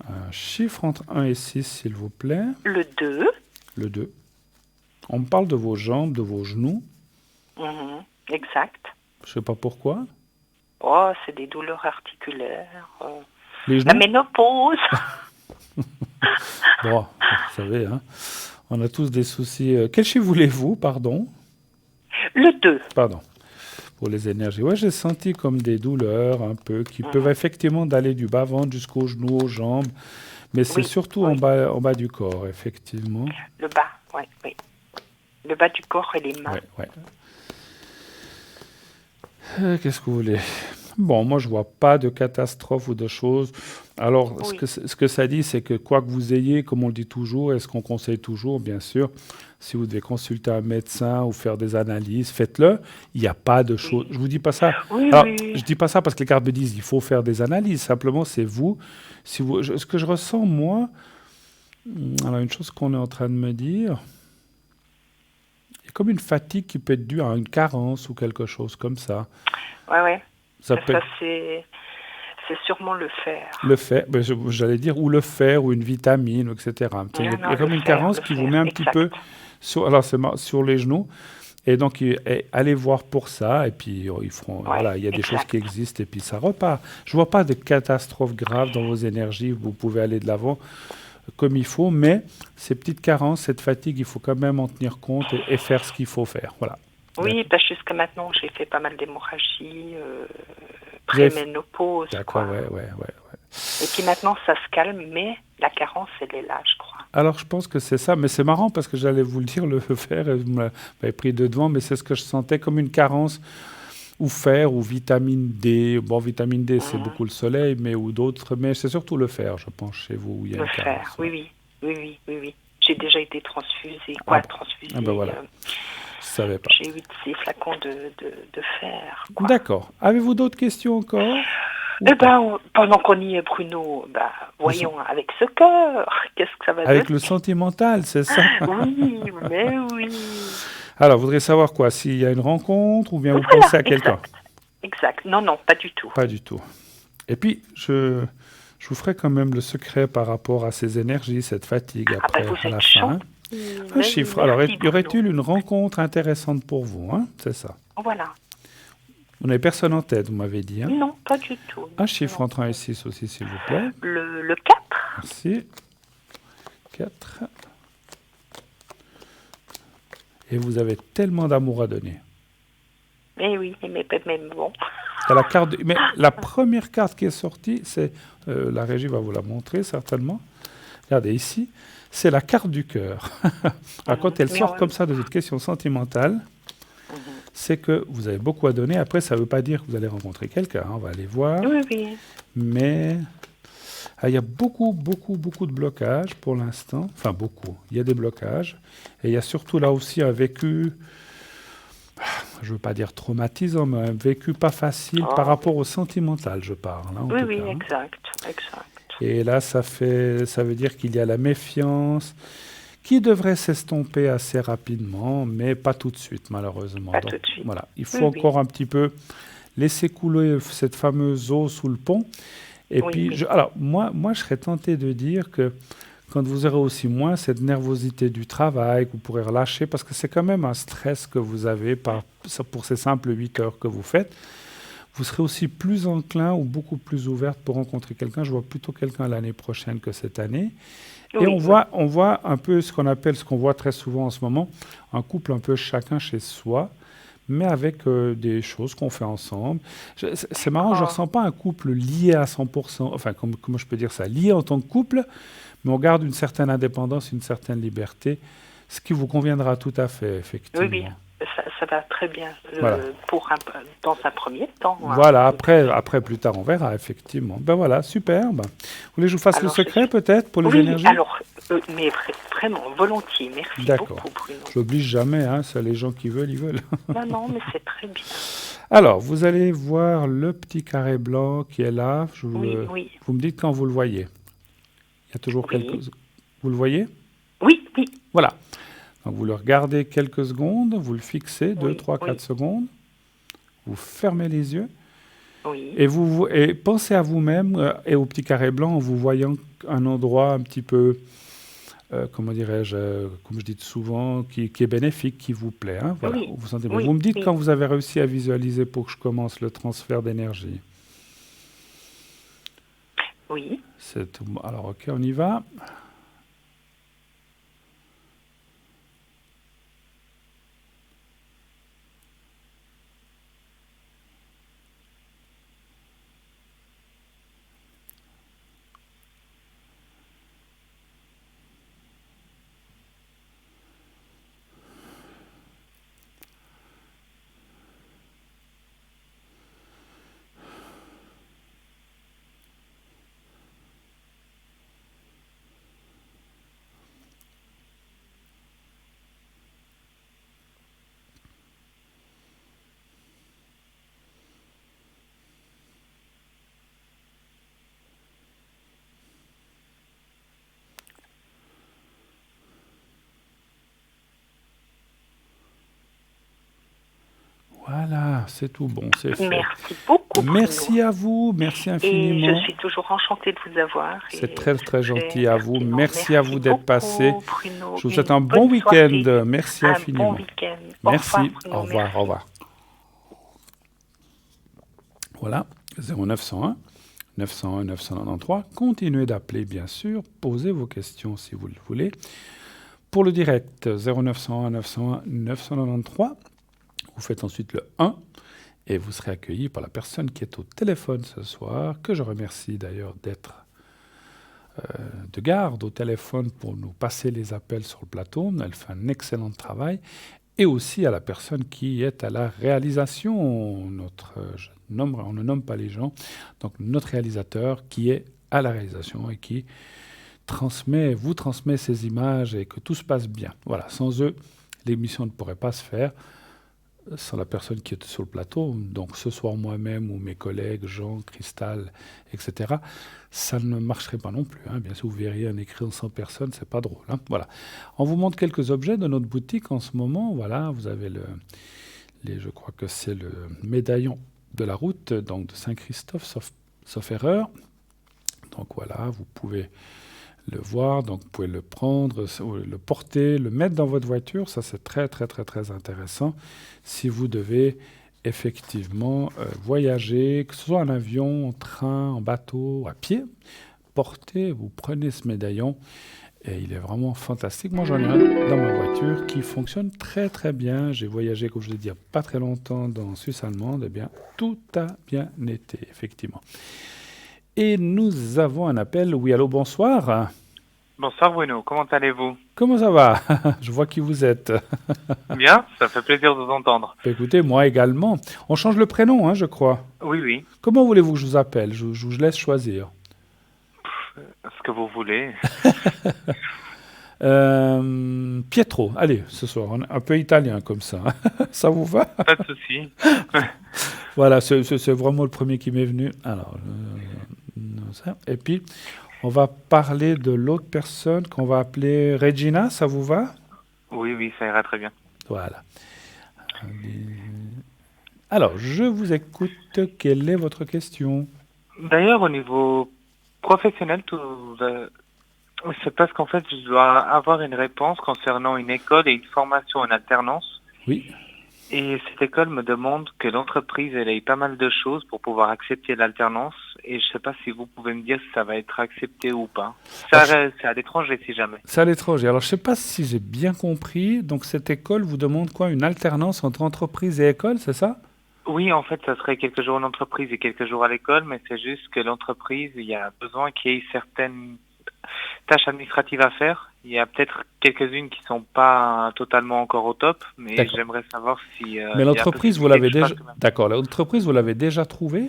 Un chiffre entre 1 et 6, s'il vous plaît. Le 2, Le 2. On me parle de vos jambes, de vos genoux. exact. Je ne sais pas pourquoi. Oh, c'est des douleurs articulaires. Les La genoux? ménopause. Bon, vous savez, hein, on a tous des soucis. Quel chiffre voulez-vous, pardon? Le 2. Pardon. Pour les énergies. Ouais, j'ai senti comme des douleurs un peu qui peuvent effectivement d'aller du bas-ventre jusqu'aux genoux, aux jambes. Mais c'est Oui, surtout oui. en bas du corps, effectivement. Le bas, oui, oui. Le bas du corps et les mains. Ouais, ouais. Qu'est-ce que vous voulez? Bon, moi, je vois pas de catastrophe ou de choses. Alors, Oui, ce que ça dit, c'est que quoi que vous ayez, comme on le dit toujours, et ce qu'on conseille toujours, bien sûr, si vous devez consulter un médecin ou faire des analyses, faites-le. Il n'y a pas de choses. oui. Je vous dis pas ça. Oui, Alors, oui. je dis pas ça parce que les cartes me disent il faut faire des analyses. Simplement, c'est vous. Si vous, ce que je ressens, moi, alors une chose qu'on est en train de me dire, il y a comme une fatigue qui peut être due à une carence ou quelque chose comme ça. Ouais, ouais. Ça Ça, peut être c'est sûrement le fer. le fer, ben, j'allais dire, ou le fer, ou une vitamine, etc. Tiens, il y a, Non, il y a non, comme le une fer, carence le qui vous fer, met un petit exact. peu sur, alors sur les genoux. Et donc, allez voir pour ça. Et puis, ils feront, Ouais, voilà, il y a des choses exact. qui existent. Et puis, ça repart. Je vois pas de catastrophe grave dans vos énergies. Vous pouvez aller de l'avant comme il faut. Mais ces petites carences, cette fatigue, il faut quand même en tenir compte et faire ce qu'il faut faire. Voilà. Oui, parce que jusqu'à maintenant, j'ai fait pas mal d'hémorragie, Vous avez préménopause, D'accord, quoi. ouais. Et puis maintenant, ça se calme, mais la carence, elle est là, je crois. Alors, je pense que c'est ça, mais c'est marrant parce que j'allais vous le dire, le fer, vous m'avez pris de devant, mais c'est ce que je sentais comme une carence, ou fer, ou vitamine D. Bon, vitamine D, c'est beaucoup le soleil, mais ou d'autres, mais c'est surtout le fer, je pense, chez vous, où il y a Le une fer, carence. oui, Ouais. oui, oui, oui, oui, oui. J'ai déjà été transfusée, Ah, transfusée. ah ben voilà, je savais pas. J'ai eu 6 flacons de fer, quoi. D'accord. Avez-vous d'autres questions encore? Ou Eh pas? ben, pendant qu'on y est, Bruno, bah, voyons avec ce cœur, qu'est-ce que ça va Avec donner? le sentimental, c'est ça? Oui, mais oui. Alors, vous voudrez savoir quoi? S'il y a une rencontre, ou bien vous Voilà, pensez à quelqu'un? exact. Exact. Non, non, pas du tout. Pas du tout. Et puis, je vous ferai quand même le secret par rapport à ces énergies, cette fatigue Ah ben, après, vous à la êtes fin. Hein. gentil. Un chiffre. Alors, Merci, y aurait-il Bruno. une rencontre intéressante pour vous, hein? C'est ça. Voilà. Vous n'avez personne en tête, vous m'avez dit. Hein? Non, pas du tout. Un chiffre Non. entre 1 et 6 aussi, s'il vous plaît. Le 4. Merci. 4. Et vous avez tellement d'amour à donner. Eh oui, mais bon. Il y a la carte mais la première carte qui est sortie, c'est la régie va vous la montrer certainement. Regardez ici, c'est la carte du cœur. Alors quand elle Mais sort ouais. comme ça de cette question sentimentale, c'est que vous avez beaucoup à donner. Après, ça ne veut pas dire que vous allez rencontrer quelqu'un. Hein, on va aller voir. Oui, oui. Mais il y a beaucoup de blocages pour l'instant. Enfin, beaucoup. Il y a des blocages. Et il y a surtout là aussi un vécu, je ne veux pas dire traumatisant, mais un vécu pas facile par rapport au sentimental, je parle. Hein, en Oui, tout oui, cas, hein. exact. Exact. Et là, ça veut dire qu'il y a la méfiance qui devrait s'estomper assez rapidement, mais pas tout de suite, malheureusement. Pas Donc, tout de suite. voilà, il faut Oui, oui. encore un petit peu laisser couler cette fameuse eau sous le pont. Et Oui, puis, oui. alors, moi, je serais tenté de dire que quand vous aurez aussi moins cette nervosité du travail, que vous pourrez relâcher, parce que c'est quand même un stress que vous avez pour ces simples 8 heures que vous faites, vous serez aussi plus enclin ou beaucoup plus ouverte pour rencontrer quelqu'un. Je vois plutôt quelqu'un l'année prochaine que cette année. Et Oui, on voit un peu ce qu'on voit très souvent en ce moment, un couple un peu chacun chez soi, mais avec des choses qu'on fait ensemble. C'est marrant, je ne ressens pas un couple lié à 100%, enfin, comment je peux dire ça, lié en tant que couple, mais on garde une certaine indépendance, une certaine liberté, ce qui vous conviendra tout à fait, effectivement. Oui, ça va très bien Voilà. dans un premier temps. Hein. Voilà, après, plus tard, on verra, effectivement. Ben voilà, superbe. Vous voulez que je vous fasse le secret, peut-être, pour les énergies? Alors, mais vraiment, volontiers. Merci D'accord. beaucoup, Bruno. Je n'oblige jamais, hein, c'est les gens qui veulent, ils veulent. Non, mais c'est très bien. Alors, vous allez voir le petit carré blanc qui est là. Oui. Vous me dites quand vous le voyez. Il y a toujours quelques... Vous le voyez? Oui. Voilà. Donc, vous le regardez quelques secondes, vous le fixez, 2, 3, 4 secondes. Vous fermez les yeux. Oui. Et pensez à vous-même et au petit carré blanc en vous voyant un endroit un petit peu, comment dirais-je, comme je dis souvent, qui est bénéfique, qui vous plaît. Hein, voilà, vous sentez bien. Vous me dites quand vous avez réussi à visualiser pour que je commence le transfert d'énergie. Oui. C'est tout. Alors, ok, on y va. Voilà, c'est tout bon, c'est fait. Merci beaucoup, Bruno. Merci à vous, merci infiniment. Et je suis toujours enchantée de vous avoir. C'est très, très gentil à vous. Merci à vous d'être beaucoup, passé. Bruno. Je vous souhaite un bon week-end. Merci infiniment. Un bon week-end. Merci. Au revoir, Au revoir. Voilà, 0901 901 993. Continuez d'appeler, bien sûr. Posez vos questions si vous le voulez. Pour le direct, 0901 901 993. Vous faites ensuite le 1 et vous serez accueilli par la personne qui est au téléphone ce soir, que je remercie d'ailleurs d'être de garde au téléphone pour nous passer les appels sur le plateau. Elle fait un excellent travail. Et aussi à la personne qui est à la réalisation. On ne nomme pas les gens. Donc notre réalisateur qui est à la réalisation et qui vous transmet ces images et que tout se passe bien. Voilà, sans eux, l'émission ne pourrait pas se faire. Sans la personne qui est sur le plateau, donc ce soir moi-même ou mes collègues, Jean, Cristal, etc., ça ne marcherait pas non plus. Hein. Bien sûr, vous verriez un écran sans personne, c'est pas drôle. Hein. Voilà. On vous montre quelques objets de notre boutique en ce moment. Voilà, vous avez je crois que c'est le médaillon de la route, donc de Saint-Christophe, sauf erreur. Donc voilà, vous pouvez le voir, donc vous pouvez le prendre, le porter, le mettre dans votre voiture. Ça, c'est très, très, très, très intéressant. Si vous devez effectivement voyager, que ce soit en avion, en train, en bateau, à pied, vous prenez ce médaillon et il est vraiment fantastique. Moi, j'en ai un dans ma voiture qui fonctionne très, très bien. J'ai voyagé, comme je l'ai dit, il n'y a pas très longtemps dans Suisse allemande. Eh bien, tout a bien été, effectivement. Et nous avons un appel. Oui, allô, bonsoir. Bonsoir Bruno, comment allez-vous? Comment ça va? Je vois qui vous êtes. Bien, ça fait plaisir de vous entendre. Écoutez, moi également. On change le prénom, hein, je crois. Oui. Comment voulez-vous que je vous appelle? Je vous laisse choisir. Ce que vous voulez. Pietro, allez, ce soir, un peu italien comme ça. Ça vous va? Pas de souci. Voilà, c'est vraiment le premier qui m'est venu. Alors, et puis, on va parler de l'autre personne qu'on va appeler Regina, ça vous va? Oui, ça ira très bien. Voilà. Alors, je vous écoute. Quelle est votre question? D'ailleurs, au niveau professionnel, c'est parce qu'en fait, je dois avoir une réponse concernant une école et une formation en alternance. Oui. Et cette école me demande que l'entreprise elle ait pas mal de choses pour pouvoir accepter l'alternance. Et je ne sais pas si vous pouvez me dire si ça va être accepté ou pas. C'est à l'étranger si jamais. C'est à l'étranger. Alors je ne sais pas si j'ai bien compris. Donc cette école vous demande quoi? Une alternance entre entreprise et école, c'est ça? Oui, en fait, ça serait quelques jours en entreprise et quelques jours à l'école. Mais c'est juste que l'entreprise, il y a besoin qu'il y ait certaines tâches administratives à faire. Il y a peut-être quelques-unes qui sont pas totalement encore au top, mais D'accord. j'aimerais savoir si... il y Mais a l'entreprise, vous possibilité l'avez que je fasse déjà... quand même. D'accord, l'entreprise, vous l'avez déjà trouvée?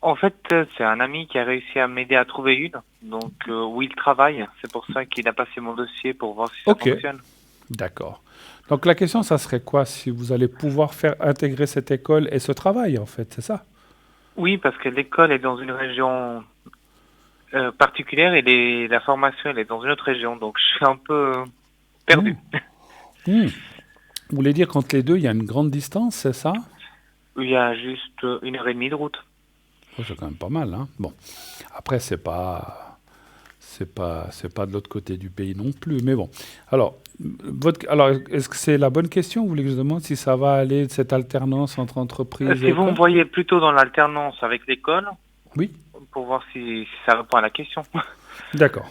En fait, c'est un ami qui a réussi à m'aider à trouver une, donc où il travaille. C'est pour ça qu'il a passé mon dossier pour voir si ça Ok. fonctionne. D'accord. Donc la question, ça serait quoi si vous allez pouvoir faire intégrer cette école et ce travail, en fait, c'est ça? Oui, parce que l'école est dans une région particulière et la formation elle est dans une autre région, donc je suis un peu perdu. Hmm. Vous voulez dire qu'entre les deux, il y a une grande distance, c'est ça? Il y a juste 1h30 de route. Oh, c'est quand même pas mal, hein. Bon, après, c'est pas de l'autre côté du pays non plus, mais bon. Alors, alors, est-ce que c'est la bonne question? Vous voulez que je demande si ça va aller, cette alternance entre entreprise Si et vous me école? voyez plutôt dans l'alternance avec l'école, Oui, pour voir si ça répond à la question. d'accord.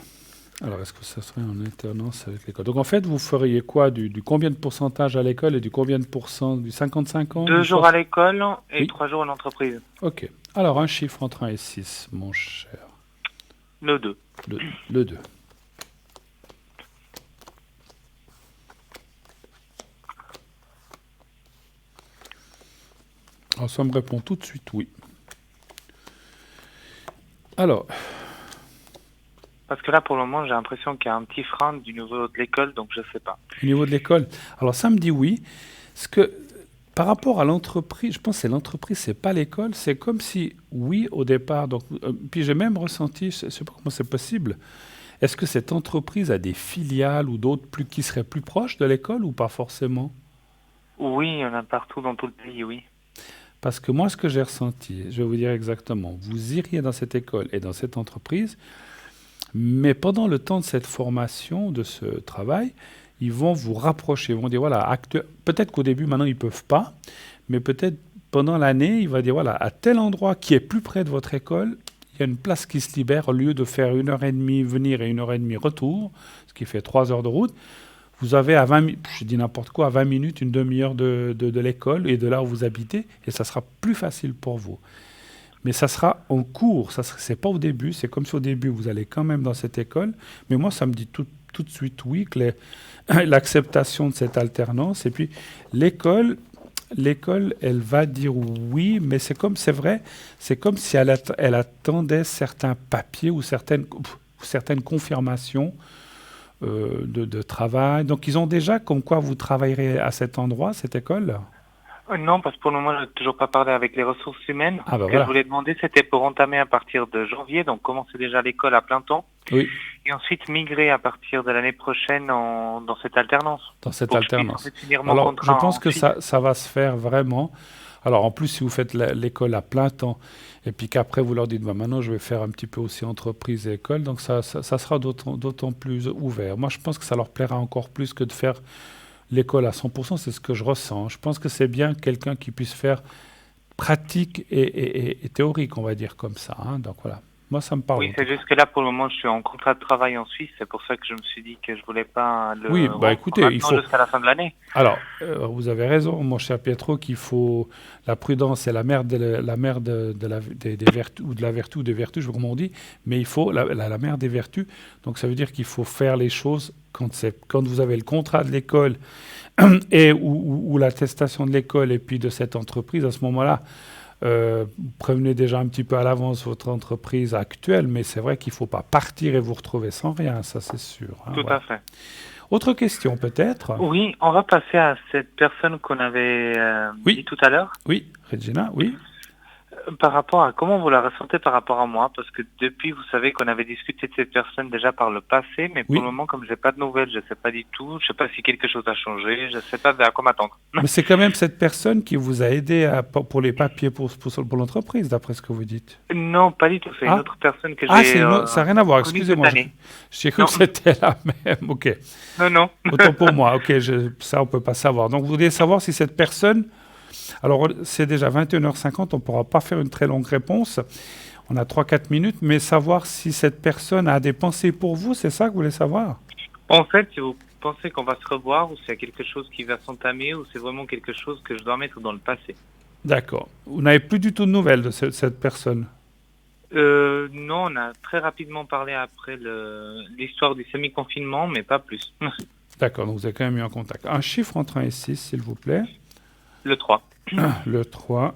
Alors, est-ce que ça serait en alternance avec l'école? Donc, en fait, vous feriez quoi? Du combien de pourcentage à l'école et du combien de pourcents? Du 50-50? 2 Du jours à l'école et Oui. 3 jours à l'entreprise. Ok. Alors, un chiffre entre 1 et 6, mon cher. Le 2. Le 2. Alors, ça me répond tout de suite oui. Alors, Parce que là, pour le moment, j'ai l'impression qu'il y a un petit frein du niveau de l'école, donc je sais pas. au niveau de l'école, alors ça me dit oui. Parce que par rapport à l'entreprise, je pense que c'est l'entreprise, c'est pas l'école. C'est comme si, oui, au départ. Donc, puis j'ai même ressenti, je sais pas comment c'est possible. Est-ce que cette entreprise a des filiales ou d'autres qui seraient plus proches de l'école ou pas forcément? Oui, il y en a partout dans tout le pays, oui. Parce que moi, ce que j'ai ressenti, je vais vous dire exactement, vous iriez dans cette école et dans cette entreprise, mais pendant le temps de cette formation, de ce travail, ils vont vous rapprocher. Ils vont dire, voilà, peut-être qu'au début, maintenant, ils ne peuvent pas, mais peut-être pendant l'année, il va dire, voilà, à tel endroit qui est plus près de votre école, il y a une place qui se libère. Au lieu de faire 1h30 venir et 1h30 retour, ce qui fait 3 heures de route, vous avez à 20 minutes, je dis n'importe quoi, à 20 minutes, une demi-heure de l'école et de là où vous habitez, et ça sera plus facile pour vous. Mais ça sera en cours, c'est pas au début, c'est comme si au début vous allez quand même dans cette école, mais moi ça me dit tout de suite oui, que l'acceptation de cette alternance, et puis l'école, elle va dire oui, mais c'est vrai, c'est comme si elle attendait certains papiers ou certaines confirmations de travail. Donc ils ont déjà comme quoi vous travaillerez à cet endroit, cette école? Non, parce que pour le moment, je n'ai toujours pas parlé avec les ressources humaines. Ah, bah Ce que voilà. je voulais demander, c'était pour entamer à partir de janvier, donc commencer déjà l'école à plein temps, Oui, et ensuite migrer à partir de l'année prochaine dans cette alternance. dans cette Pour que je puisse, alternance. en fait, finir mon Alors, je contrat pense en que Suisse. ça va se faire vraiment. Alors, en plus, si vous faites l'école à plein temps, et puis qu'après, vous leur dites, bah, maintenant, je vais faire un petit peu aussi entreprise et école, donc ça sera d'autant plus ouvert. Moi, je pense que ça leur plaira encore plus que de faire l'école à 100%, c'est ce que je ressens. Je pense que c'est bien quelqu'un qui puisse faire pratique et théorique, on va dire comme ça, hein. Donc, voilà. Moi, ça me parle. Oui, c'est juste que là, pour le moment, je suis en contrat de travail en Suisse. C'est pour ça que je me suis dit que je voulais pas le Oui, bah, rendre écoutez, maintenant il faut- jusqu'à la fin de l'année. Alors, vous avez raison, mon cher Pietro, qu'il faut la prudence est la mère des vertus ou de la vertu ou des vertus, je sais pas comment on dit, mais il faut la mère des vertus. Donc ça veut dire qu'il faut faire les choses quand vous avez le contrat de l'école et ou l'attestation de l'école et puis de cette entreprise. À ce moment-là, prévenez déjà un petit peu à l'avance votre entreprise actuelle, mais c'est vrai qu'il ne faut pas partir et vous retrouver sans rien, ça c'est sûr, hein, Tout voilà. à fait. Autre question peut-être? Oui, on va passer à cette personne qu'on avait Oui. dit tout à l'heure. Oui, Regina, oui. Par rapport à comment vous la ressentez par rapport à moi, parce que depuis, vous savez qu'on avait discuté de cette personne déjà par le passé, mais pour Oui. le moment, comme j'ai pas de nouvelles, je sais pas du tout, je sais pas si quelque chose a changé, je sais pas vers quoi m'attendre. Mais c'est quand même cette personne qui vous a aidé pour les papiers pour l'entreprise, d'après ce que vous dites. Non, pas du tout, c'est Ah. une autre personne que Ah, j'ai ça n'a rien à voir, connue excusez-moi. cette année. J'ai cru Non. que c'était la même. Ok, Non. autant pour moi. Ok, ça, on ne peut pas savoir. Donc, vous voulez savoir si cette personne... Alors, c'est déjà 21h50, on ne pourra pas faire une très longue réponse. On a 3-4 minutes, mais savoir si cette personne a des pensées pour vous, c'est ça que vous voulez savoir? En fait, si vous pensez qu'on va se revoir, ou s'il y a quelque chose qui va s'entamer, ou c'est vraiment quelque chose que je dois mettre dans le passé. D'accord. Vous n'avez plus du tout de nouvelles de cette personne? Non, on a très rapidement parlé après l'histoire du semi-confinement, mais pas plus. D'accord, donc vous avez quand même eu un contact. Un chiffre entre 1 et 6, s'il vous plaît. Le 3. Le 3.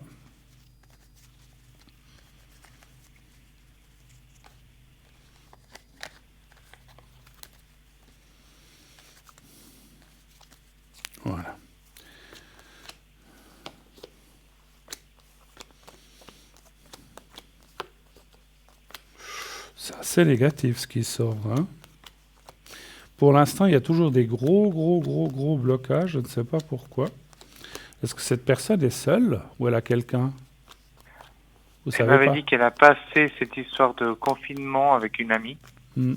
Voilà. C'est assez négatif ce qui sort, hein. Pour l'instant, il y a toujours des gros blocages. Je ne sais pas pourquoi. Est-ce que cette personne est seule ou elle a quelqu'un? Vous Elle savez m'avait pas? dit qu'elle a passé cette histoire de confinement avec une amie. Hmm.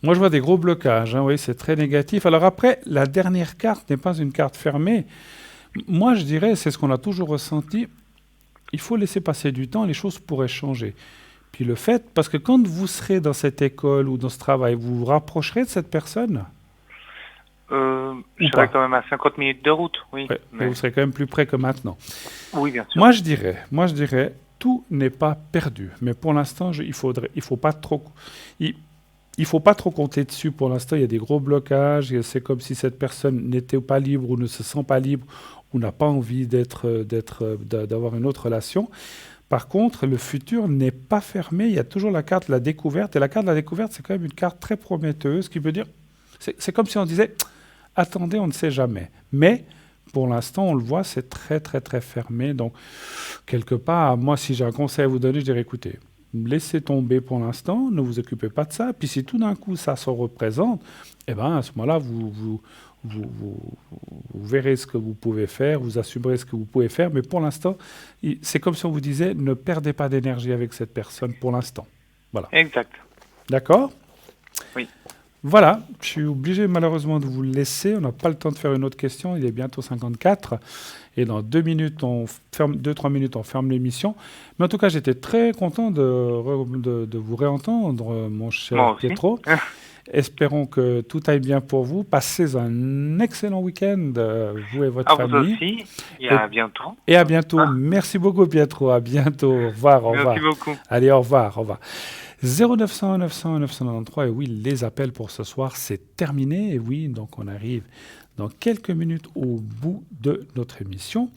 Moi, je vois des gros blocages, hein, oui, c'est très négatif. Alors après, la dernière carte n'est pas une carte fermée. Moi, je dirais, c'est ce qu'on a toujours ressenti, il faut laisser passer du temps, les choses pourraient changer. Puis le fait, parce que quand vous serez dans cette école ou dans ce travail, vous vous rapprocherez de cette personne? Je Ou serais pas? quand même à 50 minutes de route, oui. Ouais, mais vous serez quand même plus près que maintenant. Oui, bien sûr. Moi, je dirais, tout n'est pas perdu. Mais pour l'instant, il faut pas trop, il faut pas trop compter dessus. Pour l'instant, il y a des gros blocages. Et c'est comme si cette personne n'était pas libre ou ne se sent pas libre ou n'a pas envie d'avoir une autre relation. Par contre, le futur n'est pas fermé. Il y a toujours la carte de la découverte. Et la carte de la découverte, c'est quand même une carte très prometteuse qui veut dire, c'est comme si on disait, attendez, on ne sait jamais. Mais pour l'instant, on le voit, c'est très fermé. Donc, quelque part, moi, si j'ai un conseil à vous donner, je dirais, écoutez, laissez tomber pour l'instant, ne vous occupez pas de ça. Puis si tout d'un coup, ça se représente, eh ben, à ce moment-là, vous verrez ce que vous pouvez faire, vous assumerez ce que vous pouvez faire. Mais pour l'instant, c'est comme si on vous disait, ne perdez pas d'énergie avec cette personne pour l'instant. Voilà. Exact. D'accord? Oui. Voilà, je suis obligé malheureusement de vous laisser. On n'a pas le temps de faire une autre question. Il est bientôt 54. Et dans 2 minutes, 2-3 minutes, on ferme l'émission. Mais en tout cas, j'étais très content de vous réentendre, mon cher Moi aussi. Pietro. Espérons que tout aille bien pour vous. Passez un excellent week-end, vous et votre À vous famille. aussi. Et à bientôt. Et à bientôt. Merci beaucoup, Pietro. À bientôt. Au revoir. Au revoir. Merci beaucoup. Allez, au revoir. Au revoir. 0900 900 993. Et oui, les appels pour ce soir, c'est terminé. Et oui, donc on arrive dans quelques minutes au bout de notre émission.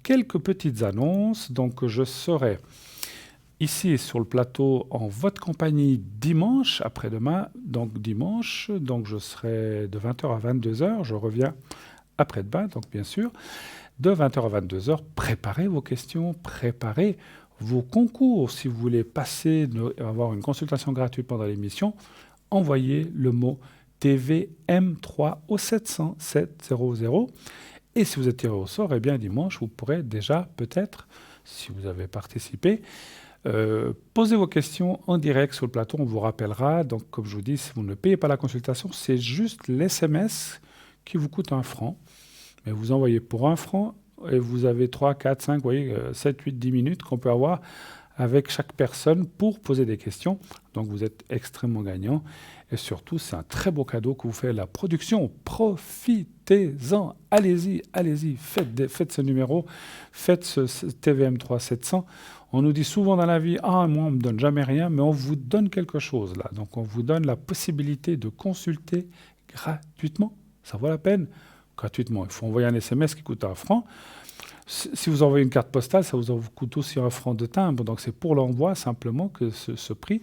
Quelques petites annonces. Donc je serai ici sur le plateau en votre compagnie dimanche, après-demain, donc dimanche. Donc je serai de 20h à 22h. Je reviens après-demain, donc bien sûr. De 20h à 22h, préparez vos questions, préparez vos concours. Si vous voulez passer, avoir une consultation gratuite pendant l'émission, envoyez le mot TVM3 au 700 700. Et si vous êtes tiré au sort, eh bien dimanche, vous pourrez déjà peut-être, si vous avez participé, poser vos questions en direct sur le plateau. On vous rappellera. Donc, comme je vous dis, si vous ne payez pas la consultation, c'est juste l'SMS qui vous coûte 1 franc. Mais vous envoyez pour 1 franc et vous avez 3, 4, 5, vous voyez, 7, 8, 10 minutes qu'on peut avoir avec chaque personne pour poser des questions. Donc vous êtes extrêmement gagnant. Et surtout, c'est un très beau cadeau que vous faites à la production. Profitez-en. Allez-y, allez-y. Faites ce numéro. Faites ce TVM3 700. On nous dit souvent dans la vie, « Ah, moi, on ne me donne jamais rien », mais on vous donne quelque chose là. Donc on vous donne la possibilité de consulter gratuitement. Ça vaut la peine. Gratuitement. Il faut envoyer un SMS qui coûte 1 franc. Si vous envoyez une carte postale, ça vous coûte aussi 1 franc de timbre. Donc c'est pour l'envoi simplement que ce prix.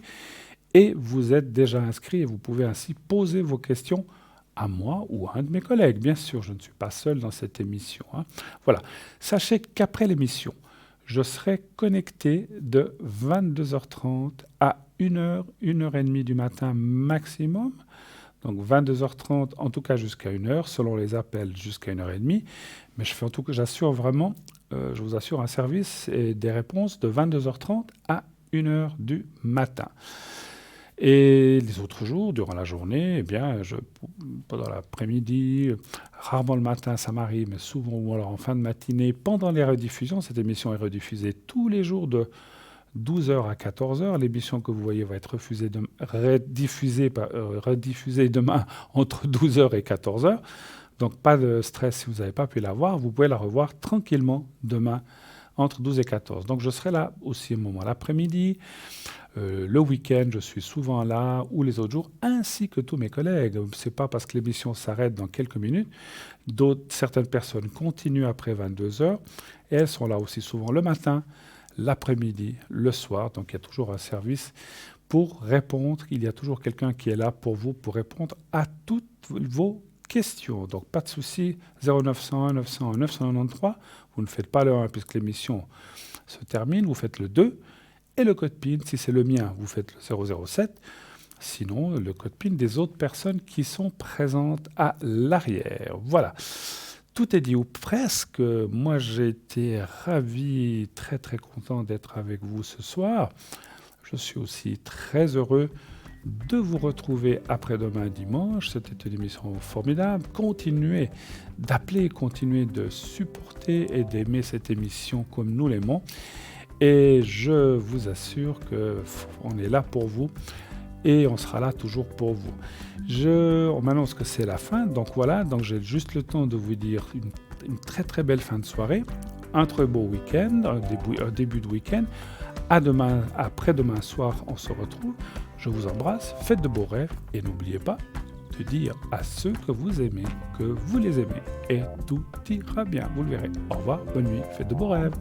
Et vous êtes déjà inscrit et vous pouvez ainsi poser vos questions à moi ou à un de mes collègues. Bien sûr, je ne suis pas seul dans cette émission, hein. Voilà. Sachez qu'après l'émission, je serai connecté de 22h30 à 1h, 1h30 du matin maximum. Donc 22h30, en tout cas jusqu'à 1h, selon les appels jusqu'à 1h30. Mais je j'assure vraiment, je vous assure un service et des réponses de 22h30 à 1h du matin. Et les autres jours, durant la journée, eh bien, pendant l'après-midi, rarement le matin, ça m'arrive, mais souvent, ou alors en fin de matinée, pendant les rediffusions, cette émission est rediffusée tous les jours de 12h à 14h. L'émission que vous voyez va être rediffusée demain entre 12h et 14h. Donc pas de stress si vous n'avez pas pu la voir. Vous pouvez la revoir tranquillement demain entre 12 et 14. Donc je serai là aussi un moment l'après-midi. Le week-end, je suis souvent là, ou les autres jours, ainsi que tous mes collègues. C'est pas parce que l'émission s'arrête dans quelques minutes. Certaines personnes continuent après 22 heures, et elles sont là aussi souvent le matin, l'après-midi, le soir. Donc il y a toujours un service pour répondre. Il y a toujours quelqu'un qui est là pour vous, pour répondre à toutes vos questions. Donc pas de souci, 0901 901 993. Vous ne faites pas le 1 puisque l'émission se termine, vous faites le 2. Et le code PIN, si c'est le mien, vous faites le 007. Sinon, le code PIN des autres personnes qui sont présentes à l'arrière. Voilà. Tout est dit ou presque. Moi, j'ai été ravi, très très content d'être avec vous ce soir. Je suis aussi très heureux de vous retrouver après-demain dimanche. C'était une émission formidable. Continuez d'appeler, continuez de supporter et d'aimer cette émission comme nous l'aimons. Et je vous assure qu'on est là pour vous et on sera là toujours pour vous. On m'annonce que c'est la fin, donc voilà, donc j'ai juste le temps de vous dire une très très belle fin de soirée, un très beau week-end, un début de week-end. À demain, après-demain soir, on se retrouve. Je vous embrasse, faites de beaux rêves et n'oubliez pas de dire à ceux que vous aimez que vous les aimez. Et tout ira bien, vous le verrez. Au revoir, bonne nuit, faites de beaux rêves.